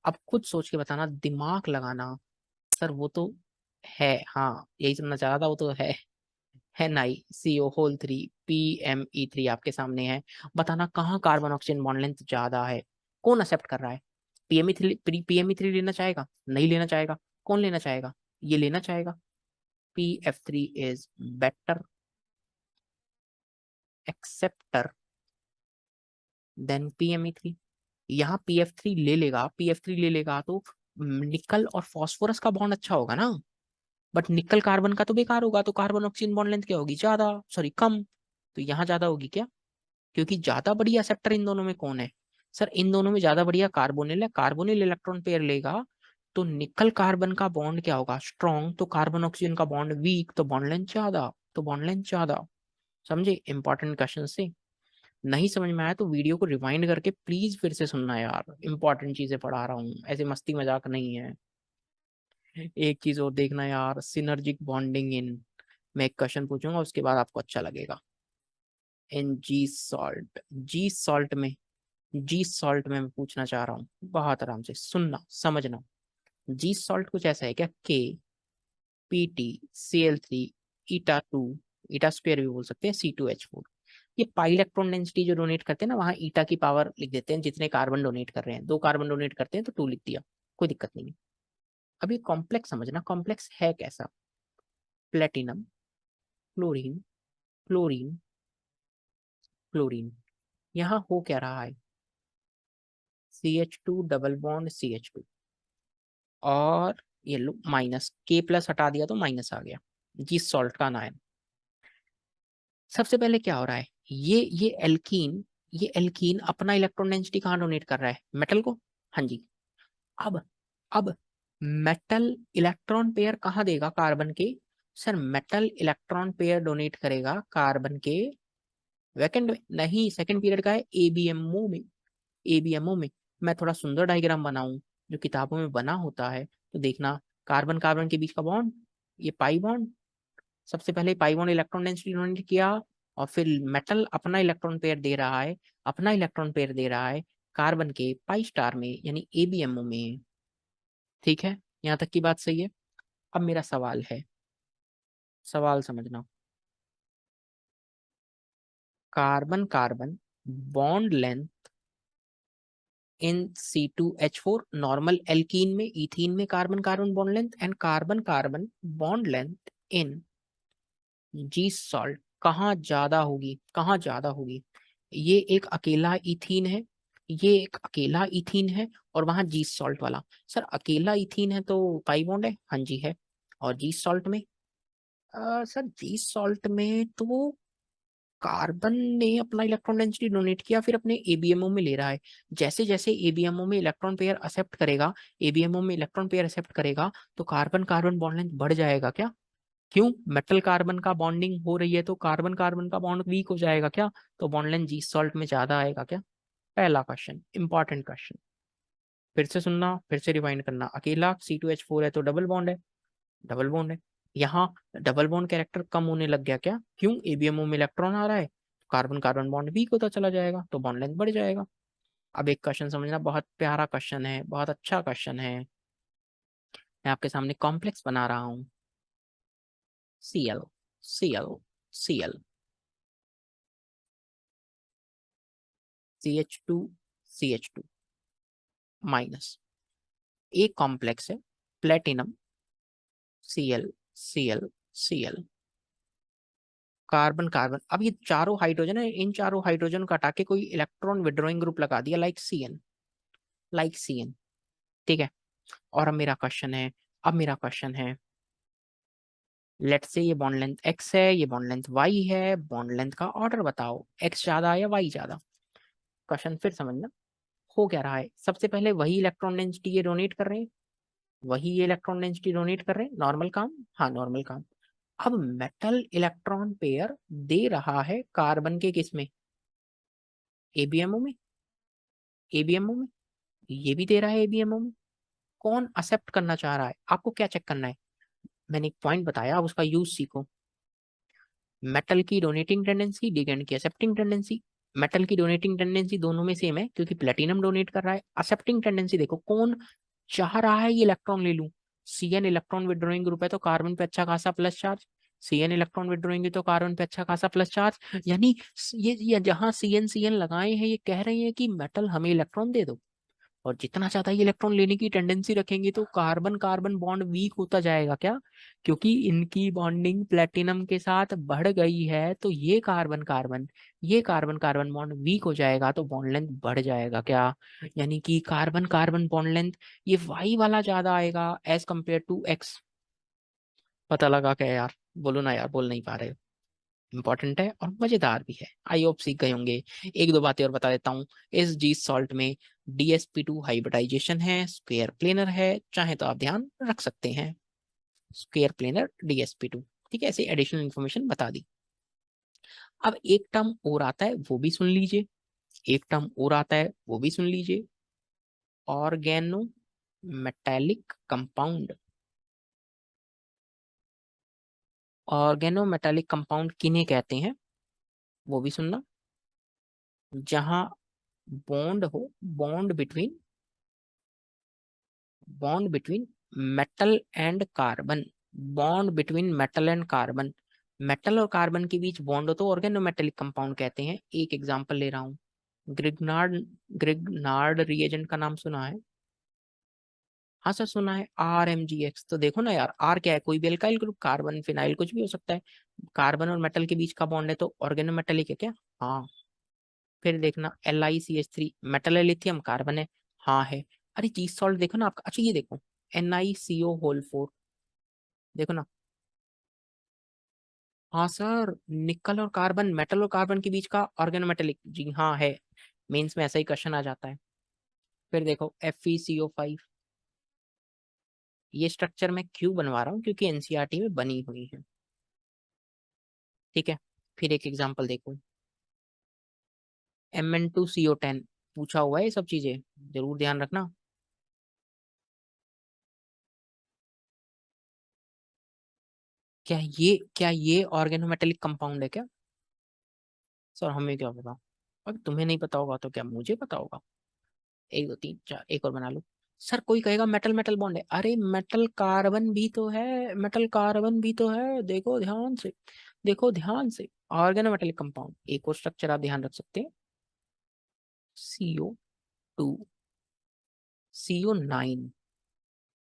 अब खुद सोच के बताना, दिमाग लगाना। सर वो तो है, हाँ यही सुनना चाह रहा था, वो तो है नहीं। CO3 PME3 आपके सामने है। बताना कहाँ कार्बन ऑक्सीजन बॉन्ड लेंथ ज्यादा है। कौन एक्सेप्ट कर रहा है? PME3 लेना चाहेगा? नहीं लेना चाहेगा। कौन लेना चाहेगा? ये लेना चाहेगा। PF3 is better acceptor than PME3। यहाँ PF3 ले लेगा, PF3 ले लेगा तो निकल और फास्फोरस का बॉन्ड अच्छा होगा ना। बट निकल कार्बन का तो बेकार होगा, तो कार्बन ऑक्सीजन बॉन्ड लेंथ क्या होगी? ज्यादा, सॉरी कम। तो यहाँ ज्यादा होगी क्या? क्योंकि ज्यादा बढ़िया एक्सेप्टर इन दोनों में कौन है? सर इन दोनों में ज्यादा बढ़िया कार्बोनिल है। कार्बोनिल इलेक्ट्रॉन पेयर लेगा तो निकल कार्बन का बॉन्ड क्या होगा? स्ट्रॉन्ग। तो कार्बन ऑक्सीजन का बॉन्ड वीक, तो बॉन्ड लेंथ ज्यादा, तो बॉन्ड लेंथ ज्यादा। समझे इंपॉर्टेंट क्वेश्चन से? नहीं समझ में आया तो वीडियो को रिवाइंड करके प्लीज फिर से सुनना यार, इंपॉर्टेंट चीजें पढ़ा रहा हूँ, ऐसे मस्ती मजाक नहीं है। एक चीज और देखना यार, सिनर्जिक बॉन्डिंग इन, मैं एक क्वेश्चन पूछूंगा उसके बाद आपको अच्छा लगेगा। इन जी सॉल्ट, जी सॉल्ट में, जी सॉल्ट में मैं पूछना चाह रहा हूँ, बहुत आराम से सुनना समझना। जी सॉल्ट कुछ ऐसा है क्या? KPtCl3 ईटा 2, ईटा स्क्वायर भी बोल सकते हैं, C2H4। ये पाई इलेक्ट्रॉन डेंसिटी जो डोनेट करते हैं ना, वहां ईटा की पावर लिख देते हैं, जितने कार्बन डोनेट कर रहे हैं। 2 कार्बन डोनेट करते हैं तो 2 लिख दिया, कोई दिक्कत नहीं है। अभी कॉम्प्लेक्स समझना, कॉम्प्लेक्स है कैसा? Platinum, chlorine, chlorine, chlorine. यहाँ हो क्या रहा है? CH2 डबल बॉन्ड CH2, और ये लो माइनस, K+ हटा दिया तो माइनस आ गया, जिस सॉल्ट का आयन। सबसे पहले क्या हो रहा है? ये एल्कीन, ये एल्कीन अपना इलेक्ट्रॉन डेंसिटी कहाँ डोनेट कर रहा है? मेटल को। हाँ जी। अब मेटल इलेक्ट्रॉन पेयर कहाँ देगा कार्बन के? Sir metal electron pair donate करेगा कार्बन के वैकेंट में, नहीं सेकंड पीरियड का है, ABMO में। ABMO में मैं थोड़ा सुंदर डायग्राम बनाऊं जो किताबों में बना होता है तो देखना। कार्बन कार्बन के बीच का बॉन्ड, ये पाई बॉन्ड। सबसे पहले pi bond electron density donate किया, और फिर मेटल अपना इलेक्ट्रॉन पेयर दे रहा है, अपना इलेक्ट्रॉन पेयर दे रहा है कार्बन के पाई स्टार में, यानी ABMO में। ठीक है, यहाँ तक की बात सही है। अब मेरा सवाल है, सवाल समझना। Carbon carbon bond length in C2H4 normal alkene में, इथीन में carbon carbon bond length, and carbon carbon bond length in G salt कहाँ ज्यादा होगी? कहाँ ज्यादा होगी? ये एक अकेला इथीन है, ये एक अकेला इथीन है, और वहां जी सॉल्ट वाला। सर अकेला इथीन है तो पाई बॉन्ड है, हाँ जी है। और जी सॉल्ट में, सर जी सॉल्ट में तो कार्बन ने अपना इलेक्ट्रॉन डेंसिटी डोनेट किया, फिर अपने ABMO में ले रहा है। जैसे जैसे ABMO में इलेक्ट्रॉन पेयर एक्सेप्ट करेगा, ABMO में इलेक्ट्रॉन पेयर एक्सेप्ट करेगा तो कार्बन कार्बन बॉन्ड लेंथ बढ़ जाएगा क्या? क्यों? मेटल कार्बन का बॉन्डिंग हो रही है तो कार्बन कार्बन का बॉन्ड वीक हो जाएगा क्या? तो बॉन्ड लेंथ जी सॉल्ट में ज्यादा आएगा क्या? पहला क्वेश्चन, इंपॉर्टेंट क्वेश्चन। फिर से सुनना, फिर से रिवाइंड करना। अकेला C2H4 है तो डबल बॉन्ड है, डबल बॉन्ड है। यहाँ डबल बॉन्ड कैरेक्टर कम होने लग गया क्या? क्यों? ABMO में इलेक्ट्रॉन आ रहा है, कार्बन कार्बन बॉन्ड वीक होता चला जाएगा तो बॉन्ड लेंथ बढ़ जाएगा। अब एक क्वेश्चन समझना, बहुत प्यारा क्वेश्चन है, बहुत अच्छा क्वेश्चन है। मैं आपके सामने कॉम्प्लेक्स बना रहा हूँ। Cl, Cl, CH2, CH2। Minus. एक कॉम्प्लेक्स है प्लेटिनम Cl कार्बन कार्बन। अब ये चारों हाइड्रोजन है, इन चारों हाइड्रोजन को हटा के कोई इलेक्ट्रॉन विड्रॉइंग ग्रुप लगा दिया लाइक Cn। ठीक है। और अब मेरा क्वेश्चन है लेट से ये बॉन्ड लेंथ x है, ये बॉन्ड लेंथ y है, बॉन्ड लेंथ का ऑर्डर बताओ, x ज्यादा या y ज्यादा। क्वेश्चन फिर समझना हो क्या रहा है। सबसे पहले वही इलेक्ट्रॉन डेंसिटी ये डोनेट कर रहे हैं, वही ये इलेक्ट्रॉन डेंसिटी डोनेट कर रहे हैं, नॉर्मल काम, हाँ नॉर्मल काम। अब मेटल इलेक्ट्रॉन पेयर दे रहा है कार्बन के किस में, एबीएमओ में, एबीएमओ में, ये भी दे रहा है एबीएमओ में। कौन एक्सेप्ट करना चाह रहा है, आपको क्या चेक करना है, मैंने एक पॉइंट बताया, आप उसका यूज सीखो। मेटल की डोनेटिंग टेंडेंसी, लिगेंड की एक्सेप्टिंग टेंडेंसी। मेटल की डोनेटिंग टेंडेंसी दोनों में सेम है क्योंकि प्लेटिनम डोनेट कर रहा है। एक्सेप्टिंग टेंडेंसी देखो कौन चाह रहा है ये इलेक्ट्रॉन ले लूं। Cn इलेक्ट्रॉन विड्रॉइंग ग्रुप है तो कार्बन पे अच्छा खासा plus charge, Cn electron withdrawing तो कार्बन पे अच्छा खासा प्लस चार्ज। यानी ये जहां Cn लगाए हैं ये कह रहे हैं कि मेटल हमें इलेक्ट्रॉन दे दो। और जितना ज्यादा ये इलेक्ट्रॉन लेने की टेंडेंसी रखेंगे तो कार्बन कार्बन बॉन्ड वीक होता जाएगा क्या, क्योंकि इनकी बॉन्डिंग प्लेटिनम के साथ बढ़ गई है तो ये कार्बन कार्बन बॉन्ड वीक हो जाएगा तो बॉन्ड लेंथ बढ़ जाएगा क्या। यानी कि कार्बन कार्बन बॉन्ड लेंथ ये वाई वाला ज्यादा आएगा एज कम्पेयर टू एक्स। पता लगा क्या यार, बोलो ना यार, बोल नहीं पा रहे हो। इंपॉर्टेंट है और मजेदार भी है, आई होप सीख गए होंगे। एक दो बातें और बता देता हूँ। इस जी सॉल्ट में DsP2 हाइब्रिडाइजेशन है, स्क्वायर प्लेनर है, चाहे तो आप ध्यान रख सकते हैं, स्क्वायर प्लेनर DsP2। ठीक है, ऐसे एडिशनल इन्फॉर्मेशन बता दी। अब एक टर्म और आता है वो भी सुन लीजिए, एक टर्म और आता है वो भी सुन लीजिए, organometallic compound. Organometallic compound किन्हें कहते हैं वो भी सुनना। जहां बॉन्ड हो, bond between bond between metal and carbon, bond between metal and carbon, metal और कार्बन के बीच बॉन्ड हो तो ऑर्गेनोमेटेलिक कंपाउंड कहते हैं। एक एग्जांपल ले रहा हूँ, ग्रिग्नार्ड ग्रिग्नार्ड रिएजेंट का नाम सुना है, हाँ सर सुना है, RMGX। तो देखो ना यार, आर क्या है, कोई भी एल्काइल ग्रुप, कार्बन फिनाइल कुछ भी हो सकता है, कार्बन और मेटल के बीच का बॉन्ड है तो ऑर्गेनोमेटेलिक है क्या, हाँ। फिर देखना LiCH3, मेटल है, लिथियम, कार्बन है, हाँ है। अरे जी सॉल्ट देखो ना आपका, अच्छा ये देखो NiCO4, देखो ना, हाँ सर, निकल और कार्बन, मेटल और कार्बन के बीच का ऑर्गेनोमेटेलिक, जी हाँ है। मेंस में ऐसा ही क्वेश्चन आ जाता है। फिर देखो FeCO5, ये स्ट्रक्चर मैं क्यों बनवा रहा हूँ क्योंकि NCERT में बनी हुई है। ठीक है, फिर एक एग्जांपल देखो, Mn2CO10, पूछा हुआ है ये सब चीजें, जरूर ध्यान रखना। क्या ये ऑर्गेनोमेटेलिक कंपाउंड है क्या, सर हमें क्या पता। अब तुम्हें नहीं पता होगा तो क्या मुझे पता होगा। एक दो तीन चार, एक और बना लो। सर कोई कहेगा मेटल मेटल बॉन्ड है, अरे मेटल कार्बन भी तो है, मेटल कार्बन भी तो है, देखो ध्यान से, देखो ध्यान से। ऑर्गेनोमेटेलिक कंपाउंड एक और स्ट्रक्चर आप ध्यान रख सकते हैं, CO2, CO9,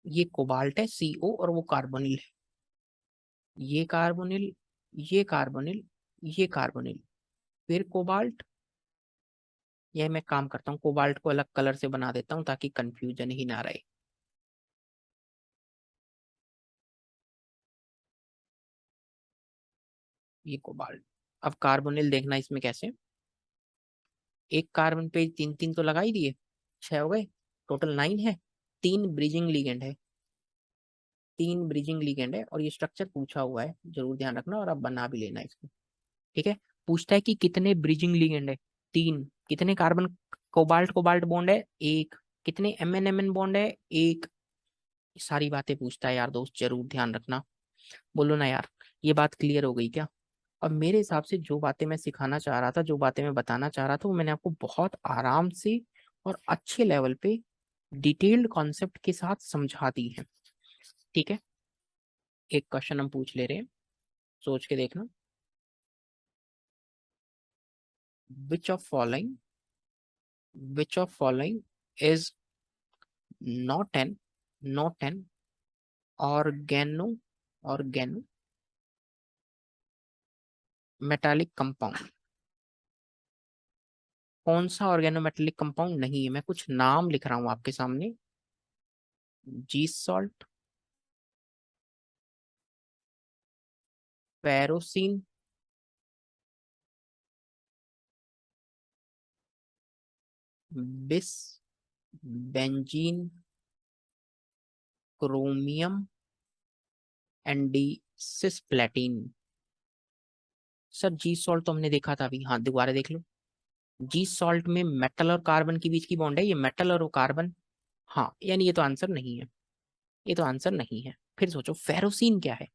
ये कोबाल्ट है, CO और वो कार्बोनिल है, ये कार्बोनिल, ये कार्बोनिल, ये कार्बोनिल, फिर कोबाल्ट। यह मैं काम करता हूँ, कोबाल्ट को अलग कलर से बना देता हूँ ताकि कंफ्यूजन ही ना रहे। ये कोबाल्ट। अब कार्बोनिल देखना इसमें कैसे, एक कार्बन पे तीन तीन तो लगा ही दिए, 6 हो गए, टोटल 9 है। तीन ब्रिजिंग लिगेंड है, तीन ब्रिजिंग लिगेंड है और ये स्ट्रक्चर पूछा हुआ है, जरूर ध्यान रखना और आप बना भी लेना इसको। ठीक है, पूछता है कि कितने ब्रिजिंग लिगेंड है, तीन, कितने कार्बन कोबाल्ट कोबाल्ट बॉन्ड है, एक, कितने MN बॉन्ड है, एक। सारी बातें पूछता है यार दोस्त, जरूर ध्यान रखना। बोलो ना यार, ये बात क्लियर हो गई क्या। अब मेरे हिसाब से जो बातें मैं सिखाना चाह रहा था, जो बातें मैं बताना चाह रहा था वो मैंने आपको बहुत आराम से और अच्छे लेवल पे डिटेल्ड कॉन्सेप्ट के साथ समझा दी है। ठीक है, एक क्वेश्चन हम पूछ ले रहे हैं, सोच के देखना। Which of following which of following is not an organometallic compound. कौन सा ऑर्गेनोमेटेलिक कंपाउंड नहीं है? मैं कुछ नाम लिख रहा हूं आपके सामने। जी salt, ferrocene, bis, benzene, chromium, एंडी, सिस्प्लेटिन। सर जी सॉल्ट तो हमने देखा था अभी, हाँ दोबारा देख लो। जी सॉल्ट में मेटल और कार्बन के बीच की बॉन्ड है, ये मेटल और वो कार्बन। हाँ यानी ये तो आंसर नहीं है, ये तो आंसर नहीं है। फिर सोचो फेरोसिन क्या है।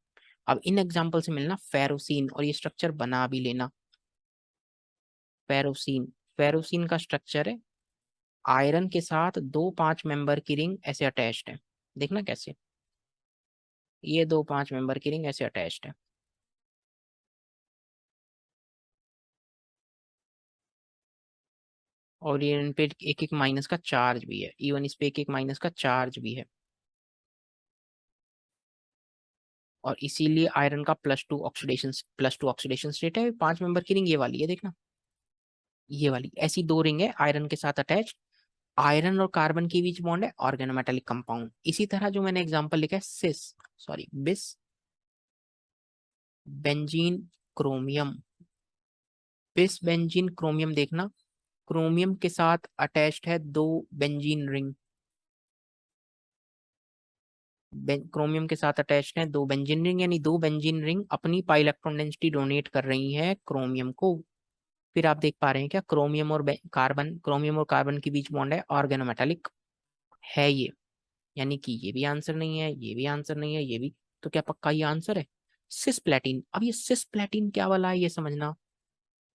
अब इन एग्जाम्पल से मिलना फेरोसिन, और ये स्ट्रक्चर बना भी लेना। फेरोसिन, फेरोसिन का स्ट्रक्चर है आयरन के साथ दो 5 मेंबर की रिंग ऐसे अटैच्ड है। देखना कैसे, ये दो 5 मेंबर की रिंग ऐसे अटैच्ड है। और ये इन पे एक एक माइनस का चार्ज भी है, इवन इस पे एक एक माइनस का चार्ज भी है। और इसीलिए आयरन का +2 ऑक्सीडेशन स्टेट है। 5 मेंबर की रिंग ये वाली है, देखना ये वाली ऐसी दो रिंग है आयरन के साथ अटैच। आयरन और कार्बन के बीच बॉन्ड है, ऑर्गेनोमेटेलिक कंपाउंड। इसी तरह जो मैंने एग्जांपल लिखा है बिस, बेंजीन, क्रोमियम। बिस बेंजीन क्रोमियम, देखना क्रोमियम के साथ अटैच्ड है दो बेंजीन रिंग। क्रोमियम के साथ अटैच्ड है दो बेंजीन रिंग, यानी दो बेंजीन रिंग अपनी पाई इलेक्ट्रॉन डेंसिटी डोनेट कर रही है क्रोमियम को। फिर आप देख पा रहे हैं क्या, क्रोमियम और कार्बन के बीच बॉन्ड है, ऑर्गेनोमेटेलिक है ये। यानी कि ये भी आंसर नहीं है, ये भी आंसर नहीं है, ये भी। तो क्या पक्का ये आंसर है? सिस्प्लेटिन। अब ये सिस्प्लेटिन क्या वाला है ये समझना।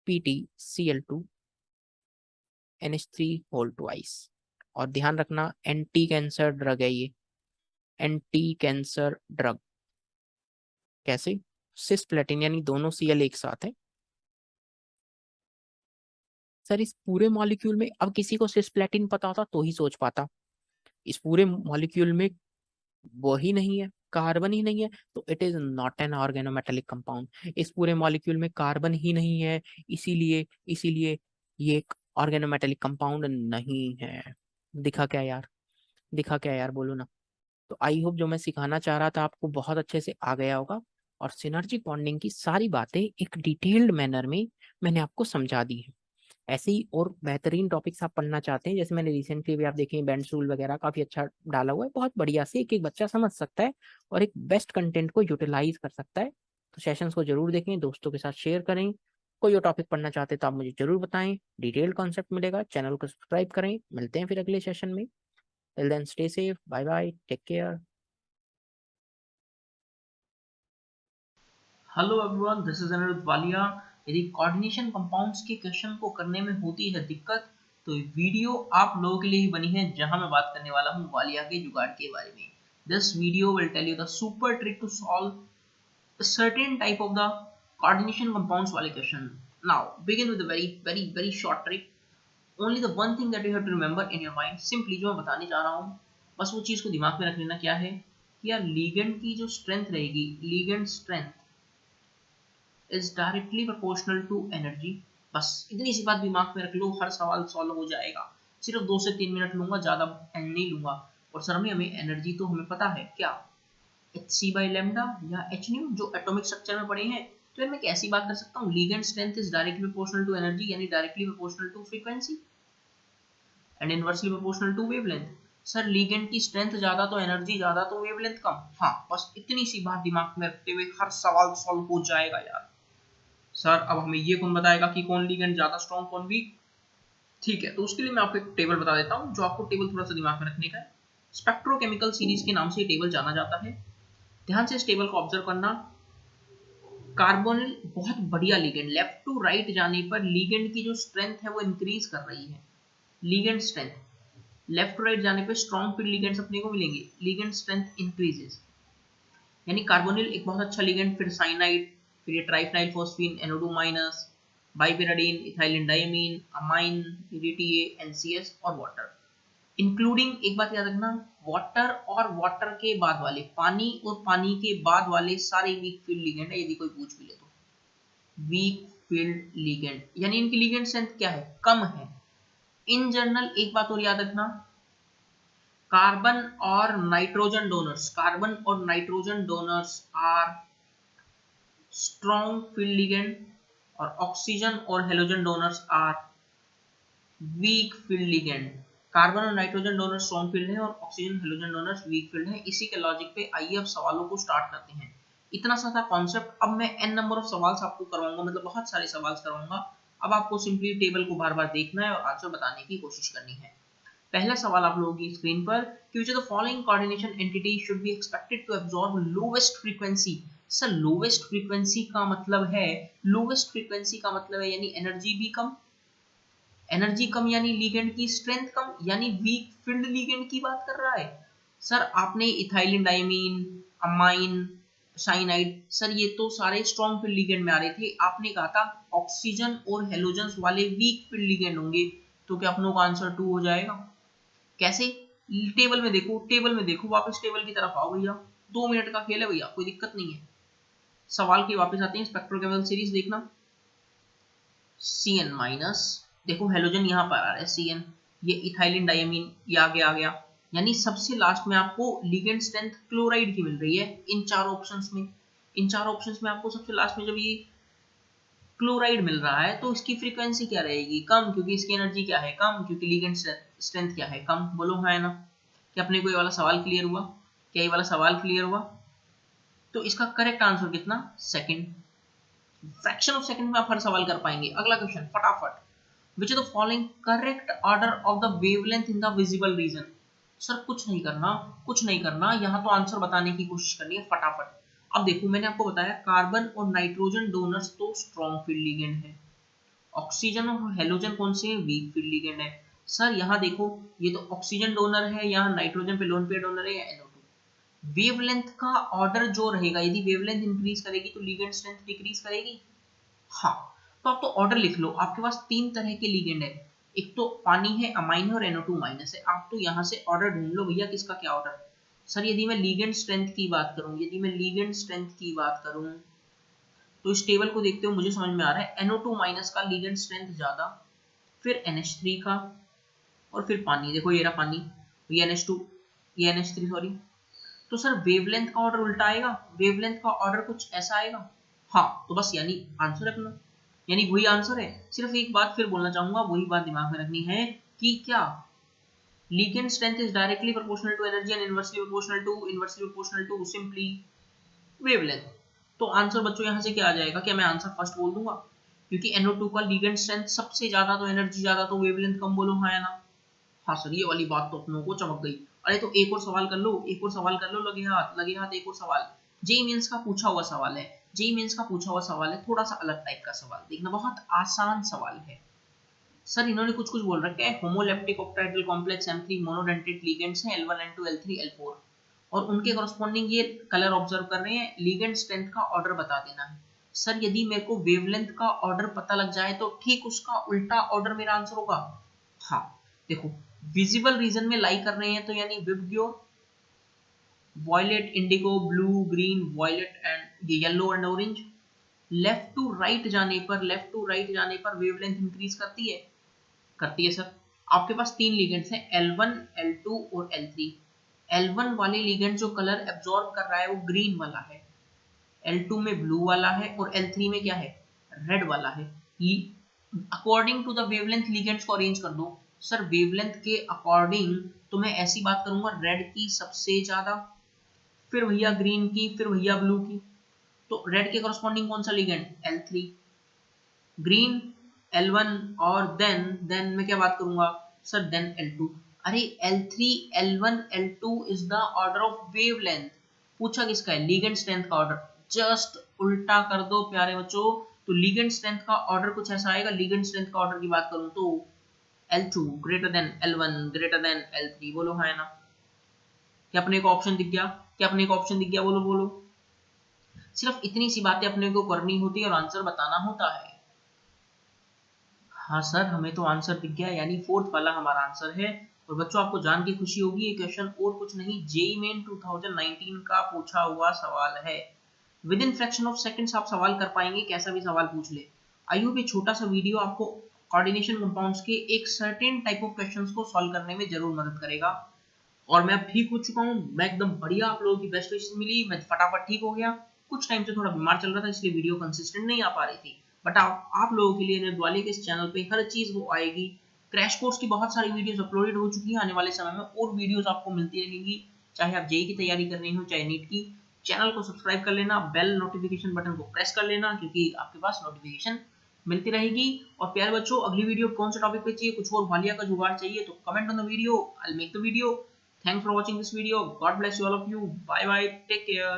Pt Cl2NH3 और ध्यान रखना एंटी कैंसर ड्रग है ये, एंटी कैंसर ड्रग। कैसे? सिस्प्लेटिन यानी दोनों Cl एक साथ है। सर इस पूरे मॉलिक्यूल में, अब किसी को सिस्प्लेटिन पता होता तो ही सोच पाता, इस पूरे मॉलिक्यूल में वही नहीं है, कार्बन ही नहीं है, तो it is not N organometallic compound. इस पूरे मॉलिक्यूल में कार्बन ही नहीं है, इसीलिए इसीलिए ये एक ऑर्गेनोमेटेलिक कंपाउंड नहीं है। दिखा क्या यार, दिखा क्या यार, बोलो ना। तो आई होप जो मैं सिखाना चाह रहा था आपको बहुत अच्छे से आ गया होगा, और सिनर्जी बॉन्डिंग की सारी बातें एक डिटेल्ड मैनर में मैंने आपको समझा दी है। ऐसे ही और बेहतरीन टॉपिक्स आप पढ़ना चाहते हैं, जैसे मैंने रिसेंटली भी आप देखें बेंड्स रूल वगैरह काफी अच्छा डाला हुआ है, बहुत बढ़िया से एक एक बच्चा समझ सकता है और एक बेस्ट कंटेंट को यूटिलाइज कर सकता है। तो सेशंस को जरूर देखें, दोस्तों के साथ शेयर करें। कोई और टॉपिक पढ़ना चाहते हैं तो आप मुझे जरूर बताएं, डिटेल्ड कॉन्सेप्ट मिलेगा। चैनल को सब्सक्राइब करें। मिलते हैं फिर अगले सेशन में। Till then stay safe, bye bye, take care. Hello everyone, this is Anirudh Walia. यदि कोऑर्डिनेशन कंपाउंड्स के क्वेश्चन को करने में होती है दिक्कत, तो ये वीडियो आप लोगों के लिए ही बनी है, जहां मैं बात करने वाला हूं वालिया के जुगाड़ के बारे में। This video will tell you the super trick to solve a certain type of the coordination compounds wale question. Now begin with a very short trick. Only the one thing that you have to remember in your mind, simply जो मैं बताने जा रहा हूँ बस वो चीज को दिमाग में रख लेना। क्या है कि यार लीगेंड की जो स्ट्रेंथ रहेगी, ligand strength is directly proportional to energy. बस इतनी सी बात दिमाग में रख लो, हर सवाल सॉल्व हो जाएगा। सिर्फ 2 से 3 मिनट लूंगा, ज्यादा टाइम नहीं लूंगा। और सर में हमें एनर्जी तो हमें पता है क्या, एच सी बाई लेमडा या एच न्यू, जो एटॉमिक स्ट्रक्चर में पढ़े हैं। तो यार मैं कैसी बात कर सकता हूँ, ligand strength is directly proportional to energy, यानी directly proportional to frequency and inversely proportional to wavelength. Sir ligand की स्ट्रेंथ ज्यादा तो एनर्जी ज्यादा तो वेवलेंथ कम। हाँ बस इतनी सी बात दिमाग में रखते हुए हर सवाल सॉल्व हो जाएगा यार। सर अब हमें ये कौन बताएगा कि कौन लीगेंड ज्यादा स्ट्रॉन्ग कौन वीक? ठीक है, तो उसके लिए मैं आपको एक टेबल बता देता हूँ, जो आपको टेबल थोड़ा सा दिमाग में रखने का है। स्पेक्ट्रोकेमिकल सीरीज के नाम से ये टेबल जाना जाता है। ध्यान से इस टेबल को ऑब्जर्व करना। कार्बोनिल बहुत बढ़िया लीगेंड, लेफ्ट टू राइट जाने पर लीगेंड की जो स्ट्रेंथ है वो इंक्रीज कर रही है। Ligand strength left to right जाने पर स्ट्रॉन्ग फिर लीगेंड्स अपने को मिलेंगे, लीगेंड स्ट्रेंथ इंक्रीजेस। यानी कार्बोनिल एक बहुत अच्छा लीगेंड, फिर साइनाइड, फिर ये triphenyl phosphine NO2 minus, bipyridine, ethylene diamine, amine, DTA, NCS और वाटर। इंक्लूडिंग, एक बात याद रखना, वाटर और वाटर के बाद वाले, पानी और पानी के बाद वाले सारे वीक फील्ड लिगेंड है, यदि कोई पूछ भी ले तो। वीक फील्ड लिगेंड यानी इनकी लिगेंड स्ट्रेंथ क्या है, कम है। इन जनरल एक बात और याद रखना, कार्बन और नाइट्रोजन डोनर्स, कार्बन और nitrogen donors are strong field ligand, और ऑक्सीजन और halogen donors are weak field ligand. Carbon और नाइट्रोजन डोनर स्ट्रॉन्ग फील्ड है और oxygen halogen donors weak field है। इसी के लॉजिक पे आइए अब सवालों को स्टार्ट करते हैं। इतना सा था कॉन्सेप्ट। अब मैं n नंबर ऑफ सवाल्स आपको करवाऊंगा, मतलब बहुत सारे सवाल करवाऊंगा। अब आपको सिंपली टेबल को बार बार देखना है और आंसर बताने की कोशिश करनी है। पहला सवाल आप लोगों की स्क्रीन पर, कि which of the following coordination entity should be expected to absorb lowest frequency। Sir lowest frequency का मतलब है, लोवेस्ट फ्रीक्वेंसी का मतलब है यानी एनर्जी भी कम, एनर्जी कम यानी लिगेंड की स्ट्रेंथ कम, यानी वीक फील्ड लिगेंड की बात कर रहा है। सर आपने ethylene diamine, amine, cyanide, sir ये तो सारे स्ट्रॉन्ग फील्ड लिगेंड में आ रहे थे। आपने कहा था ऑक्सीजन और हेलोजेंस वाले वीक फील्ड लिगेंड होंगे, तो क्या अपनों का आंसर 2 हो जाएगा। कैसे, टेबल में देखो, टेबल में देखो, वापस टेबल की तरफ आओ भैया, 2 मिनट का खेल है भैया, कोई दिक्कत नहीं है। सवाल के वापस आते हैं, स्पेक्ट्रोकेमिकल सीरीज देखना, Cn माइनस, देखो हेलोजन यहाँ पर आ रहा है Cn, ये इथाइलिन डायमीन, ये आ गया, यानी सबसे लास्ट में आपको लिगेंड स्ट्रेंथ क्लोराइड की मिल रही है इन चार ऑप्शंस में। इन चार ऑप्शंस में आपको सबसे लास्ट में जब ये क्लोराइड मिल रहा है तो इसकी फ्रीक्वेंसी क्या रहेगी, कम, क्योंकि इसकी एनर्जी क्या है, कम, क्योंकि लिगेंड स्ट्रेंथ क्या है, कम। बोलो हाँ है ना। क्या अपने को ये वाला सवाल क्लियर हुआ, क्या ये वाला सवाल क्लियर हुआ। तो इसका करेक्ट आंसर कितना, सेकंड, फ्रैक्शन ऑफ सेकंड में आप हर सवाल कर पाएंगे। अगला क्वेश्चन फटाफट, which of the following correct order of the wavelength in the visible region। Sir कुछ नहीं करना, कुछ नहीं करना, यहाँ तो आंसर बताने की कोशिश करनी है फटाफट। अब देखो मैंने आपको बताया कार्बन और नाइट्रोजन डोनर्स तो स्ट्रॉन्ग फील्ड लिगेंड है, ऑक्सीजन और हेलोजन कौन से हैं, वीक फील्ड लिगेंड है। सर यहाँ देखो, ये तो ऑक्सीजन डोनर है, यहाँ नाइट्रोजन पे लोन पेयर डोनर है या NO2। वेवलेंथ का ऑर्डर जो रहेगा, यदि वेवलेंथ इंक्रीज करेगी तो लिगेंड स्ट्रेंथ डिक्रीज करेगी। हाँ, तो आप तो ऑर्डर लिख लो, आपके पास 3 तरह के लिगेंड है, एक तो पानी है, अमाइन है और NO2 माइनस है। आप तो यहाँ से ऑर्डर ढूंढ लो भैया किसका क्या ऑर्डर। सर यदि मैं लिगेंड स्ट्रेंथ की बात करूं, यदि मैं लिगेंड स्ट्रेंथ की बात करूं तो इस टेबल को देखते हो मुझे समझ में आ रहा है NO2 माइनस का लिगेंड स्ट्रेंथ ज्यादा, फिर NH3 का, और फिर पानी, देखो ये रहा पानी, ये NH2, ये NH3 सॉरी। तो सर वेवलेंथ का ऑर्डर उल्टा आएगा, वेवलेंथ का ऑर्डर कुछ ऐसा आएगा। हाँ तो बस यानी आंसर है अपना, यानी वही आंसर है। सिर्फ एक बात फिर बोलना चाहूंगा, वही बात दिमाग में रखनी है कि क्या ligand strength is directly proportional to energy and inversely proportional to simply wavelength. तो आंसर बच्चों यहाँ से क्या आ जाएगा, क्या मैं आंसर फर्स्ट बोल दूंगा, क्योंकि NO2 का लिगेंड स्ट्रेंथ सबसे ज्यादा तो एनर्जी ज्यादा तो वेवलेंथ कम, बोलो हाँ या ना। हाँ सर ये वाली बात तो अपनों को चमक गई। अरे तो एक और सवाल कर लो, एक और सवाल कर लो, लगे हाथ लगे हाथ, एक और सवाल। जेई मेंस का पूछा हुआ सवाल है, जेई मेंस का पूछा हुआ सवाल है, थोड़ा सा अलग टाइप का सवाल, देखना बहुत आसान सवाल है। सर इन्होंने कुछ कुछ बोल रखा है, homoleptic ऑक्टाइडल complex M3 monodentate ligands हैं L1 N2 L3 L4, और उनके कॉरस्पॉन्डिंग ये कलर ऑब्जर्व कर रहे हैं, लिगेंड स्ट्रेंथ का ऑर्डर बता देना है। सर यदि मेरे को वेवलेंथ का ऑर्डर पता लग जाए तो ठीक उसका उल्टा ऑर्डर मेरा आंसर होगा। हाँ देखो, विजिबल रीजन में लाई कर रहे हैं तो यानी VIBGYOR, violet, indigo, blue, green, violet and yellow and orange. Left to right जाने पर, लेफ्ट टू राइट जाने पर वेवलेंथ इंक्रीज करती है, करती है सर। आपके पास 3 लिगेंड्स हैं L1 L2 और L3। L1 वाले लिगेंड जो कलर एब्जॉर्ब कर रहा है वो ग्रीन वाला है, L2 में ब्लू वाला है और L3 में क्या है, रेड वाला है। According to the wavelength ligands को अरेंज कर दो। सर वेवलेंथ के अकॉर्डिंग तो मैं ऐसी बात करूंगा, रेड की सबसे ज्यादा, फिर भैया ग्रीन की, फिर भैया ब्लू की। तो रेड के कॉरस्पॉन्डिंग कौन सा लिगेंड, L3, ग्रीन L1, और देन मैं क्या बात करूंगा सर, देन L2। अरे L3 L1 L2 is the order of wavelength, पूछा किसका है, लिगेंड स्ट्रेंथ का ऑर्डर, जस्ट उल्टा कर दो प्यारे बच्चों। तो लिगेंड स्ट्रेंथ का ऑर्डर कुछ ऐसा आएगा, लिगेंड स्ट्रेंथ का ऑर्डर की बात करूं तो L2 greater than L1 greater than L3, बोलो हाँ है ना। क्या अपने को ऑप्शन दिख गया, क्या अपने को ऑप्शन दिख गया, बोलो बोलो। सिर्फ इतनी सी बातें अपने को करनी होती है और आंसर बताना होता है। हाँ सर हमें तो आंसर दिख गया, यानी फोर्थ वाला हमारा आंसर है। और बच्चों आपको जान के खुशी होगी, ये क्वेश्चन और कुछ नहीं, जेईई मेन 2019 का पूछा हुआ सवाल है। With in fraction of seconds आप सवाल कर पाएंगे, कैसा भी सवाल पूछ ले। आई होप ये छोटा सा वीडियो आपको कोऑर्डिनेशन कंपाउंड्स के एक सर्टेन टाइप ऑफ क्वेश्चंस को सॉल्व करने में जरूर मदद करेगा। और मैं अब ठीक हो चुका हूँ, मैं एकदम बढ़िया, आप लोगों की बेस्ट विशेस मिली, मैं फटाफट ठीक हो गया। कुछ टाइम से थोड़ा बीमार चल रहा था, इसलिए वीडियो कंसिस्टेंट नहीं आ पा रही थी, बट आप लोगों के लिए ग्वालियर के इस चैनल पे हर चीज वो आएगी। क्रैश कोर्स की बहुत सारी वीडियोस अपलोडेड हो चुकी हैं, आने वाले समय में और वीडियोस आपको मिलती रहेंगी, चाहे आप जेईई की तैयारी कर रही हो चाहे नीट की। चैनल को सब्सक्राइब कर लेना, बेल नोटिफिकेशन बटन को प्रेस कर लेना, क्योंकि आपके पास नोटिफिकेशन मिलती रहेगी। और प्यारे बच्चों, अगली वीडियो कौन से टॉपिक पे चाहिए, कुछ और वालिया का जुगाड़ चाहिए, तो comment on the video, I will make the video. Thanks for watching this video. God bless you all of you. Bye bye. Take care.